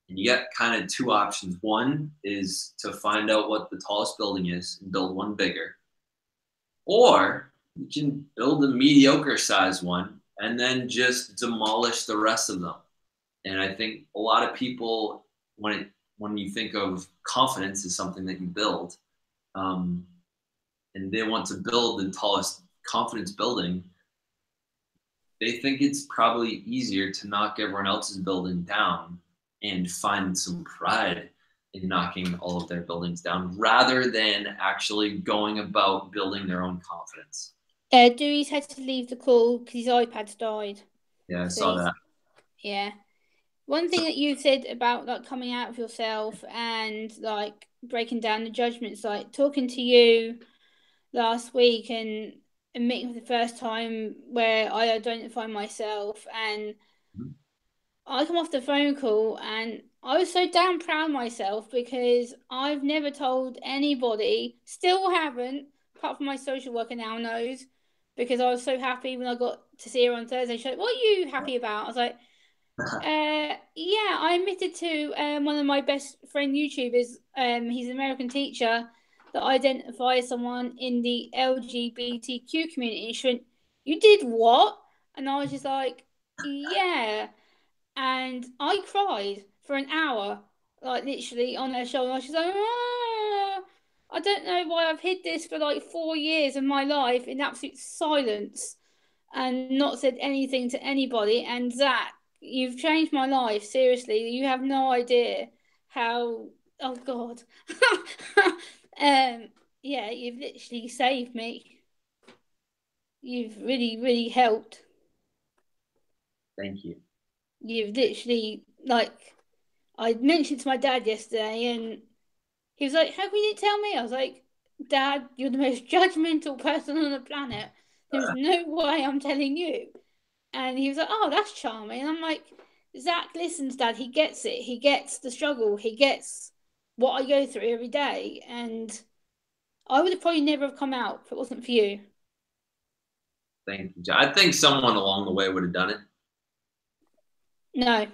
And you got kind of two options. One is to find out what the tallest building is and build one bigger. Or you can build a mediocre size one and then just demolish the rest of them. And I think a lot of people, when you think of confidence as something that you build, and they want to build the tallest confidence building, they think it's probably easier to knock everyone else's building down and find some pride in knocking all of their buildings down rather than actually going about building their own confidence. Dewey's had to leave the call because his iPad's died. Yeah, I saw that. Yeah. One thing that you said about like coming out of yourself and like breaking down the judgments, like talking to you last week and admitting for the first time where I identify myself, and I come off the phone call and I was so damn proud of myself because I've never told anybody, still haven't, apart from my social worker now knows, because I was so happy when I got to see her on Thursday. She said, what are you happy about? I was like, yeah, I admitted to one of my best friend YouTubers, he's an American teacher, that I identify as someone in the LGBTQ community. And she went, you did what? And I was just like, yeah. And I cried for an hour, like literally on her shoulder. She's like, I don't know why I've hid this for like 4 years of my life in absolute silence and not said anything to anybody. And Zach, you've changed my life. Seriously, you have no idea how. Oh God. Yeah, you've literally saved me. You've really, really helped. Thank you. You've literally, like, I mentioned to my dad yesterday, and he was like, how can you tell me? I was like, Dad, you're the most judgmental person on the planet. There's no way I'm telling you. And he was like, oh, that's charming. And I'm like, Zach listens, Dad. He gets it. He gets the struggle. He gets what I go through every day. And I would have probably never have come out if it wasn't for you. Thank you. I think someone along the way would have done it. No.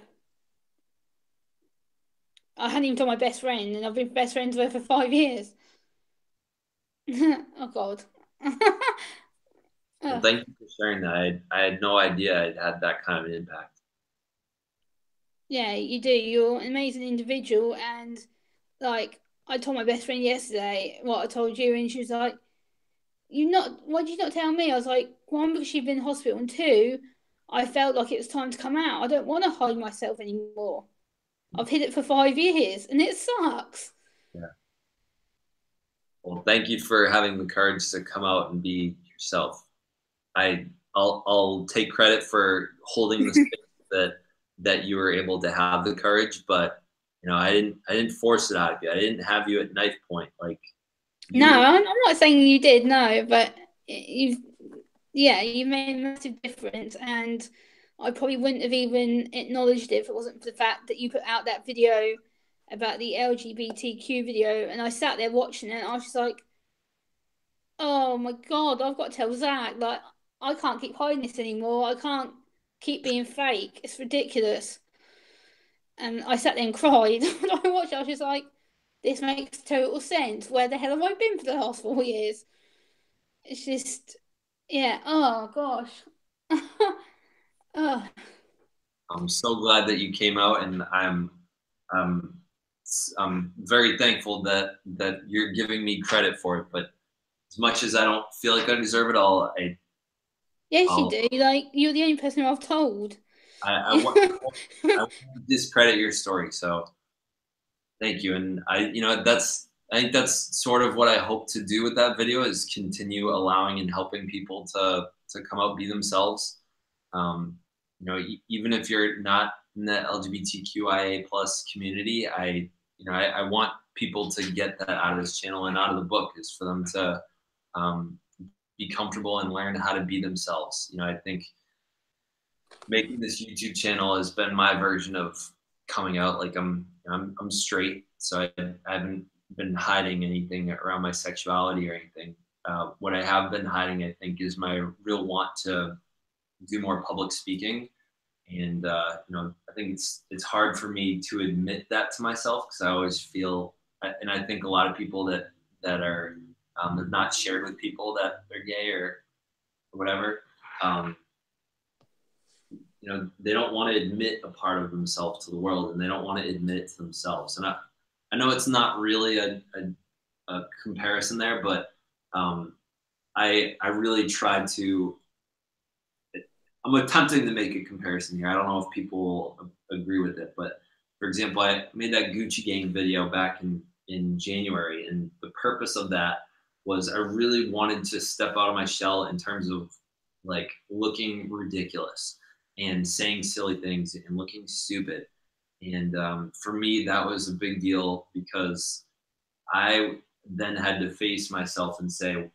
I hadn't even told my best friend, and I've been best friends with her for 5 years. Oh, God. Well, thank you for sharing that. I had no idea it had that kind of an impact. Yeah, you do. You're an amazing individual. And, like, I told my best friend yesterday what I told you, and she was like, why did you not tell me? I was like, one, because she'd been in hospital, and two, I felt like it was time to come out. I don't want to hide myself anymore. I've hid it for 5 years, and it sucks. Yeah. Well, thank you for having the courage to come out and be yourself. I'll take credit for holding the space that you were able to have the courage, but I didn't force it out of you. I didn't have you at knife point. Like, no, I'm not saying you did, no, but you made a massive difference, and I probably wouldn't have even acknowledged it if it wasn't for the fact that you put out that video about the LGBTQ video, and I sat there watching it, and I was just like, oh my God, I've got to tell Zach, like, I can't keep hiding this anymore. I can't keep being fake. It's ridiculous. And I sat there and cried. When I watched it, I was just like, this makes total sense. Where the hell have I been for the last 4 years? It's just, yeah, oh gosh. Oh. I'm so glad that you came out, and I'm very thankful that you're giving me credit for it. But as much as I don't feel like I deserve it all, yes, you do. Like, you're the only person I've told. I want to discredit your story, so thank you. And I think that's sort of what I hope to do with that video, is continue allowing and helping people to come out, be themselves. Even if you're not in the LGBTQIA plus community, I want people to get that out of this channel and out of the book, is for them to be comfortable and learn how to be themselves. I think making this YouTube channel has been my version of coming out. Like, I'm straight, so I haven't been hiding anything around my sexuality or anything. What I have been hiding, I think, is my real want to do more public speaking. And I think it's hard for me to admit that to myself, because I always feel, and I think a lot of people that are have not shared with people that they're gay or whatever, they don't want to admit a part of themselves to the world, and they don't want to admit it to themselves. And I know it's not really a comparison there, but I really tried to. I'm attempting to make a comparison here. I don't know if people will agree with it, but for example, I made that Gucci Gang video back in January, and the purpose of that was I really wanted to step out of my shell in terms of, like, looking ridiculous and saying silly things and looking stupid. And for me, that was a big deal, because I then had to face myself and say,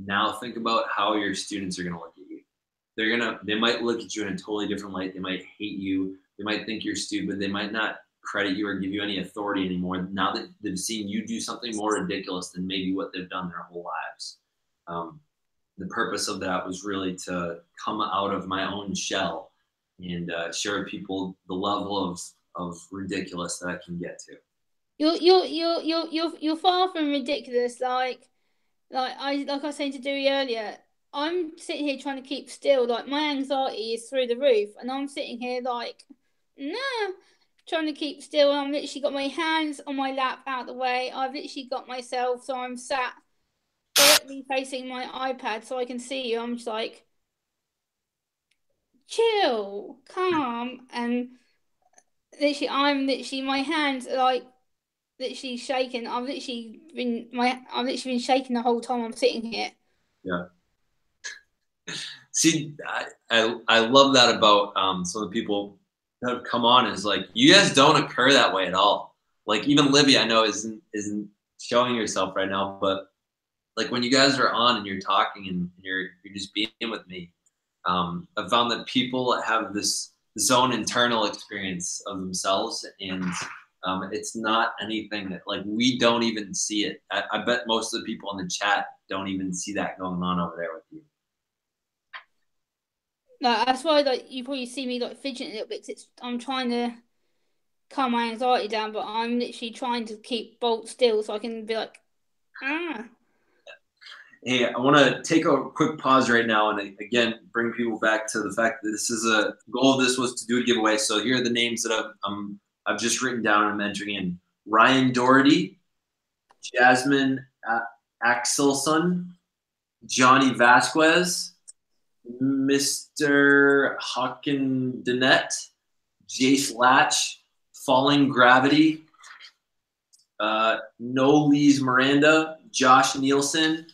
now think about how your students are going to look at you. They might look at you in a totally different light. They might hate you. They might think you're stupid. They might not credit you or give you any authority anymore, now that they've seen you do something more ridiculous than maybe what they've done their whole lives. The purpose of that was really to come out of my own shell and share with people the level of ridiculous that I can get to. You're far from ridiculous. Like I was saying to Dewey earlier, I'm sitting here trying to keep still. Like, my anxiety is through the roof, and I'm sitting here like, nah, trying to keep still. And I've literally got my hands on my lap out of the way. I've literally got myself, so I'm sat directly facing my iPad so I can see you. I'm just like, chill, calm, and literally my hands are like literally shaking. I've literally been shaking the whole time I'm sitting here. Yeah. See, I love that about some of the people that have come on, is like, you guys don't occur that way at all. Like, even Livy, I know isn't showing yourself right now, but like, when you guys are on and you're talking and you're just being with me, I've found that people have this own internal experience of themselves, and it's not anything that, like, we don't even see it. I bet most of the people in the chat don't even see that going on over there with you. Like, that's why, like, you probably see me like fidgeting a little bit, because I'm trying to calm my anxiety down, but I'm literally trying to keep bolt still so I can be like, ah. Hey, I want to take a quick pause right now and again bring people back to the fact that this is a goal of this was to do a giveaway. So here are the names that I've just written down and I'm entering in: Ryan Doherty, Jasmine Axelson, Johnny Vasquez, Mr. Mrhchandonnet, Jace Latch, Falling Gravity, Nolise Miranda, Josh Neilson,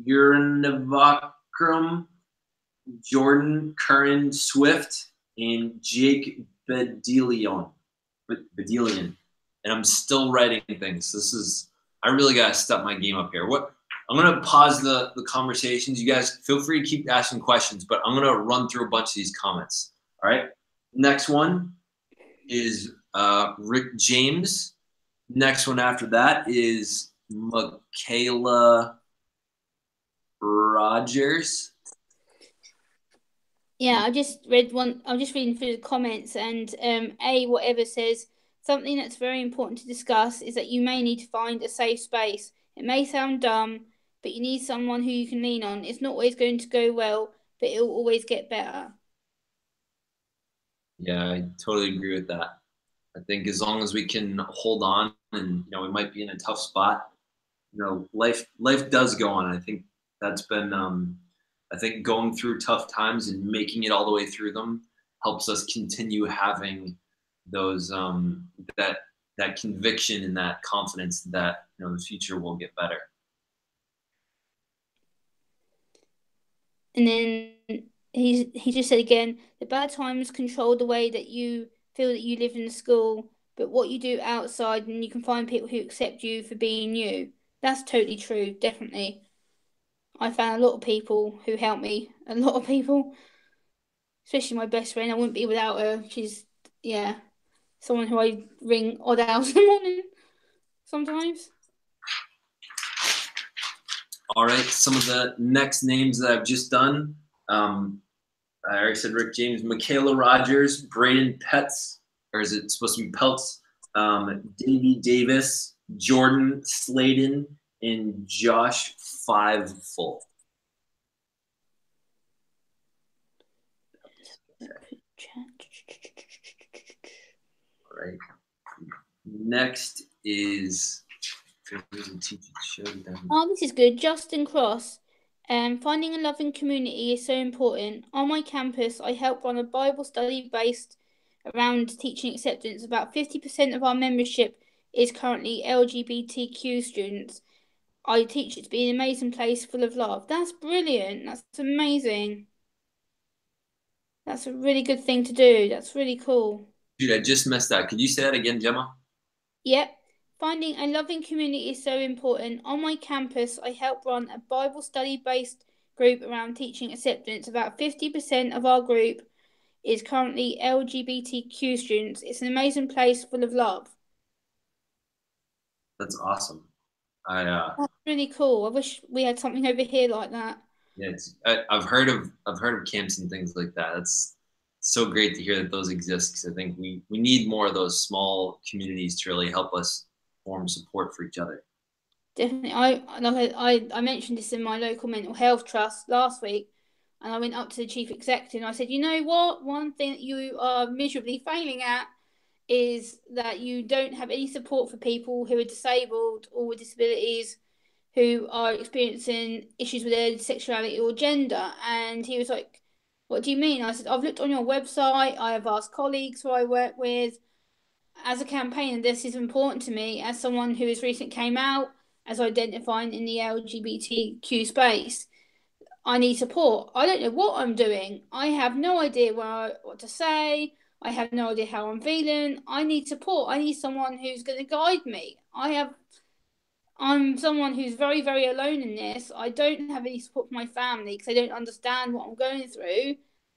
Urnavakram, Jordan Curran-swift, and Jake Bedelion. And I'm still writing things. I really got to step my game up here. I'm going to pause the conversations. You guys feel free to keep asking questions, but I'm going to run through a bunch of these comments. All right. Next one is Rick James. Next one after that is Michaela Rogers. Yeah, I just read one. I'm just reading through the comments, and whatever says something that's very important to discuss is that you may need to find a safe space. It may sound dumb, but you need someone who you can lean on. It's not always going to go well, but it'll always get better. Yeah, I totally agree with that. I think as long as we can hold on, and we might be in a tough spot. Life does go on. I think that's been. I think going through tough times and making it all the way through them helps us continue having those that conviction and that confidence that the future will get better. And then he just said again, the bad times control the way that you feel that you live in the school, but what you do outside, and you can find people who accept you for being you. That's totally true, definitely. I found a lot of people who helped me. A lot of people, especially my best friend. I wouldn't be without her. She's someone who I ring odd hours in the morning sometimes. All right, some of the next names that I've just done. I already said Rick James, Michaela Rogers, Braden Peltz, or is it supposed to be Peltz? Davey Davis, Jordan Sladen, and Josh Fivefull. All right. Next is this is good. Justin Cross. Finding a loving community is so important. On my campus, I help run a Bible study based around teaching acceptance. About 50% of our membership is currently LGBTQ students. I teach it to be an amazing place full of love. That's brilliant. That's amazing. That's a really good thing to do. That's really cool. Dude, I just missed that. Could you say that again, Gemma? Yep. Finding a loving community is so important. On my campus, I help run a Bible study-based group around teaching acceptance. About 50% of our group is currently LGBTQ students. It's an amazing place full of love. That's awesome. That's really cool. I wish we had something over here like that. Yeah, I've heard of camps and things like that. It's so great to hear that those exist, because I think we need more of those small communities to really help us form support for each other. Definitely. I mentioned this in my local mental health trust last week, and I went up to the chief executive and I said, you know what? One thing that you are miserably failing at is that you don't have any support for people who are disabled or with disabilities who are experiencing issues with their sexuality or gender. And he was like, what do you mean? I said, I've looked on your website. I have asked colleagues who I work with. As a campaigner, this is important to me as someone who has recently came out as identifying in the LGBTQ space. I need support. I don't know what I'm doing. I have no idea what to say. I have no idea how I'm feeling. I need support. I need someone who's going to guide me. I'm someone who's very, very alone in this. I don't have any support from my family because they don't understand what I'm going through.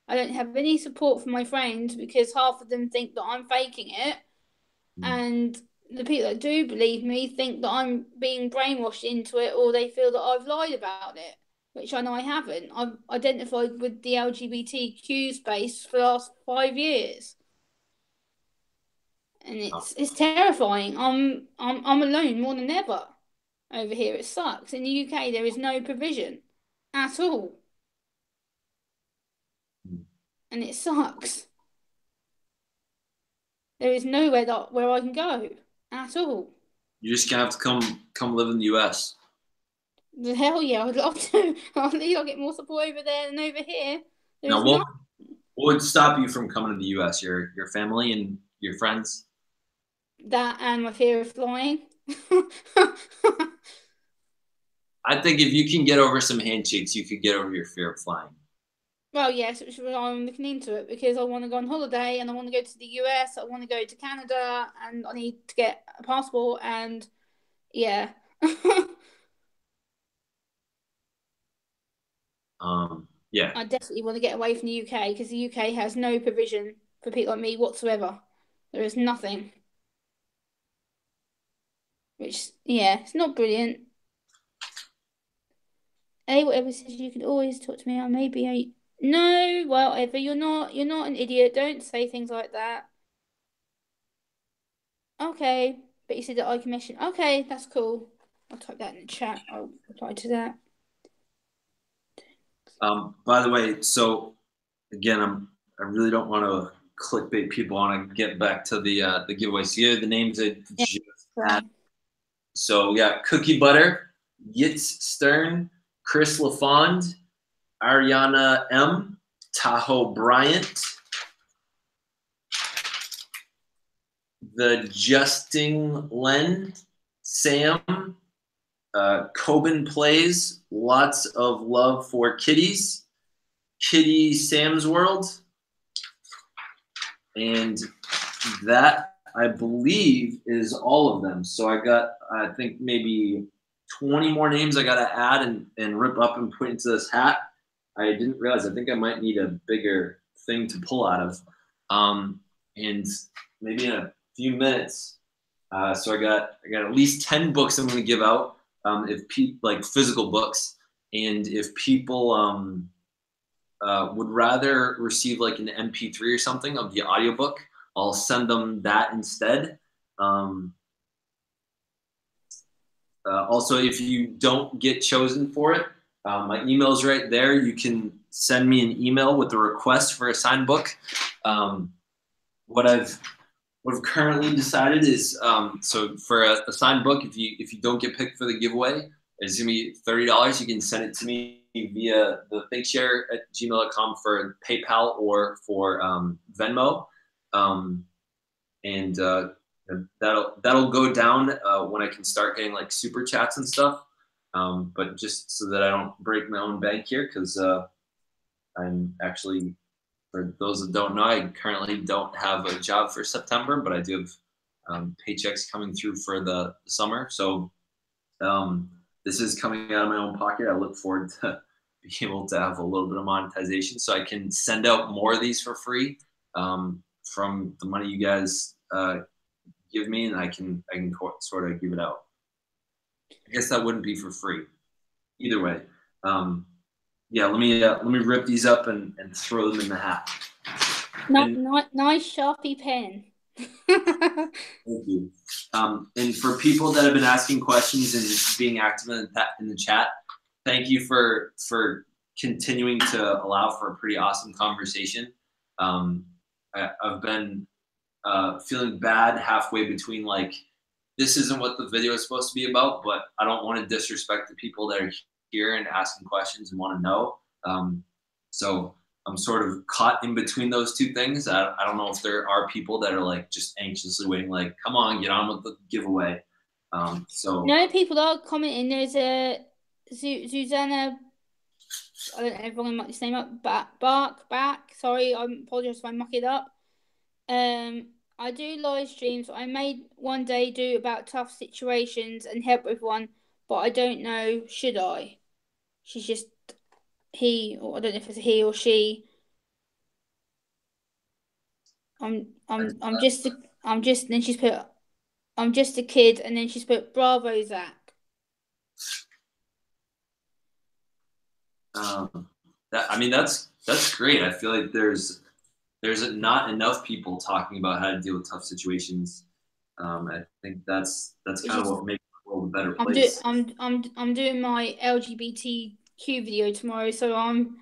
I don't have any support from my friends because half of them think that I'm faking it. And the people that do believe me think that I'm being brainwashed into it, or they feel that I've lied about it, which I know I haven't. I've identified with the LGBTQ space for the last 5 years. And it's terrifying. I'm alone more than ever. Over here, it sucks. In the UK, there is no provision at all. And it sucks. There is nowhere where I can go at all. You're just going to have to come live in the US. The hell yeah, I'd love to. At least I'll get more support over there than over here. Now, what would stop you from coming to the US? Your family and your friends? That and my fear of flying. I think if you can get over some handshakes, you could get over your fear of flying. Well, yes, which is why I'm looking into it, because I want to go on holiday and I want to go to the US, I want to go to Canada, and I need to get a passport, and yeah. Yeah. I definitely want to get away from the UK, because the UK has no provision for people like me whatsoever. There is nothing. Which, yeah, it's not brilliant. Whatever says you can always talk to me. I may be a no, whatever. You're not an idiot. Don't say things like that. Okay, but you said that I can mention. Okay, that's cool. I'll type that in the chat. I'll reply to that. By the way, so again, I really don't want to clickbait people. I want to get back to the giveaway. So here are the names I just had. So we got Cookie Butter, Yitz Stern, Chris LaFond, Ariana M, Tahoe Bryant, the Justin Len, Sam, Cobin Plays, lots of love for kitties, Kitty Sam's World, and that I believe is all of them. So I got, I think maybe 20 more names I got to add and rip up and put into this hat. I didn't realize, I think I might need a bigger thing to pull out of. And maybe in a few minutes. So I got at least 10 books I'm going to give out, if like physical books. And if people would rather receive like an MP3 or something of the audiobook, I'll send them that instead. Also, if you don't get chosen for it, my email's right there. You can send me an email with a request for a signed book. What I've currently decided is, so for a signed book, if you don't get picked for the giveaway, it's gonna be $30. You can send it to me via the thethinkshare@gmail.com for PayPal or for Venmo, and that'll go down when I can start getting like super chats and stuff. But just so that I don't break my own bank here, because I'm actually, for those that don't know, I currently don't have a job for September, but I do have paychecks coming through for the summer. So this is coming out of my own pocket. I look forward to being able to have a little bit of monetization so I can send out more of these for free from the money you guys give me, and I can sort of give it out. I guess that wouldn't be for free. Either way. Yeah, let me rip these up and throw them in the hat. Nice Sharpie pen. Thank you. And for people that have been asking questions and being active in the chat, thank you for continuing to allow for a pretty awesome conversation. I've been feeling bad halfway between, like, this isn't what the video is supposed to be about, but I don't want to disrespect the people that are here and asking questions and want to know. So I'm sort of caught in between those two things. I don't know if there are people that are like just anxiously waiting, like, come on, get on with the giveaway. So no, people are commenting. There's a Susanna, I don't know if I'm going to muck this name up, back. Sorry, I apologize if I muck it up. I do live streams. I may one day do about tough situations and help everyone, but I don't know, should I? She's just he, or I don't know if it's a he or she. I'm just then she's put, I'm just a kid, and then she's put, bravo, Zach. That's great. I feel like there's not enough people talking about how to deal with tough situations. I think that's kind of what makes the world a better place. I'm doing my LGBTQ video tomorrow, so I'm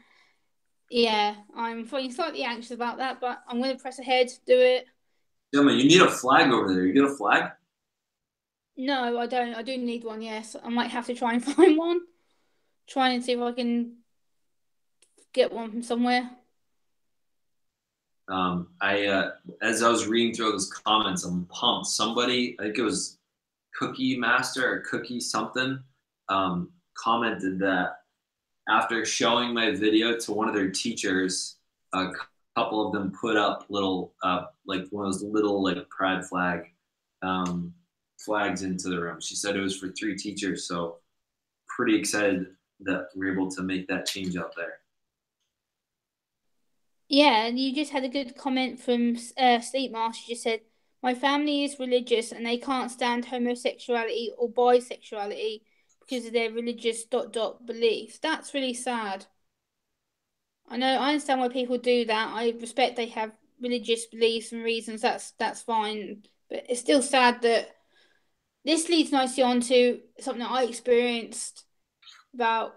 feeling slightly anxious about that, but I'm going to press ahead, do it. Yeah, man, you need a flag over there. You get a flag? No, I don't. I do need one, yes. I might have to try and find one. Try and see if I can get one from somewhere. As I was reading through those comments, I'm pumped. Somebody, I think it was Cookie Master or Cookie something, commented that after showing my video to one of their teachers, a couple of them put up little, like one of those little like pride flags into the room. She said it was for 3 teachers, so pretty excited that we're able to make that change out there. Yeah, and you just had a good comment from Sleepmaster. She just said, my family is religious and they can't stand homosexuality or bisexuality because of their religious ... beliefs. That's really sad. I understand why people do that. I respect they have religious beliefs and reasons. That's fine. But it's still sad that this leads nicely on to something that I experienced about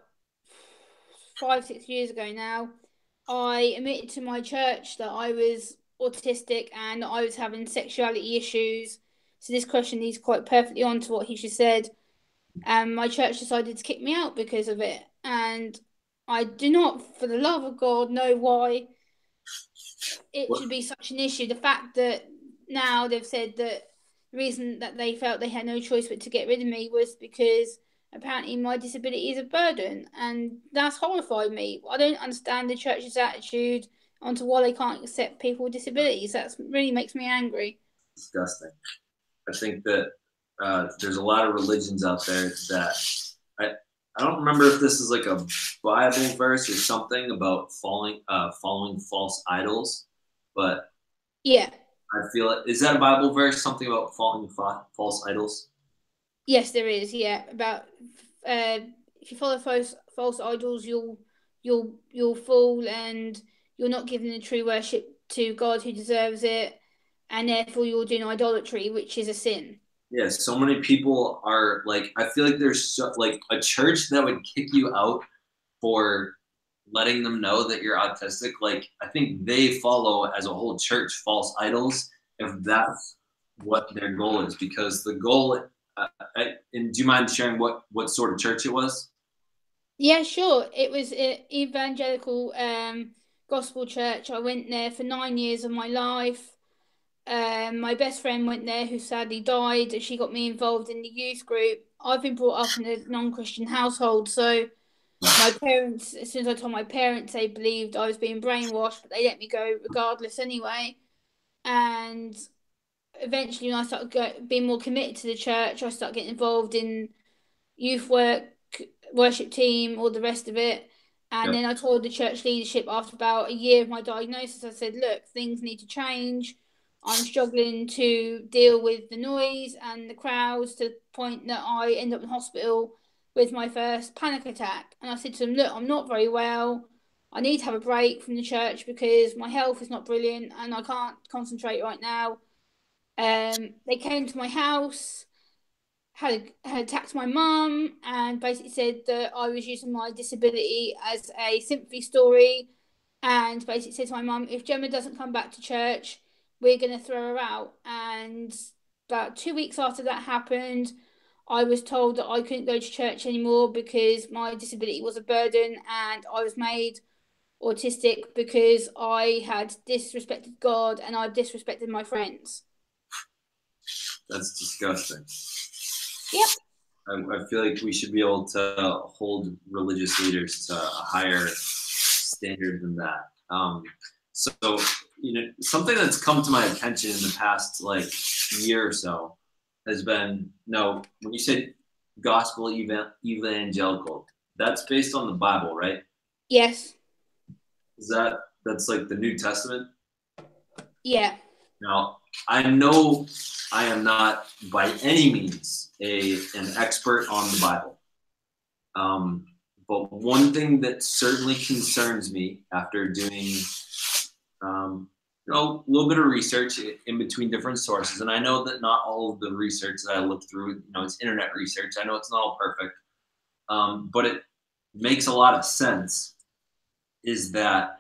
5-6 years ago now. I admitted to my church that I was autistic and I was having sexuality issues. So this question leads quite perfectly on to what he just said. And my church decided to kick me out because of it. And I do not, for the love of God, know why it should be such an issue. The fact that now they've said that the reason that they felt they had no choice but to get rid of me was because apparently my disability is a burden, and that's horrified me. I don't understand the church's attitude onto why they can't accept people with disabilities. That really makes me angry. Disgusting. I think that there's a lot of religions out there that I don't remember if this is like a Bible verse or something about following false idols, but yeah, I feel it. Is that a Bible verse? Something about following false idols? Yes, there is. Yeah, about if you follow false idols, you'll fall, and you're not giving the true worship to God who deserves it, and therefore you're doing idolatry, which is a sin. Yeah, so many people are like, I feel like there's like a church that would kick you out for letting them know that you're autistic. Like, I think they follow as a whole church false idols if that's what their goal is, because the goal. And do you mind sharing what sort of church it was? Yeah, sure. It was an evangelical gospel church. I went there for 9 years of my life. My best friend went there, who sadly died. She got me involved in the youth group. I've been brought up in a non-Christian household, so my parents, as soon as I told my parents, they believed I was being brainwashed, but they let me go regardless anyway. And eventually, when I started being more committed to the church, I started getting involved in youth work, worship team, all the rest of it. And then I told the church leadership after about a year of my diagnosis, I said, look, things need to change. I'm struggling to deal with the noise and the crowds to the point that I end up in hospital with my first panic attack. And I said to them, look, I'm not very well. I need to have a break from the church because my health is not brilliant and I can't concentrate right now. They came to my house, had attacked my mum, and basically said that I was using my disability as a sympathy story, and basically said to my mum, if Gemma doesn't come back to church, we're going to throw her out. And about 2 weeks after that happened, I was told that I couldn't go to church anymore because my disability was a burden, and I was made autistic because I had disrespected God and I disrespected my friends. That's disgusting. Yep. I feel like we should be able to hold religious leaders to a higher standard than that. So, something that's come to my attention in the past year or so has been, when you say gospel evangelical, that's based on the Bible, right? Yes. That's like the New Testament? Yeah. Now, I know I am not by any means an expert on the Bible. But one thing that certainly concerns me after doing a little bit of research in between different sources, and I know that not all of the research that I look through, it's internet research. I know it's not all perfect, but it makes a lot of sense, is that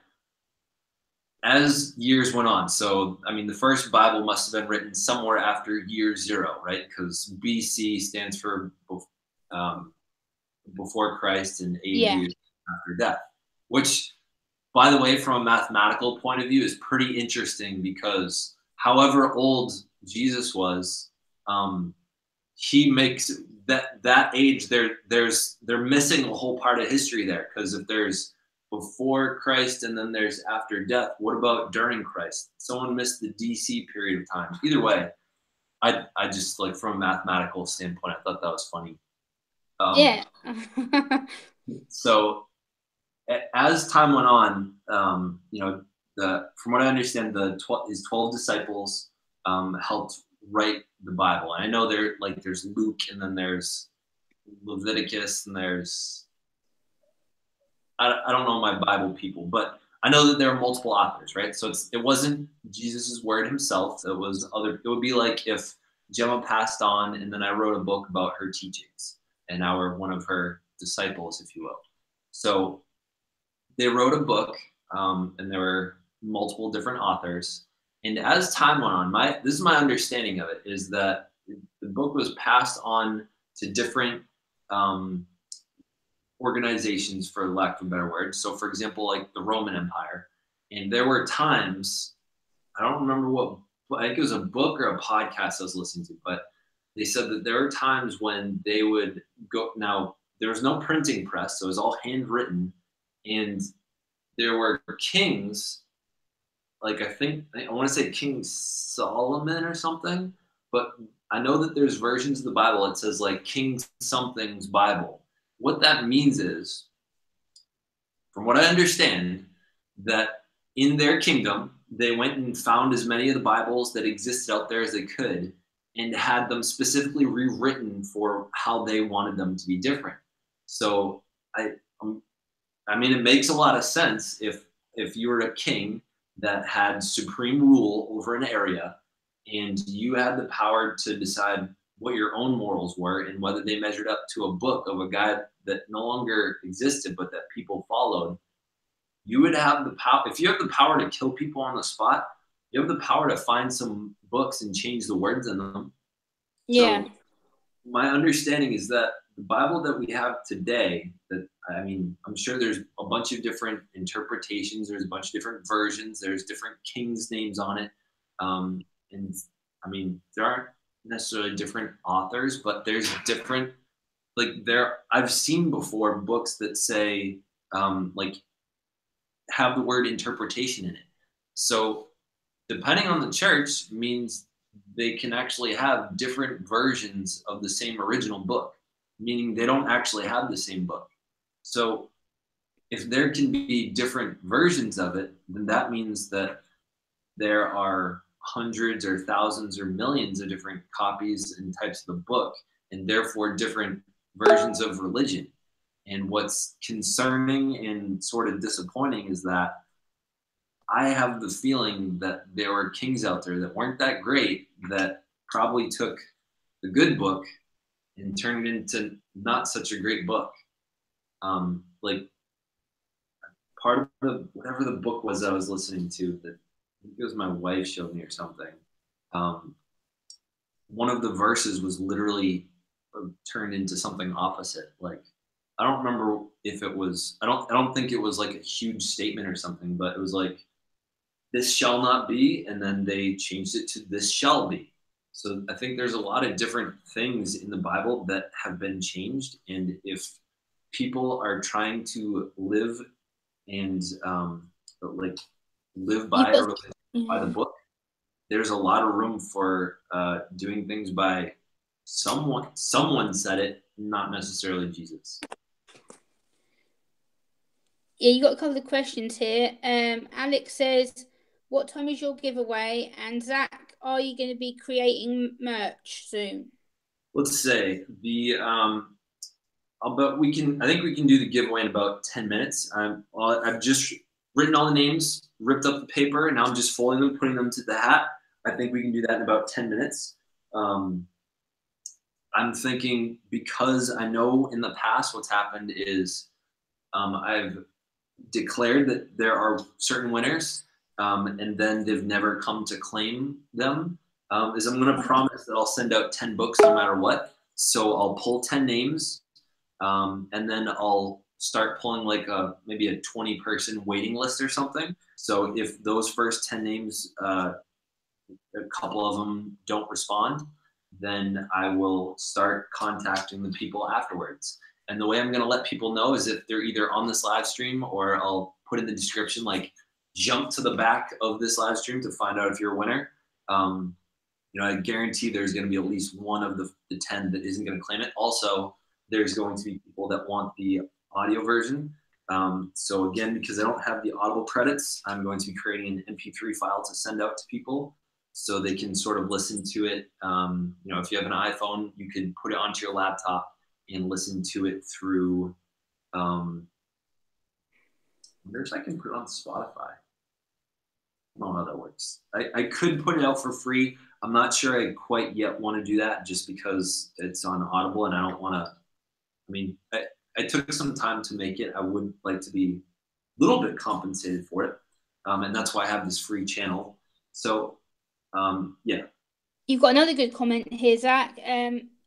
as years went on, so, the first Bible must have been written somewhere after year 0, right? Because BC stands for before Christ and AD after death, which, by the way, from a mathematical point of view, is pretty interesting because however old Jesus was, he makes that age they're missing a whole part of history there, because if there's before Christ and then there's after death, what about during Christ? Someone missed the DC period of time. Either way, I just, like, from a mathematical standpoint, I thought that was funny. Yeah. So as time went on, from what I understand, his 12 disciples helped write the Bible. And I know there's Luke, and then there's Leviticus, and there's I don't know my Bible people, but I know that there are multiple authors, right? So it wasn't Jesus's word himself. It would be like if Gemma passed on, and then I wrote a book about her teachings, and now we're one of her disciples, if you will. So they wrote a book, and there were multiple different authors. And as time went on, this is my understanding of it, is that the book was passed on to different organizations, for lack of a better word. So, for example, like the Roman Empire. And there were times, I don't remember I think it was a book or a podcast I was listening to, but they said that there were times when they would go. Now, there was no printing press, so it was all handwritten. And there were kings, like I want to say King Solomon or something, but I know that there's versions of the Bible that says like King something's Bible. What that means is, from what I understand, that in their kingdom, they went and found as many of the Bibles that existed out there as they could, and had them specifically rewritten for how they wanted them to be different. So I mean, it makes a lot of sense if you were a king that had supreme rule over an area, and you had the power to decide what your own morals were and whether they measured up to a book of a guy that no longer existed but that people followed. You would have the power. If you have the power to kill people on the spot, you have the power to find some books and change the words in them. Yeah. So my understanding is that the Bible that we have today, I'm sure there's a bunch of different interpretations. There's a bunch of different versions. There's different kings' names on it. And I mean, there aren't necessarily different authors, but there's different, I've seen before books that say, have the word interpretation in it. So depending on the church means they can actually have different versions of the same original book, meaning they don't actually have the same book. So if there can be different versions of it, then that means that there are hundreds or thousands or millions of different copies and types of the book, and therefore different versions of religion. And what's concerning and sort of disappointing is that I have the feeling that there were kings out there that weren't that great, that probably took the good book and turned it into not such a great book. Part of whatever the book was I was listening to, that I think it was my wife showed me or something. One of the verses was literally turned into something opposite. Like, I don't remember if it was, I don't think it was like a huge statement or something, but it was like, this shall not be, and then they changed it to this shall be. So I think there's a lot of different things in the Bible that have been changed, and if people are trying to live and live by a religion, by the book, there's a lot of room for doing things by someone said it, not necessarily Jesus. Yeah, you got a couple of questions here. Alex says, what time is your giveaway? And Zach, are you going to be creating merch soon? Let's say I think we can do the giveaway in about 10 minutes. I've just written all the names, ripped up the paper, and now I'm just folding them, putting them to the hat. I think we can do that in about 10 minutes. I'm thinking, because I know in the past what's happened is I've declared that there are certain winners, and then they've never come to claim them. I'm going to promise that I'll send out 10 books no matter what. So I'll pull 10 names, and then I'll start pulling maybe a 20-person waiting list or something. So if those first 10 names, a couple of them don't respond, then I will start contacting the people afterwards. And the way I'm going to let people know is if they're either on this live stream, or I'll put in the description, like, jump to the back of this live stream to find out if you're a winner. You know, I guarantee there's going to be at least one of the 10 that isn't going to claim it. Also, there's going to be people that want the audio version. So again, because I don't have the Audible credits, I'm going to be creating an MP3 file to send out to people so they can sort of listen to it. You know, if you have an iPhone, you can put it onto your laptop and listen to it through, I wonder if I can put it on Spotify. I don't know how that works. I could put it out for free. I'm not sure I quite yet want to do that, just because it's on Audible and I don't want to, I mean, I took some time to make it. I would like to be a little bit compensated for it. And that's why I have this free channel. So, yeah. You've got another good comment here, Zach.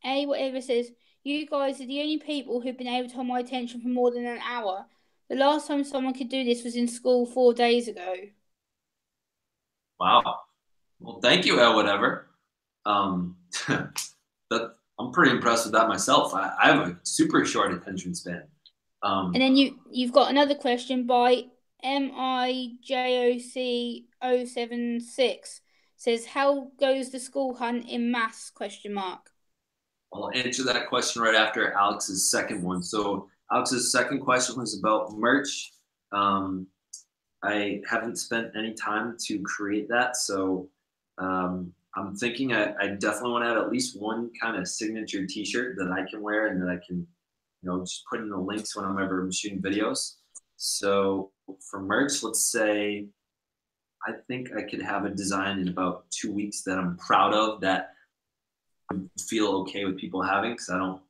Whatever says, you guys are the only people who've been able to hold my attention for more than an hour. The last time someone could do this was in school 4 days ago. Wow. Well, thank you, whatever. I'm pretty impressed with that myself. I have a super short attention span. And then you've got another question by MIJOC076. Says, how goes the school hunt in maths? ? I'll answer that question right after Alex's second one. So Alex's second question was about merch. I haven't spent any time to create that. So I'm thinking I definitely want to have at least one kind of signature t-shirt that I can wear and that I can, you know, just put in the links when I'm ever shooting videos. So for merch, let's say, I think I could have a design in about 2 weeks that I'm proud of, that I feel okay with people having, because I don't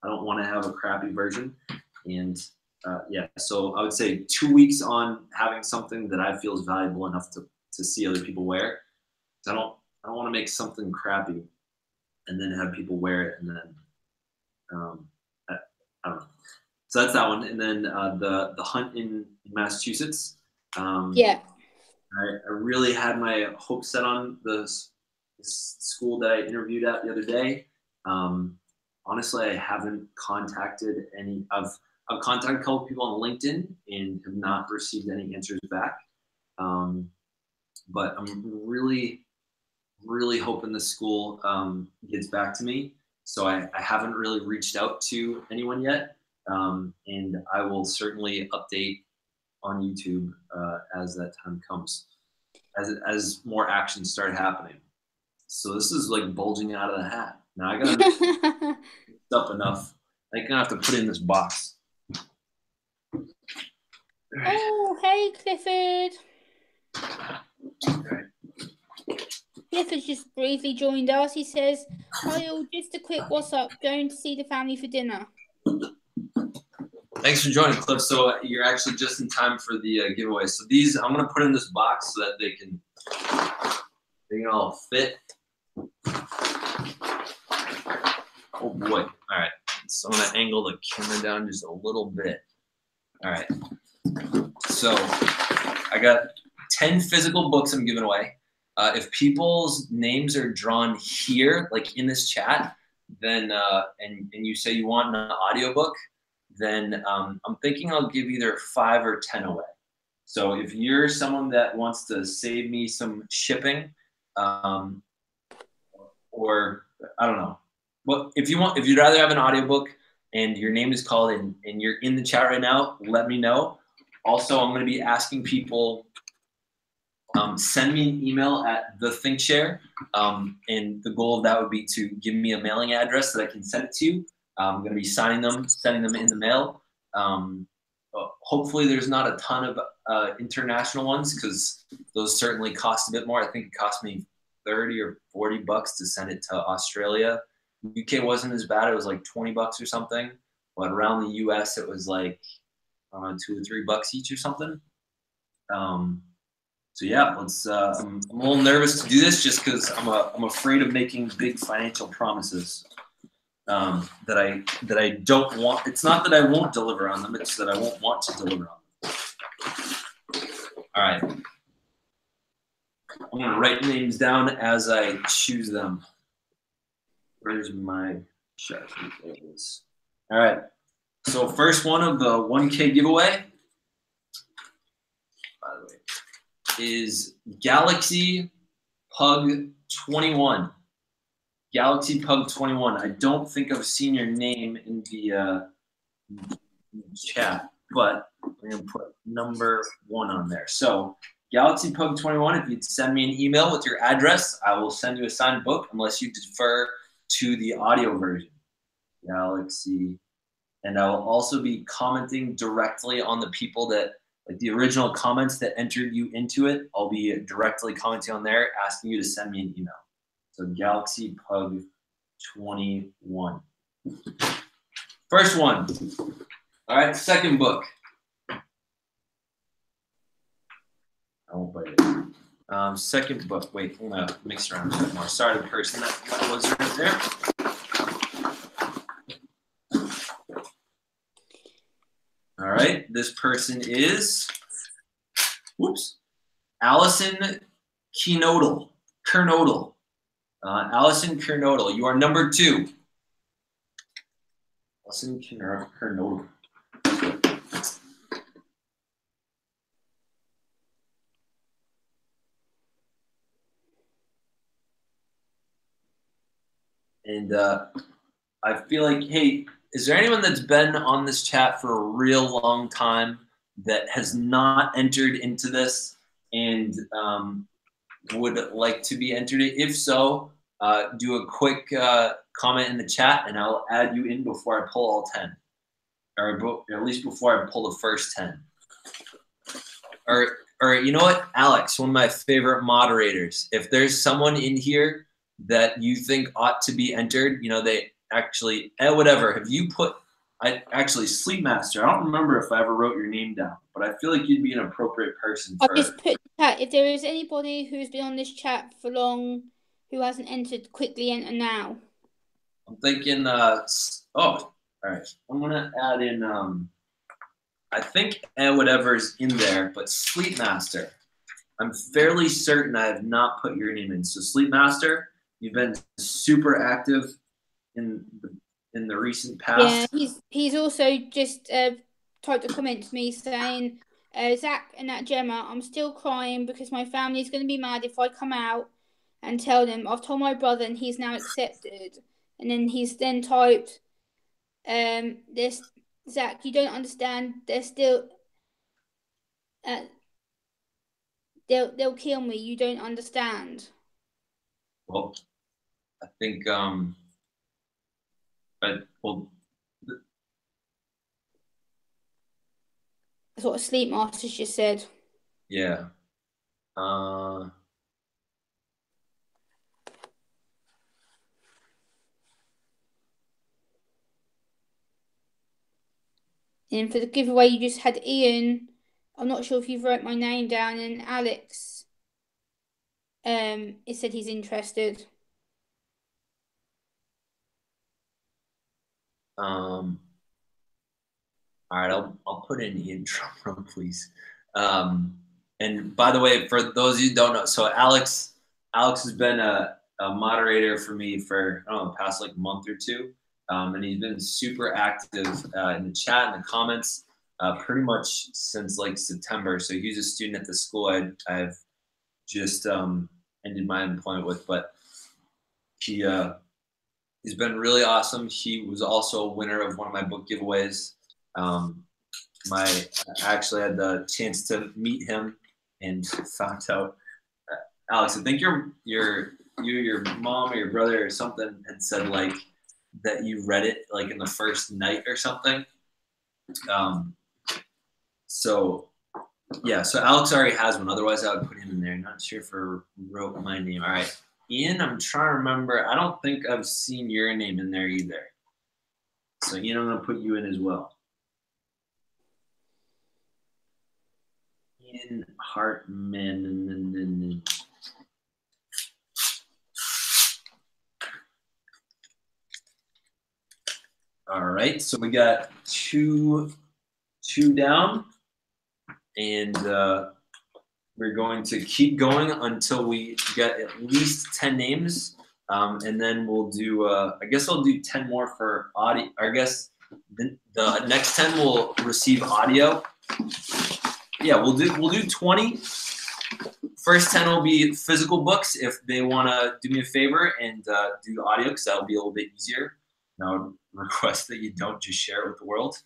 want to have a crappy version. And yeah, so I would say 2 weeks on having something that I feel is valuable enough to see other people wear. I don't want to make something crappy and then have people wear it and then I don't know. So that's that one. And then the hunt in Massachusetts. Yeah. I really had my hopes set on this school that I interviewed at the other day. Honestly, I haven't contacted any. I've contacted a couple people on LinkedIn and have not received any answers back. But I'm really hoping the school gets back to me. So I haven't really reached out to anyone yet. And I will certainly update on YouTube as that time comes, as more actions start happening. So this is like bulging out of the hat. Now I gotta up enough. I'm gonna have to put it in this box. Oh, hey, Clifford. Okay. Clifford just briefly joined us. He says, hi all, just a quick what's up, going to see the family for dinner. Thanks for joining, Cliff. So you're actually just in time for the giveaway. So these I'm gonna put in this box so that they can all fit. Oh boy. All right. So I'm gonna angle the camera down just a little bit. All right. So I got 10 physical books I'm giving away. If people's names are drawn here, like in this chat, then and you say you want an audiobook, then I'm thinking I'll give either 5 or 10 away. So if you're someone that wants to save me some shipping, or I don't know, well, if you'd rather have an audiobook and your name is called and you're in the chat right now, let me know. Also, I'm going to be asking people, send me an email at thethinkshare, and the goal of that would be to give me a mailing address that I can send it to. I'm going to be sending them in the mail. Hopefully there's not a ton of international ones, because those certainly cost a bit more. I think it cost me $30 or $40 to send it to Australia. UK wasn't as bad. It was like $20 or something. But around the US, it was like $2 or $3 each or something. So yeah, let's. I'm a little nervous to do this just because I'm afraid of making big financial promises that I don't want. It's not that I won't deliver on them; it's that I won't want to deliver on them. All right, I'm gonna write names down as I choose them. Where's my Sharpie? There it is. All right. So first one of the 1K giveaway, by the way, is Galaxy Pug 21. Galaxy Pug 21. I don't think I've seen your name in the chat, but I'm going to put number 1 on there. So Galaxy Pug 21, if you'd send me an email with your address, I will send you a signed book unless you defer to the audio version. Galaxy. And I will also be commenting directly on the people that, like the original comments that entered you into it. I'll be directly commenting on there, asking you to send me an email. So Galaxy Pug 21. First one. All right, second book. I won't bite it. Second book. Wait, I'm gonna mix around a bit more. Sorry, the person that was right there. All right, this person is, Alysson Kernodle. Alysson Kernodle, you are number 2. Alysson Kernodle. And I feel like, hey, is there anyone that's been on this chat for a real long time that has not entered into this and would like to be entered? If so, do a quick comment in the chat and I'll add you in before I pull all 10. Or at least before I pull the first 10. Or you know what, Alex, one of my favorite moderators, if there's someone in here that you think ought to be entered, you know, they actually, whatever, have you put, Sleep Master, I don't remember if I ever wrote your name down, but I feel like you'd be an appropriate person for. I just put chat. If there is anybody who's been on this chat for long who hasn't entered, quickly enter now. I'm thinking, all right, I'm gonna add in, I think whatever's in there, but Sleep Master, I'm fairly certain I have not put your name in. So Sleep Master, you've been super active in the recent past. Yeah, he's also just typed a comment to me saying, Zach and that Gemma, I'm still crying because my family's going to be mad if I come out and tell them I've told my brother and he's now accepted. And then he's then typed, this Zach, you don't understand. They're still, they'll kill me. You don't understand. Well, I think That's what a Sleep Master's just said. Yeah. And for the giveaway, you just had Ian. I'm not sure if you've wrote my name down. And Alex, it said he's interested. All right, I'll put in Ian drum roll, please. And by the way, for those of you who don't know, so Alex has been a moderator for me for, I don't know, the past like month or two. And he's been super active in the chat and the comments pretty much since like September. So he's a student at the school I've just ended my employment with, but he's been really awesome. He was also a winner of one of my book giveaways. I actually had the chance to meet him and found out, Alex, I think your mom or your brother or something had said like that you read it like in the first night or something. So yeah, so Alex already has one. Otherwise, I would put him in there. Not sure if I wrote my name. All right, Ian, I'm trying to remember. I don't think I've seen your name in there either. So Ian, I'm gonna put you in as well. Ian Hartmann. All right, so we got two down, and we're going to keep going until we get at least 10 names. And then we'll do, I guess I'll do 10 more for audio. I guess the next 10 will receive audio. Yeah, we'll do 20. First 10 will be physical books if they want to do me a favor and do the audio, because that'll be a little bit easier. And I would request that you don't just share it with the world.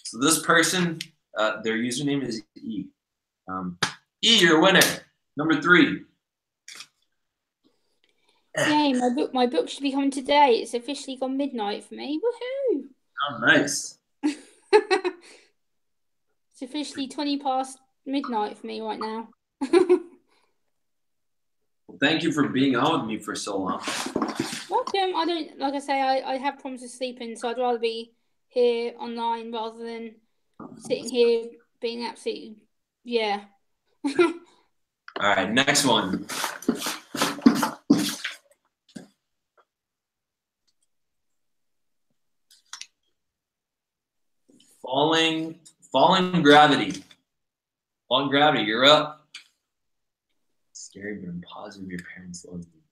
So this person, their username is E. E, you're a winner. Number 3. Yay, my book should be coming today. It's officially gone midnight for me. Woohoo! Oh, nice. It's officially 20 past midnight for me right now. Well, thank you for being on with me for so long. Welcome. I don't, like I say, I have problems with sleeping, so I'd rather be here online rather than sitting here being absolutely, yeah. All right, next one. Falling gravity. Falling gravity, you're up. Scary but I'm positive your parents love you.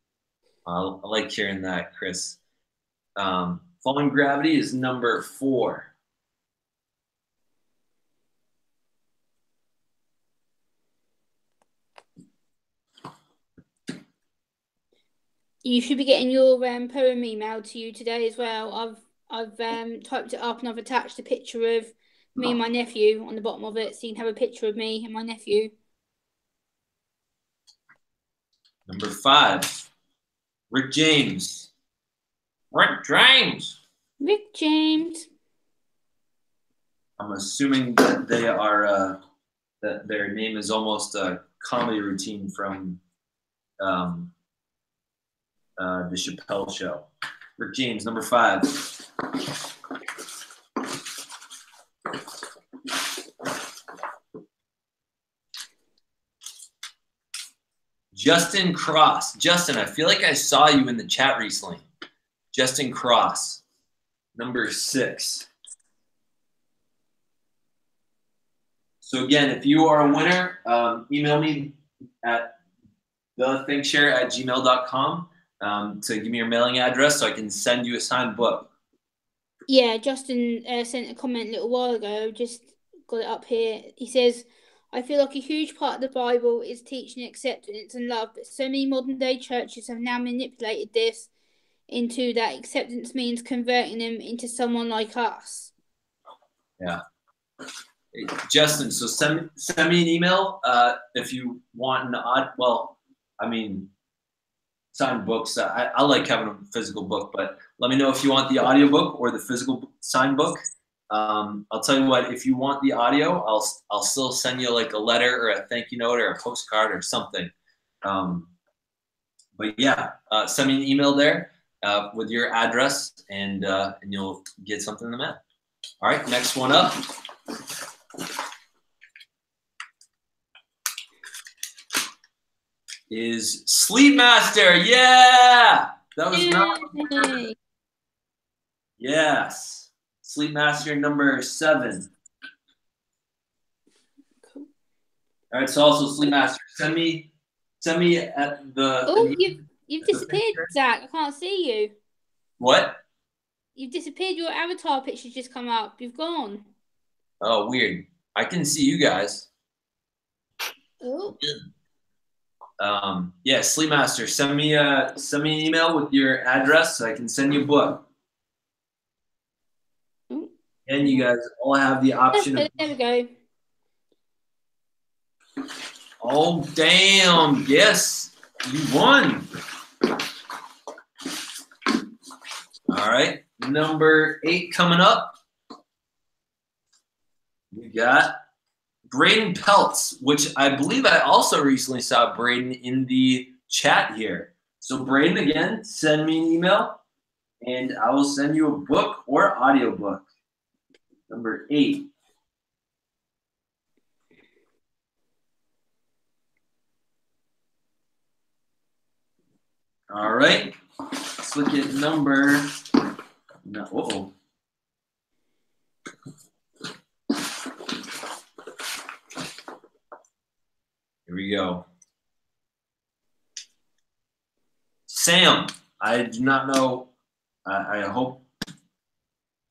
I like hearing that, Chris. Falling gravity is number 4. You should be getting your poem emailed to you today as well. I've typed it up and I've attached a picture of me and my nephew on the bottom of it, so you can have a picture of me and my nephew. Number 5, Rick James. Rick James. Rick James. I'm assuming that they are that their name is almost a comedy routine from the Chappelle Show. Rick James, number 5. Justin Cross. Justin, I feel like I saw you in the chat recently. Justin Cross, number 6. So again, if you are a winner, email me at thethinkshare@gmail.com to give me your mailing address so I can send you a signed book. Yeah, Justin sent a comment a little while ago. Just got it up here. He says, I feel like a huge part of the Bible is teaching acceptance and love, but so many modern day churches have now manipulated this into that acceptance means converting them into someone like us. Yeah. Hey, Justin, so send me an email if you want signed books. I like having a physical book, but let me know if you want the audio book or the physical signed book. I'll tell you what, if you want the audio, I'll still send you like a letter or a thank you note or a postcard or something. But yeah, send me an email there with your address and you'll get something in the mail. All right, next one up. Is Sleep Master. Yeah! That was not. Yes. Sleep Master number 7. Cool. All right, so also Sleep Master. Send me at the. Oh, you've disappeared, Zach. I can't see you. What? You've disappeared. Your avatar picture's just come up. You've gone. Oh, weird. I can see you guys. Oh. Yeah, Sleep Master. Send me an email with your address so I can send you a book. Ooh. And you guys all have the option of. There we go. Oh, damn. Yes, you won. All right. Number 8 coming up. We got Braden Peltz, which I believe I also recently saw Braden in the chat here. So Braden, again, send me an email, and I will send you a book or audiobook. Number 8. All right. Let's look at number. No, uh-oh. Here we go. Sam. I do not know. I hope.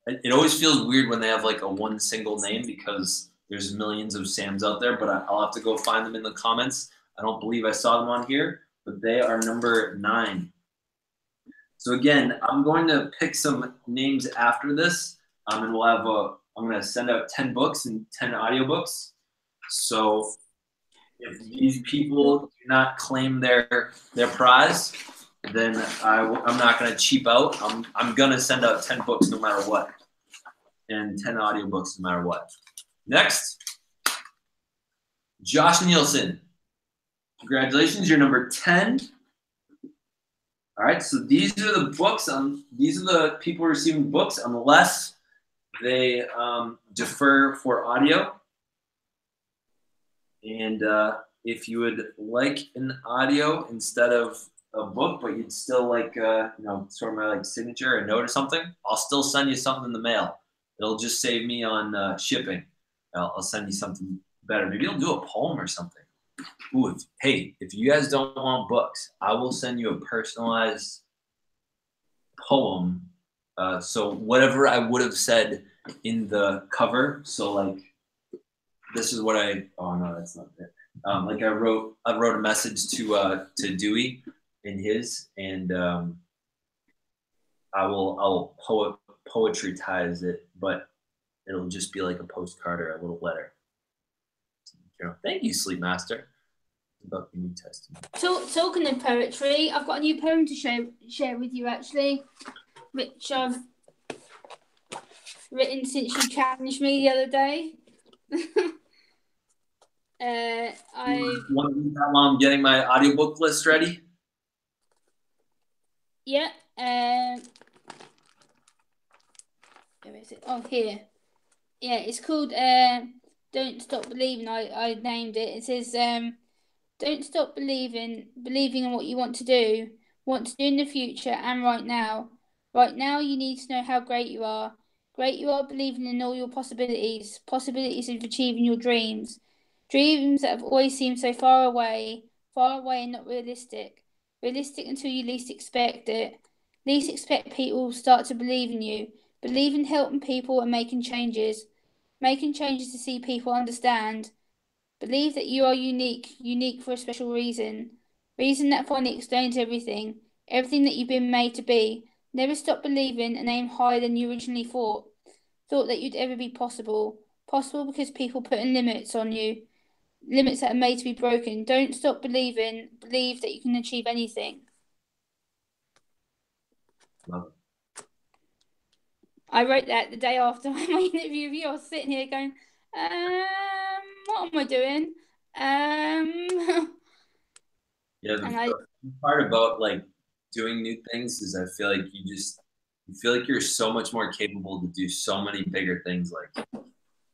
It always feels weird when they have like a one single name because there's millions of Sams out there, but I'll have to go find them in the comments. I don't believe I saw them on here, but they are number 9. So again, I'm going to pick some names after this, and we'll have I'm going to send out 10 books and 10 audiobooks. So if these people do not claim their prize, then I'm not going to cheap out. I'm going to send out 10 books no matter what, and 10 audiobooks no matter what. Next, Josh Neilson. Congratulations, you're number 10. All right, so these are the books. These are the people receiving books, unless they defer for audio. And if you would like an audio instead of a book, but you'd still like, sort of my like signature, a note or something, I'll still send you something in the mail. It'll just save me on shipping. I'll send you something better. Maybe I'll do a poem or something. Ooh, if you guys don't want books, I will send you a personalized poem. So whatever I would have said in the cover. So like, this is what oh no, that's not it. Like I wrote a message to Dewey in his, and I'll poetrytize it, but it'll just be like a postcard or a little letter. Thank you, Sleep Master. About the New Testament. Talking of poetry, I've got a new poem to share with you, actually, which I've written since you challenged me the other day. I want to read that while I'm getting my audiobook list ready. Yeah. Where is it? Oh, here. Yeah, it's called Don't Stop Believing. I named it. It says don't stop believing in what you want to do in the future and right now. Right now, you need to know how great you are. Great you are believing in all your possibilities of achieving your dreams. Dreams that have always seemed so far away and not realistic. Realistic until you least expect it. Least expect people start to believe in you. Believe in helping people and making changes. Making changes to see people understand. Believe that you are unique for a special reason. Reason that finally explains everything that you've been made to be. Never stop believing and aim higher than you originally thought that you'd ever be possible. Possible because people put in limits on you. Limits that are made to be broken. Don't stop believing. Believe that you can achieve anything. Love it. I wrote that the day after my interview with you. I was sitting here going, what am I doing? Yeah, the part about like doing new things is I feel like you feel like you're so much more capable to do so many bigger things. Like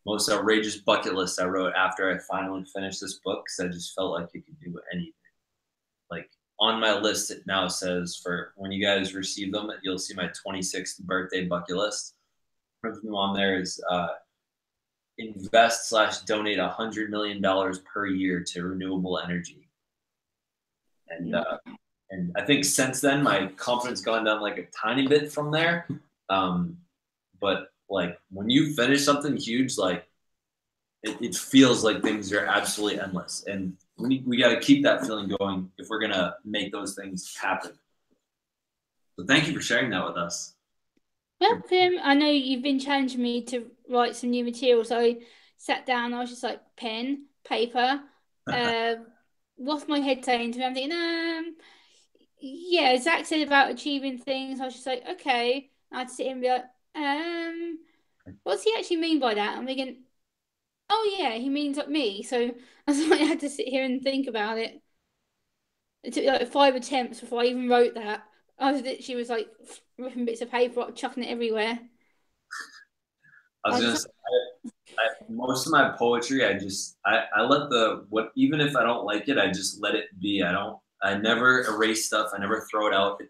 most outrageous bucket list I wrote after I finally finished this book, because I just felt like you could do anything. Like on my list, it now says for when you guys receive them, you'll see my 26th birthday bucket list. One of them on there is invest/donate $100 million per year to renewable energy. And I think since then my confidence gone down like a tiny bit from there. But like when you finish something huge, like it feels like things are absolutely endless, and we got to keep that feeling going if we're gonna make those things happen. So thank you for sharing that with us. Welcome. I know you've been challenging me to write some new material, so I sat down. I was just like pen, paper. What's my head saying to me? I'm thinking, yeah, Zach said about achieving things. I was just like, okay. I'd sit here and be like, what's he actually mean by that? I'm thinking, oh yeah, he means like me. So I was like, I had to sit here and think about it. It took like 5 attempts before I even wrote that. She was like ripping bits of paper up, chucking it everywhere. I was gonna say, most of my poetry, I let even if I don't like it, I just let it be. I never erase stuff. I never throw it out.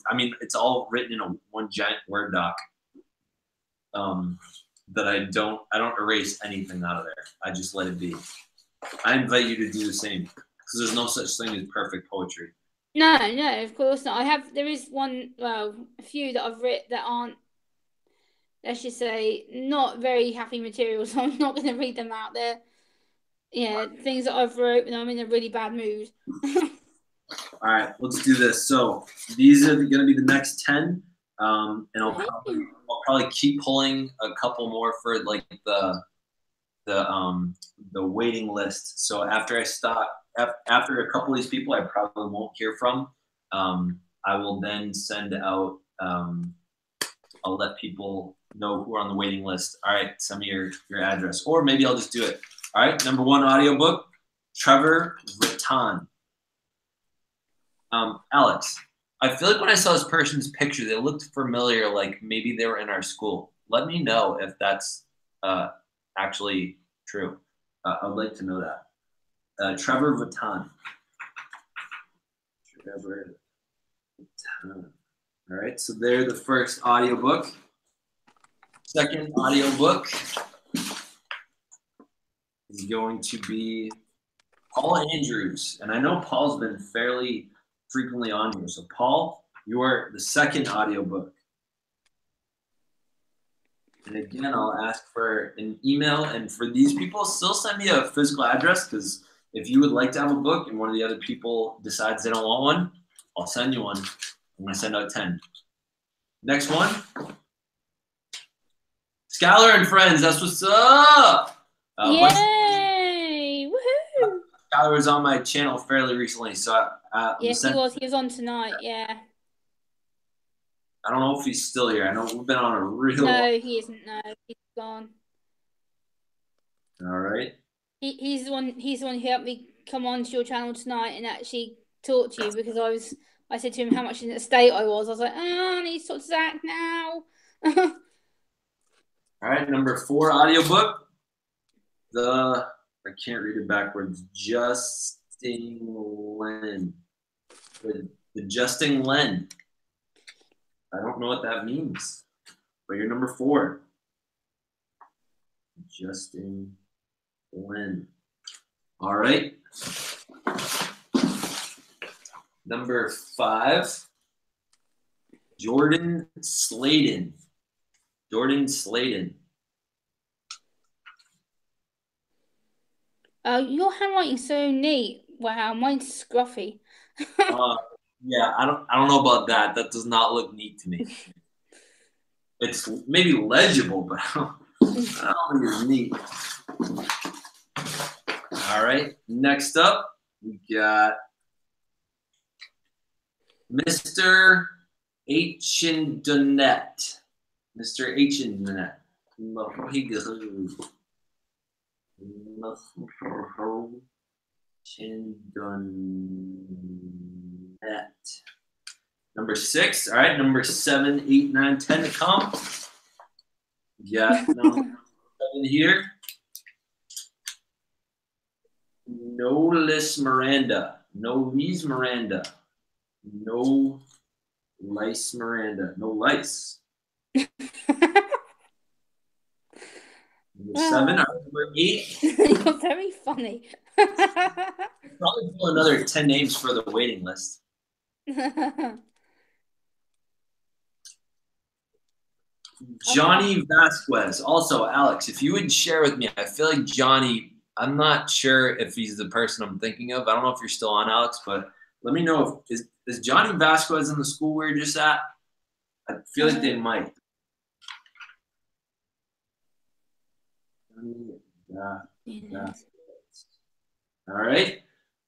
It's all written in one giant Word doc. That I don't erase anything out of there. I just let it be. I invite you to do the same, because there's no such thing as perfect poetry. No, no, of course not. There is one, well, a few that I've written that aren't, let's just say, not very happy material, so I'm not going to read them out there. Yeah, things that I've wrote when I'm in a really bad mood. All right, let's do this. So these are going to be the next 10, and I'll probably keep pulling a couple more for like the waiting list. So after I stop, after a couple of these people I probably won't hear from, I will then send out. I'll let people know who are on the waiting list. All right, send me your address, or maybe I'll just do it. All right, number 1 audiobook, Trevor Vatten. Alex, I feel like when I saw this person's picture, they looked familiar, like maybe they were in our school. Let me know if that's actually true. I'd like to know that. Trevor Vatten. Trevor Vatten. All right, so they're the first audiobook. Second audiobook is going to be Paul Andrews. And I know Paul's been fairly frequently on here. So Paul, you are the second audiobook. And again, I'll ask for an email. And for these people, still send me a physical address, because if you would like to have a book and one of the other people decides they don't want one, I'll send you one. I'm going to send out 10. Next one. Skyler and Friends. That's what's up. Yay! Woohoo! Skyler was on my channel fairly recently, so yes, he was. He was on tonight. Yeah. I don't know if he's still here. I know we've been on a real. No, he isn't. No, he's gone. All right. He's the one. He's the one who helped me come onto your channel tonight and actually talk to you, because I said to him how much in a state I was. I was like, oh, I need to talk to Zach now. All right, number 4 audiobook. I can't read it backwards. Justin Len. The Justin Len. I don't know what that means, but you're number 4. Justin Len. All right. Number 5. Jordan Sladen. Jordan Sladen. Your handwriting's so neat. Wow, mine's scruffy. Yeah, I don't know about that. That does not look neat to me. It's maybe legible, but I don't think it's neat. All right, next up, we got Mr. Mrhchandonnet. Mr. Mrhchandonnet. Number 6. All right, number 7, 8, 9, 10 to come. Yeah, number 7 here. Nolise Miranda. Nolise Miranda. Nolise Miranda. No lice. Number 7. Number 8. You're very funny. Probably pull another 10 names for the waiting list. Johnny Vasquez. Also, Alex, if you would share with me, I feel like Johnny, I'm not sure if he's the person I'm thinking of. I don't know if you're still on, Alex, but let me know if is Johnny Vasquez in the school we were just at? I feel like they might. All right.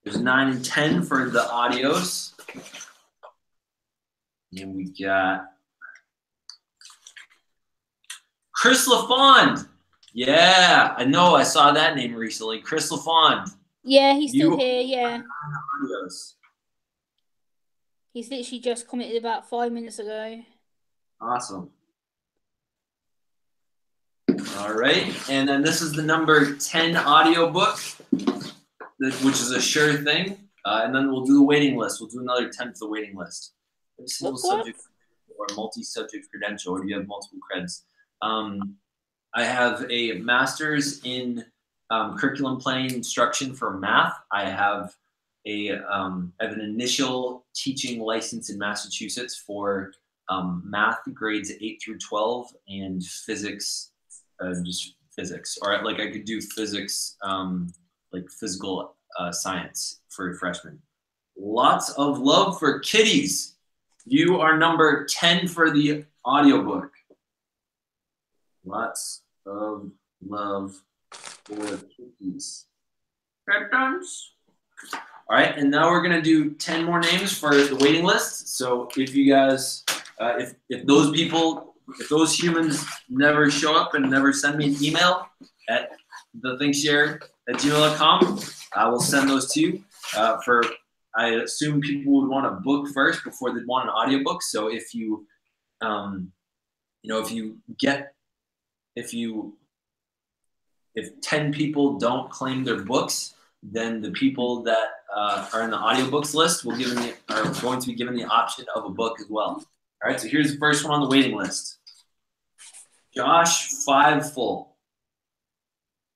There's 9 and 10 for the audios. And we got Chris LaFond. Yeah, I know. I saw that name recently. Chris LaFond. Yeah, he's still here. Yeah. Audios. He's literally just commented about 5 minutes ago. Awesome. All right. And then this is the number 10 audiobook, which is a sure thing. And then we'll do the waiting list. We'll do another 10 for the waiting list. Every single subject or multi-subject credential, or do you have multiple creds? I have a master's in curriculum planning instruction for math. I have I have an initial teaching license in Massachusetts for math grades 8 through 12 and physics, just physics, or like I could do physics, like physical science for freshmen. Lots of love for kitties. You are number 10 for the audiobook. Lots of love for kitties. Kittens. All right, and now we're gonna do 10 more names for the waiting list. So if you guys, if those people, if those humans never show up and never send me an email at thethinkshare@gmail.com, I will send those to you. I assume people would want a book first before they'd want an audiobook. So if you, if 10 people don't claim their books, then the people that are in the audiobooks list are going to be given the option of a book as well. All right, so here's the first one on the waiting list. Josh Fiveful.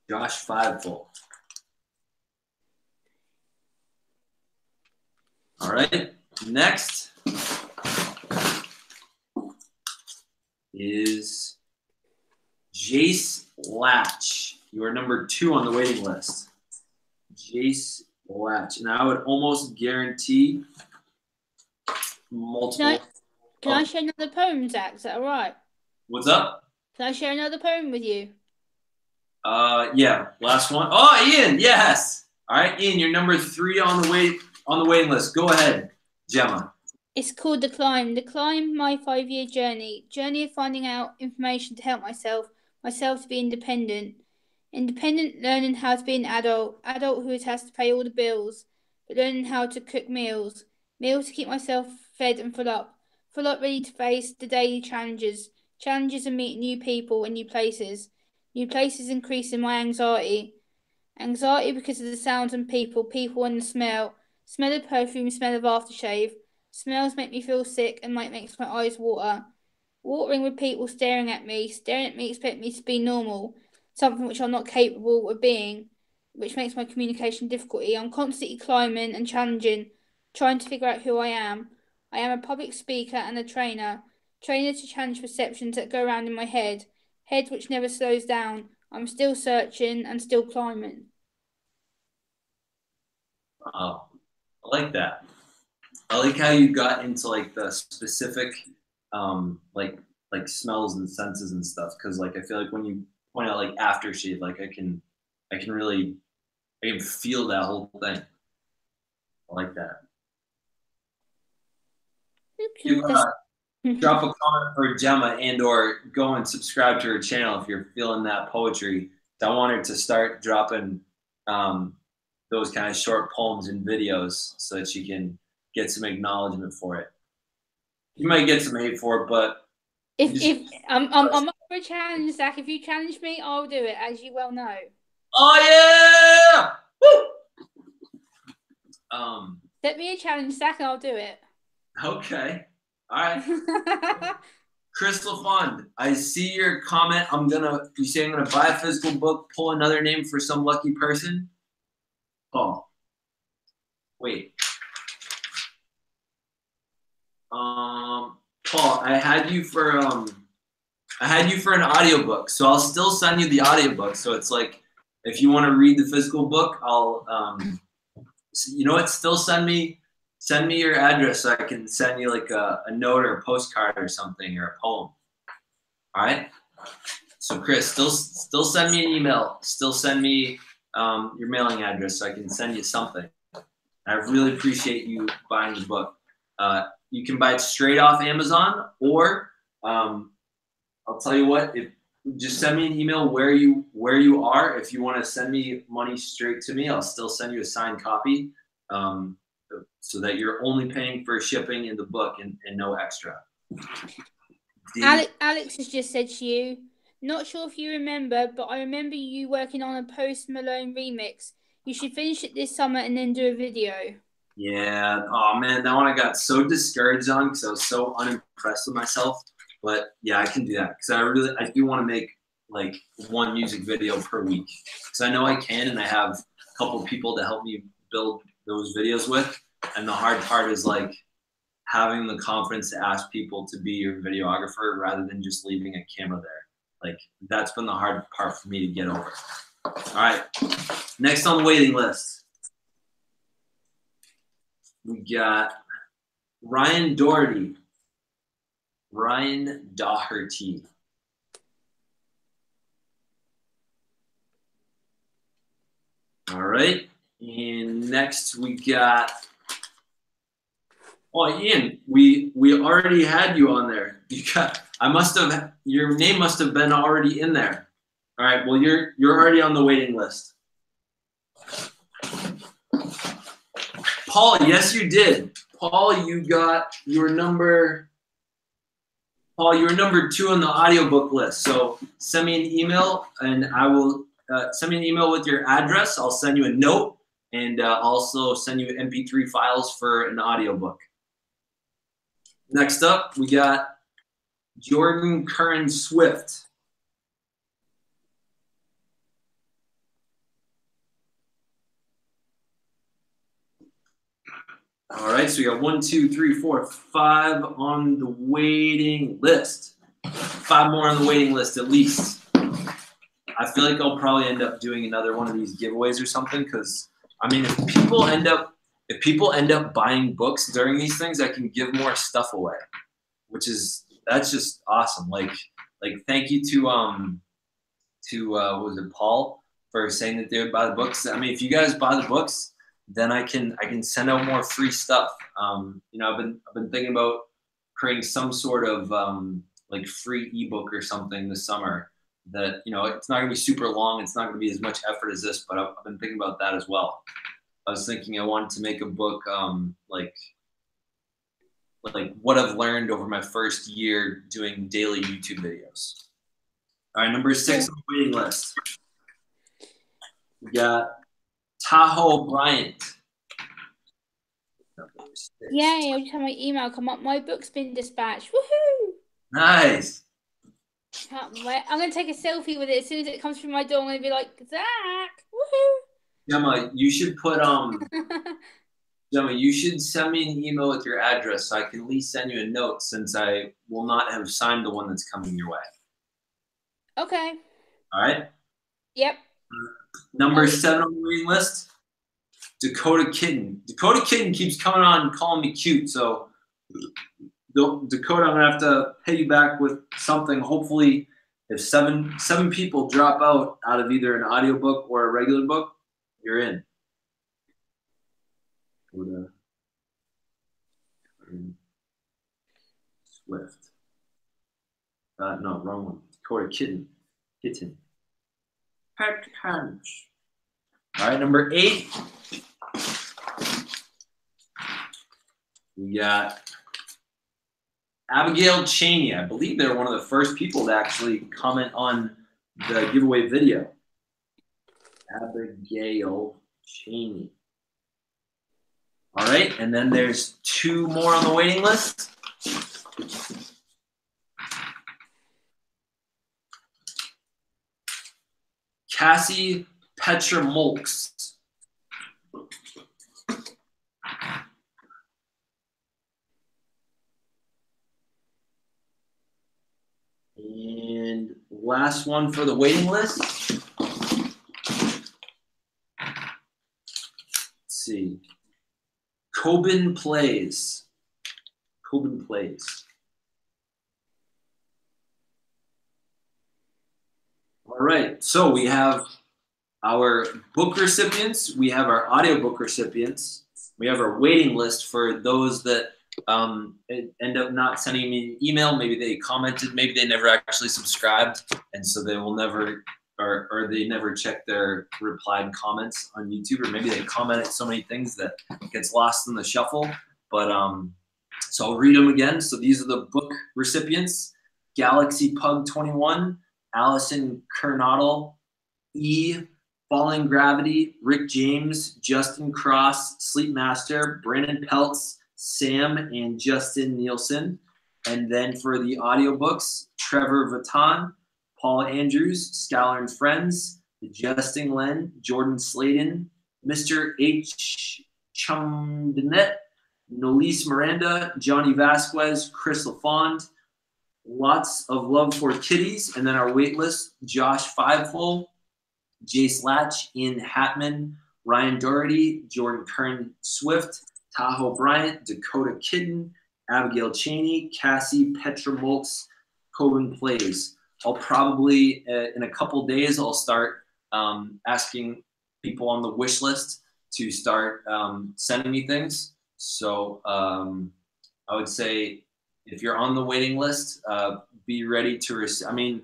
Josh Fiveful. All right, next is Jace Latch. You are number 2 on the waiting list. Jace Latch. And I would almost guarantee multiple. Can I share another poem, Zach? Is that all right? What's up? Can I share another poem with you? Yeah. Last one. Oh, Ian. Yes. All right, Ian. You're number 3 on the waiting list. Go ahead, Gemma. It's called The Climb. The Climb, my 5-year journey. Journey of finding out information to help myself to be independent. Independent, learning how to be an adult who has to pay all the bills, but learning how to cook meals to keep myself fed and full up ready to face the daily challenges of meeting new people and new places increasing my anxiety because of the sounds and people and the smell of perfume, smell of aftershave. Smells make me feel sick and makes my eyes watering with people staring at me expect me to be normal, something which I'm not capable of being, which makes my communication difficulty. I'm constantly climbing and challenging, trying to figure out who I am. I am a public speaker and a trainer to challenge perceptions that go around in my head which never slows down. I'm still searching and still climbing. Oh, I like that. I like how you got into like the specific, like smells and senses and stuff. Because like I feel like when you point out like aftershave, like I can feel that whole thing. I like that. Drop a comment for Gemma and/or go and subscribe to her channel if you're feeling that poetry. I want her to start dropping those kind of short poems and videos so that she can get some acknowledgement for it. You might get some hate for it, but I'm up for a challenge, Zach. If you challenge me, I'll do it, as you well know. Oh yeah! Woo! Set me a challenge, Zach, and I'll do it. Okay. All right. Chris LaFond, I see your comment. You say I'm gonna buy a physical book, pull another name for some lucky person. Oh. Wait. Paul, I had you for an audiobook, so I'll still send you the audiobook. So it's like if you want to read the physical book, I'll you know what, still send me your address so I can send you like a note or a postcard or something or a poem. All right? So Chris, still send me an email. Still send me your mailing address so I can send you something. I really appreciate you buying the book. You can buy it straight off Amazon, or I'll tell you what, just send me an email where you are. If you want to send me money straight to me, I'll still send you a signed copy, so that you're only paying for shipping in the book and no extra. Alex has just said to you, not sure if you remember, but I remember you working on a Post Malone remix. You should finish it this summer and then do a video. Yeah. Oh man, that one I got so discouraged on because I was so unimpressed with myself. But yeah, I can do that because I do want to make like one music video per week because I know I can, and I have a couple of people to help me build those videos with. And the hard part is like having the confidence to ask people to be your videographer rather than just leaving a camera there. Like that's been the hard part for me to get over. All right, next on the waiting list, we got Ryan Doherty. Ryan Doherty. All right, and next we got. Oh, Ian, we already had you on there. Your name must have been already in there. All right, well you're already on the waiting list. Paul, yes you did. Paul, you were number 2 on the audiobook list. So send me an email and I will send me an email with your address. I'll send you a note and also send you MP3 files for an audiobook. Next up, we got Jordan Curran-swift. All right, so we got 1, 2, 3, 4, 5 on the waiting list. 5 more on the waiting list at least. I feel like I'll probably end up doing another one of these giveaways or something because, I mean, if people end up buying books during these things, I can give more stuff away, that's just awesome. Like thank you to what was it, Paul, for saying that they would buy the books. I mean, if you guys buy the books, then I can send out more free stuff. You know, I've been thinking about creating some sort of like free ebook or something this summer that, you know, it's not gonna be super long. It's not gonna be as much effort as this, but I've been thinking about that as well. I was thinking I wanted to make a book like what I've learned over my first year doing daily YouTube videos. All right, number 6 on the waiting list. We got Tahoe Bryant. Yay, I just had my email come up. My book's been dispatched. Woohoo! Nice. Can't wait. I'm going to take a selfie with it as soon as it comes through my door. I'm going to be like, Zach, woohoo! Gemma, you should put Gemma, you should send me an email with your address so I can at least send you a note since I will not have signed the one that's coming your way. Okay. All right? Yep. Number 7 on the waiting list, Dakota Kitten. Dakota Kitten keeps coming on and calling me cute, so Dakota, I'm gonna have to pay you back with something. Hopefully, if seven people drop out of either an audiobook or a regular book, you're in. Swift. No, wrong one. Dakota Kitten. All right, number 8. We got Abigayle Cheney. I believe they're one of the first people to actually comment on the giveaway video. Abigayle Cheney. All right, and then there's 2 more on the waiting list. Cassi Petimoulx. And last one for the waiting list. Let's see. Cobin Plays. Cobin Plays. All right, so we have our book recipients, we have our audiobook recipients, we have our waiting list for those that end up not sending me an email. Maybe they commented, maybe they never actually subscribed, and so they will never, or they never check their replied comments on YouTube, or maybe they commented so many things that it gets lost in the shuffle. But so I'll read them again. So these are the book recipients: Galaxy Pug 21, Alysson Kernodle, Falling Gravity, Rick James, Justin Cross, Sleep Master, Braden Peltz, Sam, and Justin Neilson. And then for the audiobooks, Trevor Vatten, Paul Andrews, Skyler and Friends, Justin Len, Jordan Sladen, Mr. Mrhchandonnet, Nolise Miranda, Johnny Vasquez, Chris LaFond. Lots of love for kitties. And then our wait list, Josh Fivehole, Jace Latch, Ian Hartmann, Ryan Doherty, Jordan Curran-swift, Tahoe Bryant, Dakota Kitten, Abigayle Cheney, Cassi Petimoulx, Cobin Plays. I'll probably, in a couple days, I'll start asking people on the wish list to start sending me things. So I would say if you're on the waiting list, be ready to receive. I mean,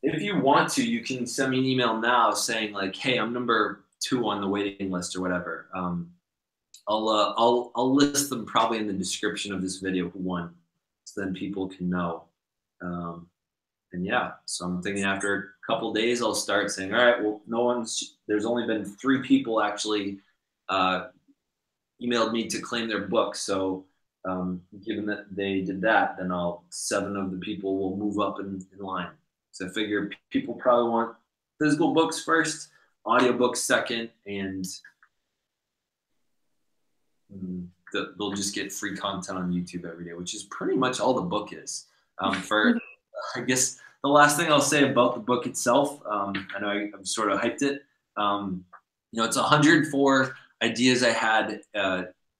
if you want to, you can send me an email now saying like, "Hey, I'm number 2 on the waiting list" or whatever. I'll list them probably in the description of this video who won, so then people can know. And yeah, so I'm thinking after a couple days, I'll start saying, all right, well, there's only been 3 people actually emailed me to claim their book. So given that they did that, then 7 of the people will move up in line. So I figure people probably want physical books first, audiobooks second, and they'll just get free content on YouTube every day, which is pretty much all the book is. I guess the last thing I'll say about the book itself, I know I've sort of hyped it. It's 104 ideas I had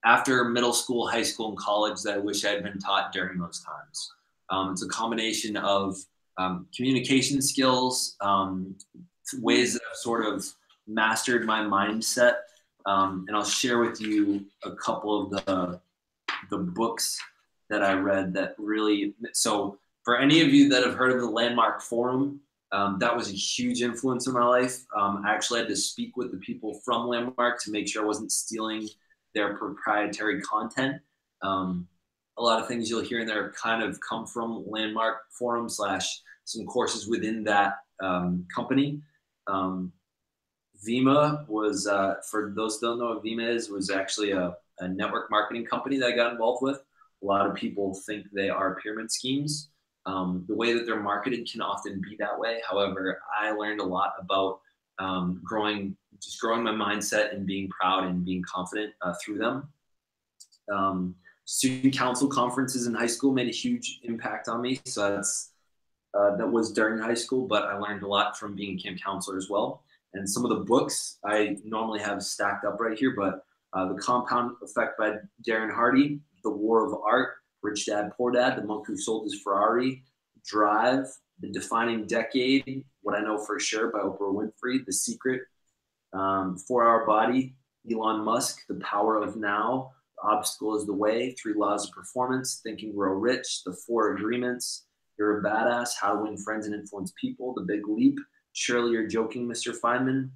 after middle school, high school, and college that I wish I had been taught during those times. It's a combination of communication skills, ways that I've sort of mastered my mindset, and I'll share with you a couple of the books that I read that really. So for any of you that have heard of the Landmark Forum, that was a huge influence in my life. I actually had to speak with the people from Landmark to make sure I wasn't stealing their proprietary content. A lot of things you'll hear in there kind of come from Landmark Forum / some courses within that company. Vima was, for those who don't know what Vima is, was actually a network marketing company that I got involved with. A lot of people think they are pyramid schemes. The way that they're marketed can often be that way. However, I learned a lot about growing my mindset and being proud and being confident through them. Student council conferences in high school made a huge impact on me. So that was during high school, but I learned a lot from being a camp counselor as well. And some of the books I normally have stacked up right here, but The Compound Effect by Darren Hardy, The War of Art, Rich Dad, Poor Dad, The Monk Who Sold His Ferrari, Drive, The Defining Decade, What I Know for Sure by Oprah Winfrey, The Secret, 4-Hour Body, Elon Musk, The Power of Now, The Obstacle is the Way, 3 Laws of Performance, Think and Grow Rich, The 4 Agreements, You're a Badass, How to Win Friends and Influence People, The Big Leap, Surely You're Joking, Mr. Feynman,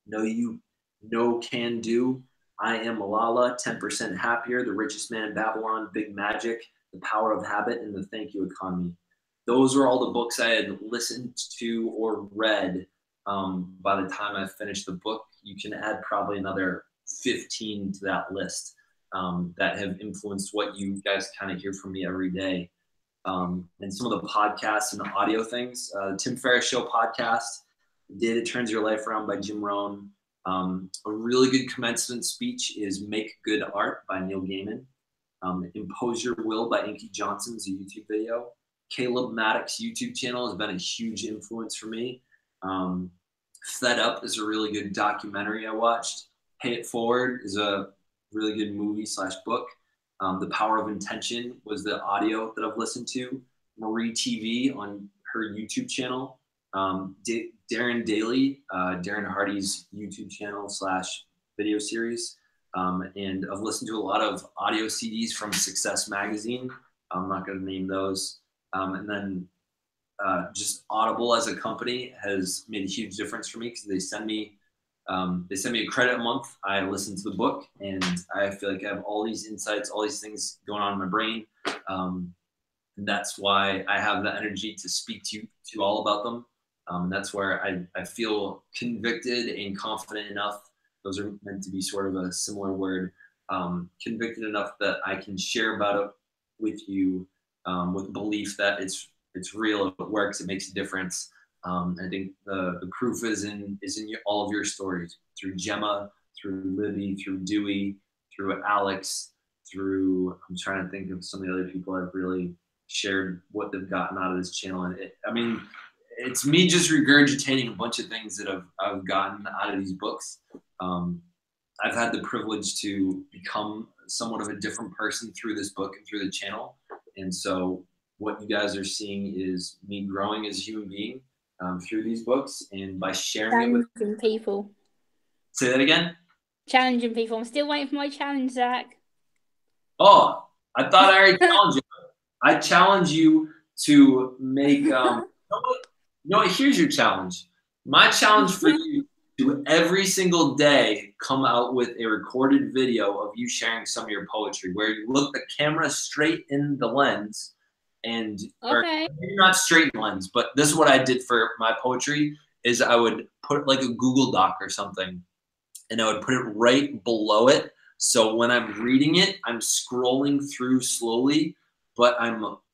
Know You Know Can Do, I Am Malala, 10% Happier, The Richest Man in Babylon, Big Magic, The Power of Habit, and The Thank You Economy. Those were all the books I had listened to or read by the time I finished the book. You can add probably another 15 to that list that have influenced what you guys kind of hear from me every day. And some of the podcasts and the audio things, the Tim Ferriss Show podcast, Data Turns Your Life Around by Jim Rohn. A really good commencement speech is Make Good Art by Neil Gaiman. Impose Your Will by Inky Johnson is a YouTube video. Caleb Maddox's YouTube channel has been a huge influence for me. Fed Up is a really good documentary I watched. Pay It Forward is a really good movie / book. The Power of Intention was the audio that I've listened to. Marie TV on her YouTube channel. Darren Daly, Darren Hardy's YouTube channel / video series. And I've listened to a lot of audio CDs from Success Magazine. I'm not going to name those. And then just Audible as a company has made a huge difference for me because they send me a credit a month. I listen to the book and I feel like I have all these insights, all these things going on in my brain. And that's why I have the energy to speak to you all about them. That's where I feel convicted and confident enough. Those are meant to be sort of a similar word. Convicted enough that I can share about it with you with belief that it's real, it works, it makes a difference. I think the proof is in all of your stories through Gemma, through Libby, through Dewey, through Alex, through, I'm trying to think of some of the other people I've really shared what they've gotten out of this channel. And it's me just regurgitating a bunch of things that I've gotten out of these books. I've had the privilege to become somewhat of a different person through this book and through the channel. And so what you guys are seeing is me growing as a human being through these books, and by sharing it with people. Say that again? Challenging people. I'm still waiting for my challenge, Zach. Oh, I thought I already challenged you. I challenge you to make, you know what, here's your challenge. My challenge for you to every single day come out with a recorded video of you sharing some of your poetry, where you look the camera straight in the lens, and okay. Maybe not straight in the lens, but this is what I did for my poetry is I would put like a Google Doc or something, and I would put it right below it. So when I'm reading it, I'm scrolling through slowly, but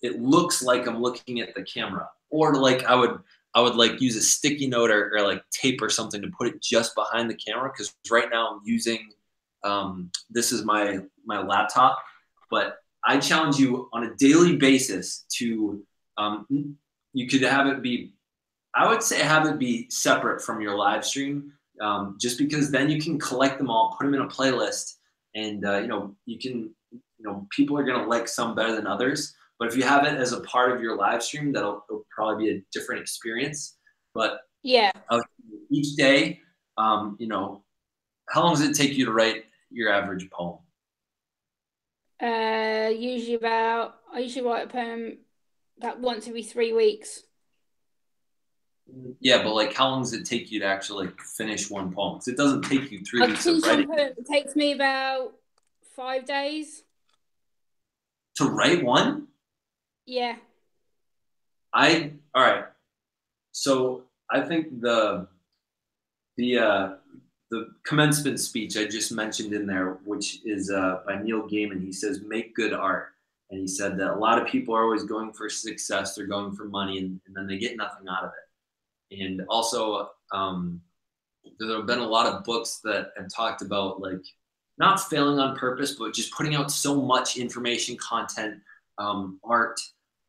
it looks like I'm looking at the camera. Or like I would like use a sticky note or like tape or something to put it just behind the camera, because right now I'm using this is my laptop. But I challenge you on a daily basis to you could have it be, I would say have it be separate from your live stream, just because then you can collect them all, put them in a playlist, and you can, people are going to like some better than others. But if you have it as a part of your live stream, it'll probably be a different experience. But yeah, each day, how long does it take you to write your average poem? I usually write a poem about once every 3 weeks. Yeah, but like, how long does it take you to actually like finish one poem? Because it doesn't take you 3 weeks of writing. It takes me about 5 days. To write one? Yeah. All right. So I think the commencement speech I just mentioned in there, which is by Neil Gaiman, he says, make good art. And he said that a lot of people are always going for success, they're going for money, and then they get nothing out of it. And also, there have been a lot of books that have talked about like not failing on purpose, but just putting out so much information, content, art,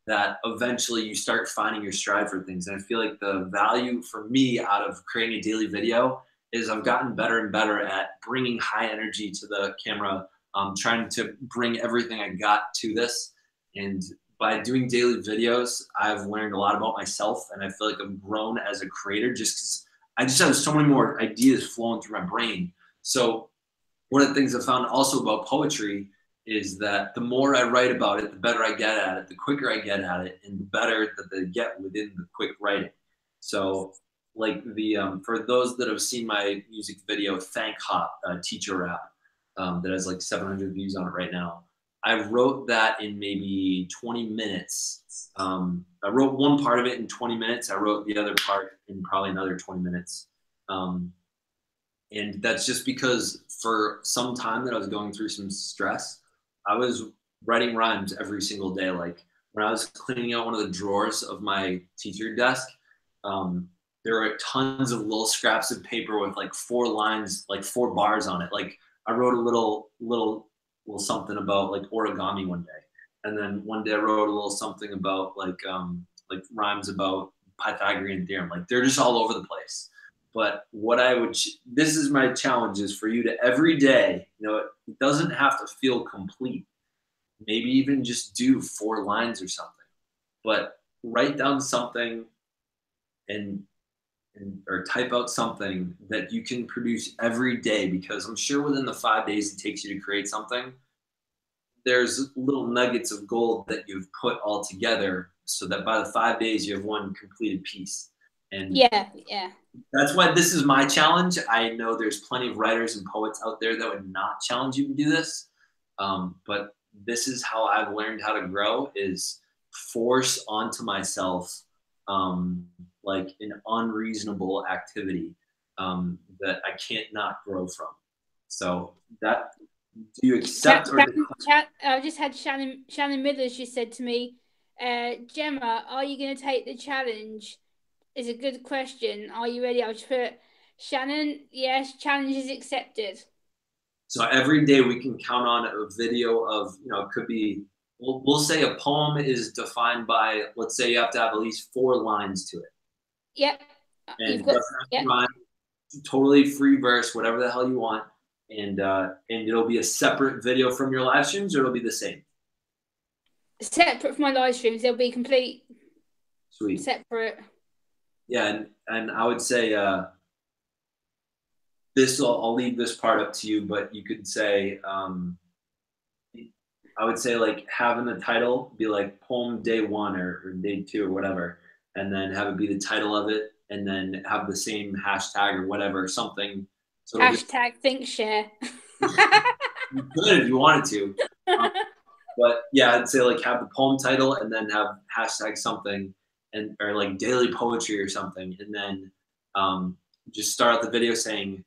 that eventually you start finding your stride for things. And I feel like the value for me out of creating a daily video is I've gotten better and better at bringing high energy to the camera, trying to bring everything I got to this. And by doing daily videos, I've learned a lot about myself, and I feel like I've grown as a creator just because I just have so many more ideas flowing through my brain. So one of the things I found also about poetry is that the more I write about it, the better I get at it, the quicker I get at it, and the better that they get within the quick writing. So like for those that have seen my music video, Thank Hop, Teacher Rap, that has like 700 views on it right now. I wrote that in maybe 20 minutes. I wrote one part of it in 20 minutes. I wrote the other part in probably another 20 minutes. And that's just because for some time that I was going through some stress, I was writing rhymes every single day. Like when I was cleaning out one of the drawers of my teacher desk, there were tons of little scraps of paper with like 4 lines, like 4 bars on it. Like I wrote a little something about like origami one day. And then one day I wrote a little something about like rhymes about Pythagorean theorem. Like they're just all over the place. But what this is my challenge, is for you to every day, it doesn't have to feel complete. Maybe even just do 4 lines or something, but write down something or type out something that you can produce every day, because I'm sure within the 5 days it takes you to create something, there's little nuggets of gold that you've put all together so that by the 5 days you have one completed piece. And yeah, that's why this is my challenge. I know there's plenty of writers and poets out there that would not challenge you to do this. But this is how I've learned how to grow, is force onto myself like an unreasonable activity that I can't not grow from. So that, do you accept? I just had Shannon Miller. She said to me, Gemma, are you going to take the challenge? Is a good question. Are you ready? I just put, Shannon, yes, challenge is accepted. So every day we can count on a video of, it could be, we'll say a poem is defined by, let's say you have to have at least 4 lines to it. Yep. And it doesn't have to rhyme, totally free verse, whatever the hell you want. And it'll be a separate video from your live streams, or it'll be the same? Separate from my live streams. They'll be complete. Sweet. Separate. Yeah, and I would say I'll leave this part up to you, but you could say, I would say like having the title be like poem day 1 or day 2 or whatever, and then have it be the title of it, and then have the same hashtag or whatever, something. So hashtag ThinkShare. You could if you wanted to. But yeah, I'd say like have the poem title and then have hashtag something, or like daily poetry or something, and then just start out the video saying,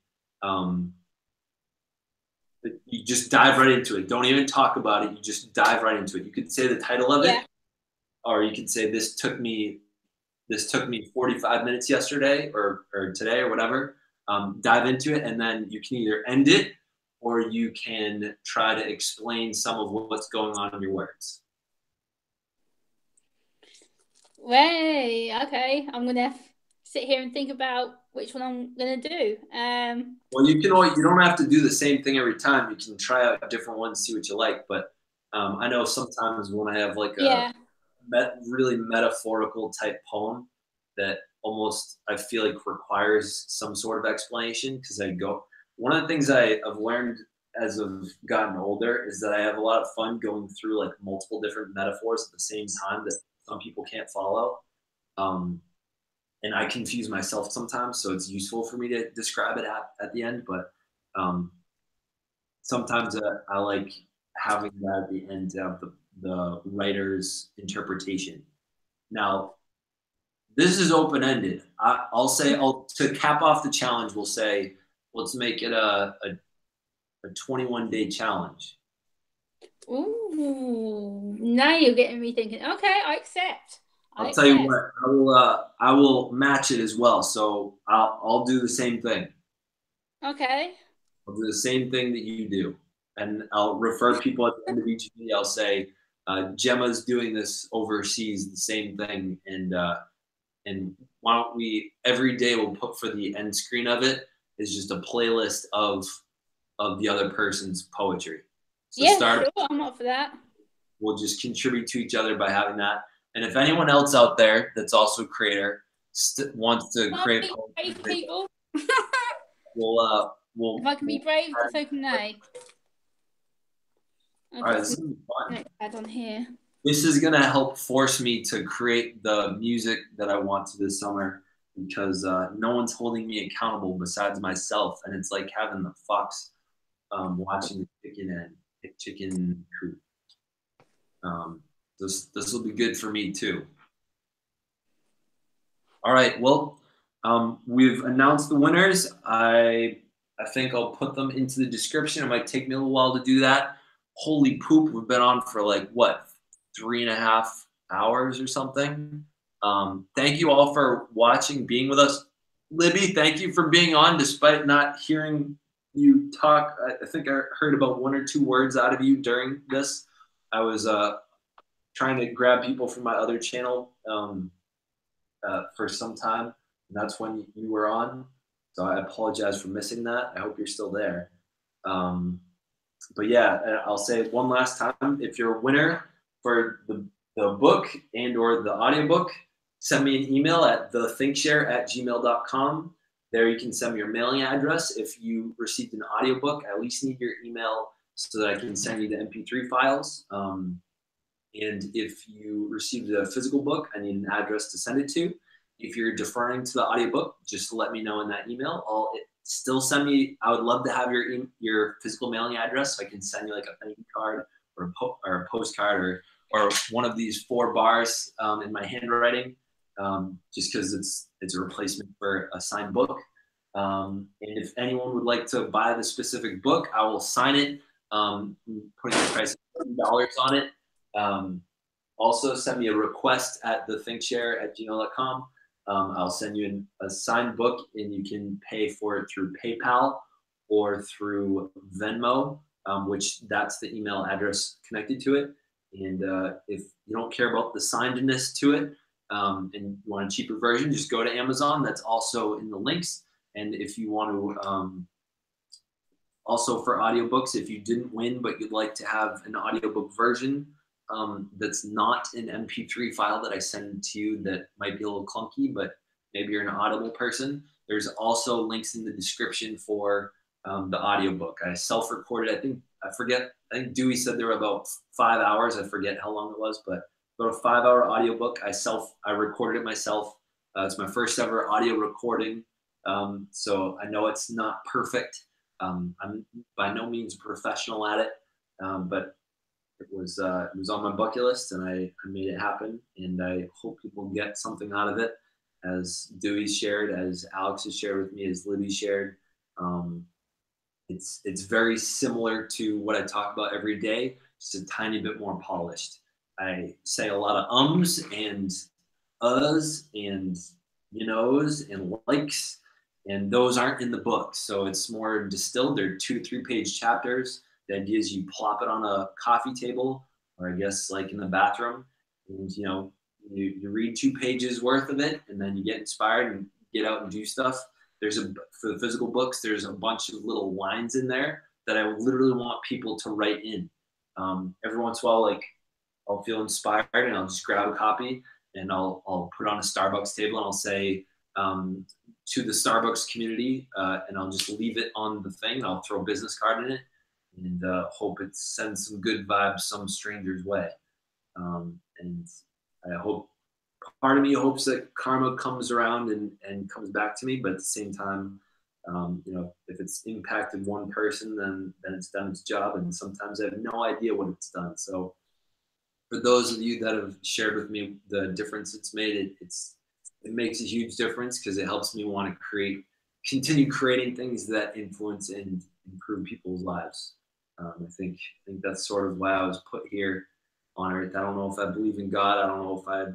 you just dive right into it. Don't even talk about it. You just dive right into it. You could say the title of it, or you could say this took me 45 minutes yesterday or today or whatever. Dive into it, and then you can either end it or you can try to explain some of what's going on in your words. Way, okay. I'm gonna sit here and think about which one I'm gonna do. Well, you don't have to do the same thing every time. You can try out different ones, see what you like. But I know sometimes when I have like a really metaphorical type poem that almost I feel like requires some sort of explanation, because one of the things I've learned as I've gotten older is that I have a lot of fun going through like multiple different metaphors at the same time that some people can't follow. And I confuse myself sometimes, so it's useful for me to describe it at the end. But sometimes I like having that at the end of the writer's interpretation. Now, this is open-ended. I'll say, to cap off the challenge, we'll say, let's make it a 21-day challenge. Ooh, now you're getting me thinking. Okay, I accept. I'll tell you what, I will match it as well. So I'll do the same thing. Okay. I'll do the same thing that you do. And I'll refer people at the end of each video. I'll say, Gemma's doing this overseas, the same thing. And why don't we, every day we'll put for the end screen of it is just a playlist of the other person's poetry. So sure, I'm up for that. We'll just contribute to each other by having that. And if anyone else out there that's also a creator wants to create brave people, we'll if I can be brave, so can they. Okay, all right, this is gonna be fun. Add on here. This is gonna help force me to create the music that I want to this summer, because no one's holding me accountable besides myself, and it's like having the fox watching the chicken coop. This will be good for me too. All right, well, we've announced the winners. I think I'll put them into the description. It might take me a little while to do that. Holy poop, we've been on for like, what, 3.5 hours or something. Thank you all for watching, being with us. Libby, thank you for being on despite not hearing you talk. I think I heard about 1 or 2 words out of you during this. I was trying to grab people from my other channel for some time, and that's when you were on. So I apologize for missing that. I hope you're still there. But yeah, I'll say one last time, if you're a winner for the book and or the audiobook, send me an email at thethinkshare@gmail.com. There you can send me your mailing address. If you received an audiobook, I at least need your email so that I can send you the MP3 files. And if you received a physical book, I need an address to send it to. If you're deferring to the audiobook, just let me know in that email. Still send me, I would love to have your physical mailing address so I can send you like a thank you card or a postcard or one of these 4 bars in my handwriting, just because it's a replacement for a signed book. And if anyone would like to buy the specific book, I will sign it, putting the price of $30 on it. Also send me a request at thethinkshare@gmail.com. I'll send you a signed book, and you can pay for it through PayPal or through Venmo, which that's the email address connected to it. And if you don't care about the signedness to it, and you want a cheaper version, just go to Amazon. That's also in the links. And if you want to, also for audiobooks, if you didn't win but you'd like to have an audiobook version that's not an MP3 file that I send to you that might be a little clunky, but maybe you're an Audible person, there's also links in the description for the audiobook. I self-recorded, I think Dewey said there were about 5 hours. I forget how long it was, but about a 5-hour audiobook. I recorded it myself. It's my first ever audio recording. So I know it's not perfect. I'm by no means a professional at it, but it was on my bucket list, and I made it happen. And I hope people get something out of it, as Dewey shared, as Alex has shared with me, as Libby shared. It's very similar to what I talk about every day, just a tiny bit more polished. I say a lot of ums and uhs and you knows and likes, and those aren't in the book. So it's more distilled. They're 2 to 3 page chapters. The idea is you plop it on a coffee table, or I guess like in the bathroom, and you read 2 pages worth of it, and then you get inspired and get out and do stuff. For the physical books, there's a bunch of little lines in there that I literally want people to write in. Every once in a while, like I'll feel inspired and I'll just grab a copy and I'll put it on a Starbucks table, and I'll say to the Starbucks community, and I'll just leave it on the thing, and I'll throw a business card in it, and hope it sends some good vibes some stranger's way. And I hope, part of me hopes that karma comes around and comes back to me, but at the same time, if it's impacted one person, then it's done its job, and sometimes I have no idea what it's done. So for those of you that have shared with me the difference it's made, it makes a huge difference, because it helps me want to continue creating things that influence and improve people's lives. I think that's sort of why I was put here on earth. I don't know if I believe in God. I don't know if I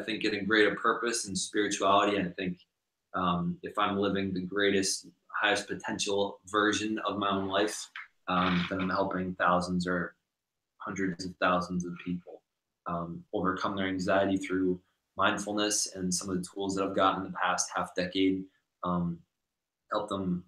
think in a greater purpose and spirituality. I think if I'm living the greatest, highest potential version of my own life, then I'm helping thousands or hundreds of thousands of people overcome their anxiety through mindfulness and some of the tools that I've gotten in the past half decade. Help them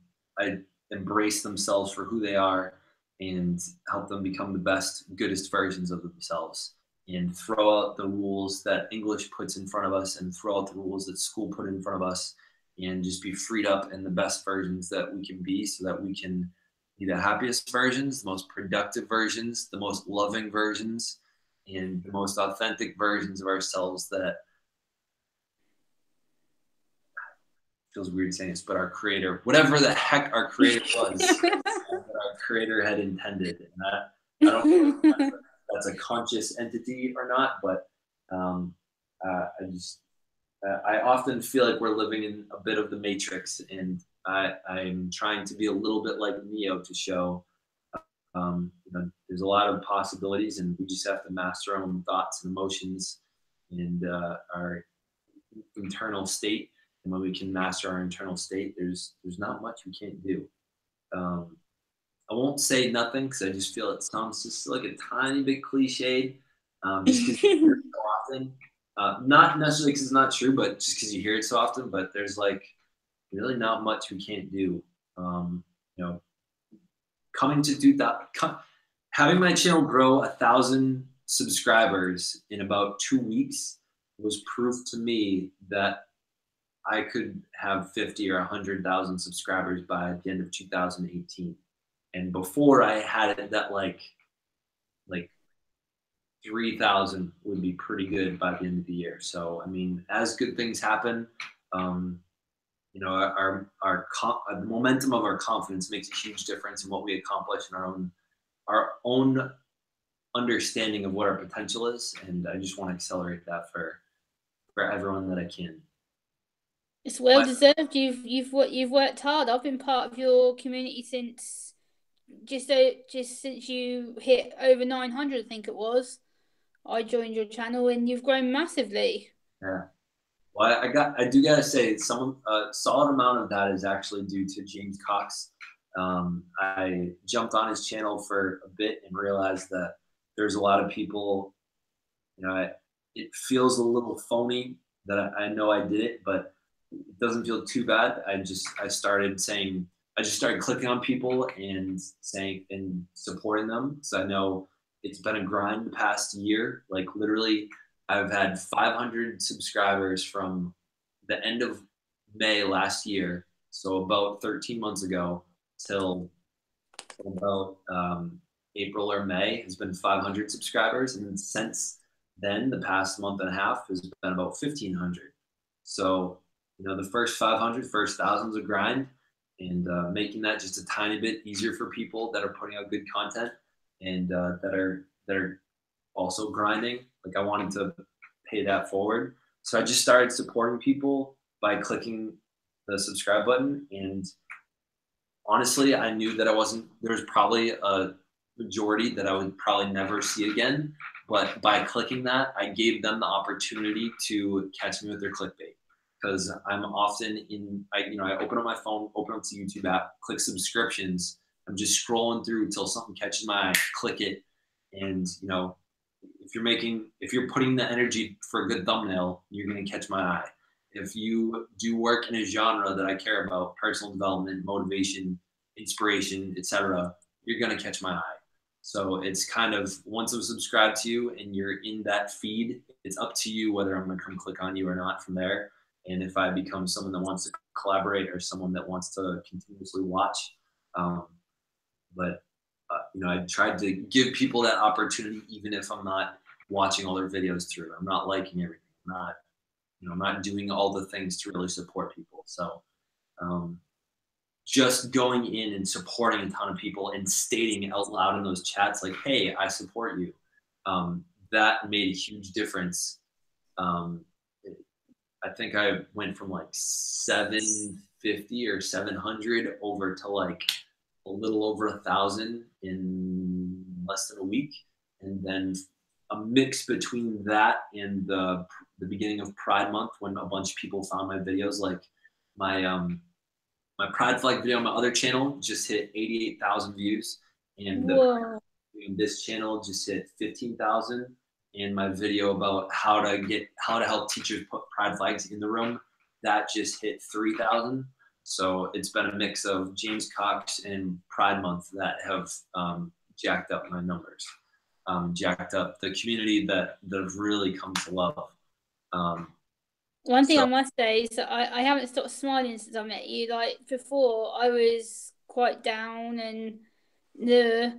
embrace themselves for who they are, and help them become the best, goodest versions of themselves, and throw out the rules that English puts in front of us, and throw out the rules that school put in front of us, and just be freed up in the best versions that we can be, so that we can be the happiest versions, the most productive versions, the most loving versions, and the most authentic versions of ourselves that, feels weird saying this, but our creator, whatever the heck our creator was, that our creator had intended. And I don't know if that's a conscious entity or not, but I often feel like we're living in a bit of the Matrix, and I'm trying to be a little bit like Neo to show there's a lot of possibilities, and we just have to master our own thoughts and emotions and our internal state. And when we can master our internal state, there's not much we can't do. I won't say nothing, because I just feel it sounds just like a tiny bit cliched, just because you hear it so often. Not necessarily because it's not true, but just because you hear it so often. But there's like really not much we can't do. Coming to do that, having my channel grow 1,000 subscribers in about 2 weeks was proof to me that I could have 50 or 100,000 subscribers by the end of 2018. And before I had it that like 3,000 would be pretty good by the end of the year. So, I mean, as good things happen, the momentum of our confidence makes a huge difference in what we accomplish in our own understanding of what our potential is. And I just want to accelerate that for everyone that I can. It's well deserved. You've worked hard. I've been part of your community since just since you hit over 900, I think it was. I joined your channel, and you've grown massively. Yeah. Well, I do gotta say, some solid amount of that is actually due to James Cox. I jumped on his channel for a bit and realized that there's a lot of people, it feels a little phony that I know I did it, but it doesn't feel too bad. I just started clicking on people and saying and supporting them. So I know it's been a grind the past year. Like literally, I've had 500 subscribers from the end of May last year, so about 13 months ago, till about April or May has been 500 subscribers, and then since then, the past month and a half has been about 1,500. So the first 500, first 1,000's a grind, and making that just a tiny bit easier for people that are putting out good content and that are also grinding. Like I wanted to pay that forward, so I just started supporting people by clicking the subscribe button. And honestly, I knew that there was probably a majority that I would probably never see again. But by clicking that, I gave them the opportunity to catch me with their clickbait. Because I'm often I open up my phone, open up the YouTube app, click subscriptions. I'm just scrolling through until something catches my eye, click it. And, if you're putting the energy for a good thumbnail, you're going to catch my eye. If you do work in a genre that I care about, personal development, motivation, inspiration, etc., you're going to catch my eye. So it's kind of, once I'm subscribed to you and you're in that feed, it's up to you whether I'm going to come click on you or not from there. And if I become someone that wants to collaborate or someone that wants to continuously watch. I tried to give people that opportunity, even if I'm not watching all their videos through. I'm not liking everything. I'm not doing all the things to really support people. So just going in and supporting a ton of people and stating out loud in those chats, like, hey, I support you. That made a huge difference. I think I went from like 750 or 700 over to like a little over 1,000 in less than a week. And then a mix between that and the beginning of Pride Month, when a bunch of people found my videos, like my Pride flag video on my other channel just hit 88,000 views, and this channel just hit 15,000. And my video about how to help teachers put Pride flags in the room, that just hit 3,000. So it's been a mix of James Cox and Pride Month that have jacked up my numbers, jacked up the community that have really come to love. One thing I must say is that I haven't stopped smiling since I met you. Like before, I was quite down and this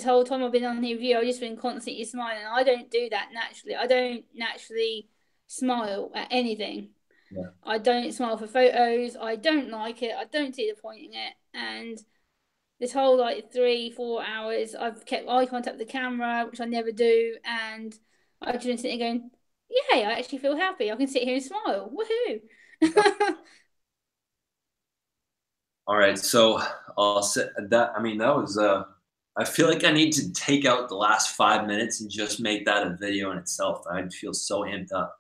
whole time I've been on here with you, I've just been constantly smiling. I don't do that naturally. I don't naturally smile at anything. Yeah. I don't smile for photos. I don't like it. I don't see the point in it. And this whole 3-4 hours, I've kept eye contact with the camera, which I never do, and I've just been sitting going, "Yay! I actually feel happy. I can sit here and smile. Woohoo!" All right, so I'll say that. I mean, that was. I feel like I need to take out the last 5 minutes and just make that a video in itself. I'd feel so amped up.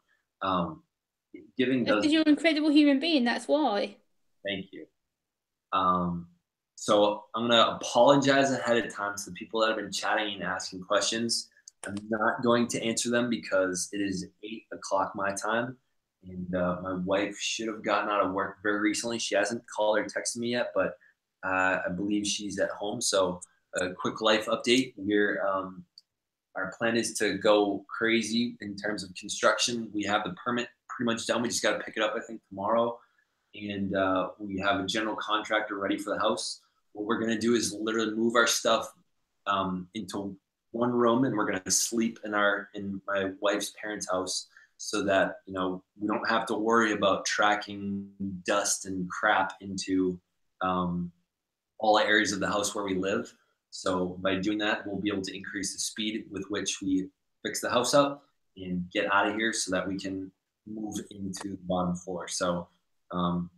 Because you're an incredible human being. That's why. Thank you. So I'm gonna apologize ahead of time to the people that have been chatting and asking questions. I'm not going to answer them because it is 8 o'clock my time. And my wife should have gotten out of work very recently. She hasn't called or texted me yet, but I believe she's at home. So a quick life update. Our plan is to go crazy in terms of construction. We have the permit pretty much done. We just got to pick it up, I think, tomorrow. And we have a general contractor ready for the house. What we're going to do is literally move our stuff into one room, and we're going to sleep in my wife's parents' house, so that we don't have to worry about tracking dust and crap into all areas of the house where we live. So by doing that, we'll be able to increase the speed with which we fix the house up and get out of here, so that we can move into the bottom floor. So I'm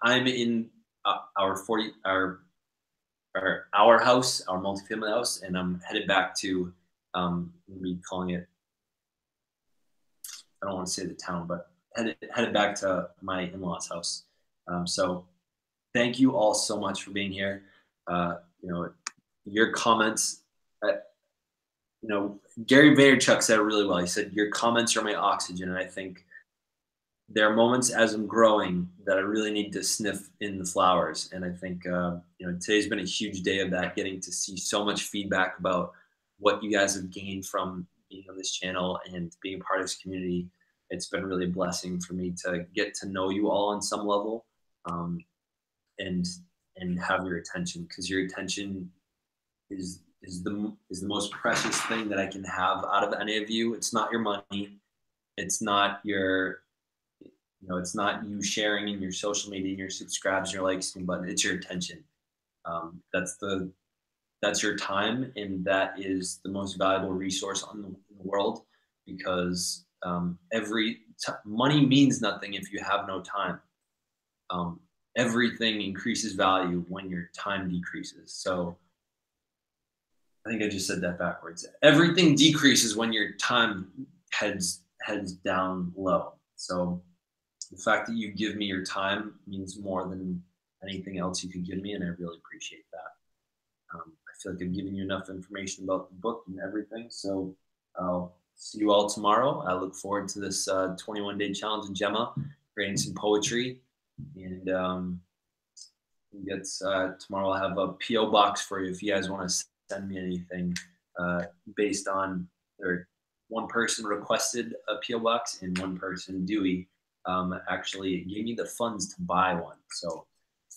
in our house, our multifamily house, and I'm headed back to calling it I don't want to say the town, but headed back to my in-laws' house. So thank you all so much for being here. Your comments, Gary Vaynerchuk said it really well. He said, your comments are my oxygen. And I think there are moments as I'm growing that I really need to sniff in the flowers. And I think, today's been a huge day of that, getting to see so much feedback about what you guys have gained from being on this channel and being a part of this community. It's been really a blessing for me to get to know you all on some level, and have your attention, because your attention is the most precious thing that I can have out of any of you. It's not your money. It's not your, it's not you sharing in your social media and your subscribes and your likes and button. It's your attention. That's your time, and that is the most valuable resource in the world, because money means nothing if you have no time. Everything increases value when your time decreases. So I think I just said that backwards. Everything decreases when your time heads down low. So the fact that you give me your time means more than anything else you could give me, and I really appreciate that. I feel like I've given you enough information about the book and everything. So I'll see you all tomorrow. I look forward to this 21-day challenge in Gemma, creating some poetry. And tomorrow I'll have a P.O. box for you if you guys want to send me anything based on, or one person requested a P.O. box and one person, Dewey, actually gave me the funds to buy one. So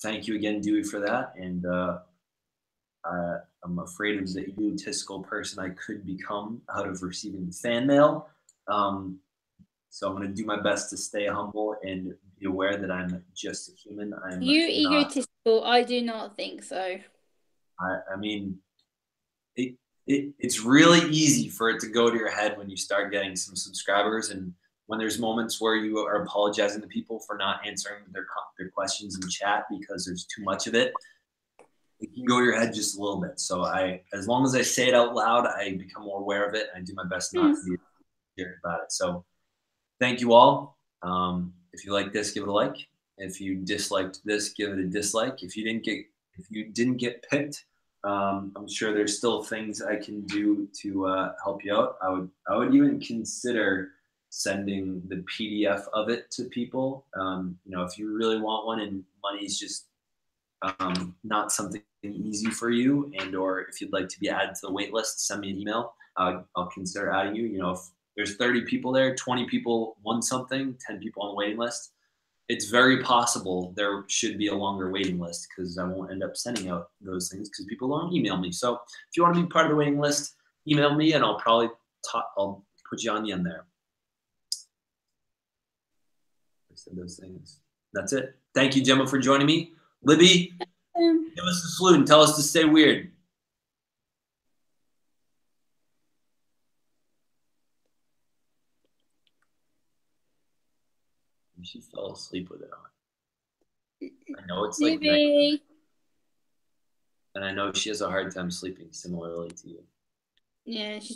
thank you again, Dewey, for that. And I'm afraid of the egotistical person I could become out of receiving fan mail. So I'm going to do my best to stay humble and be aware that I'm just a human. You egotistical? I do not think so. I mean, it's really easy for it to go to your head when you start getting some subscribers, and when there's moments where you are apologizing to people for not answering their questions in chat because there's too much of it. It can go to your head just a little bit. So as long as I say it out loud, I become more aware of it. I do my best not to be scared about it. So thank you all. If you like this, give it a like. If you disliked this, give it a dislike. If you didn't get picked, I'm sure there's still things I can do to help you out. I would even consider sending the PDF of it to people. If you really want one and money's just not something easy for you, and or if you'd like to be added to the wait list, send me an email. I'll consider adding you. If there's 30 people there, 20 people won something, 10 people on the waiting list, it's very possible there should be a longer waiting list, because I won't end up sending out those things because people don't email me. So if you want to be part of the waiting list, email me and I'll probably I'll put you on the end there. I said those things. That's it. Thank you, Gemma, for joining me. Libby, give us a salute and tell us to stay weird. She fell asleep with it on. I know it's like night, and I know she has a hard time sleeping, similarly to you. Yeah, it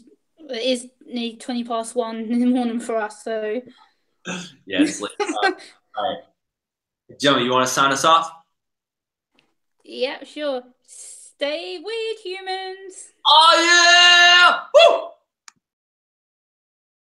is nearly 1:20 in the morning for us, so. Yeah, it's late. All right. Gemma, you want to sign us off? Yeah, sure. Stay weird, humans. Oh, yeah! Woo!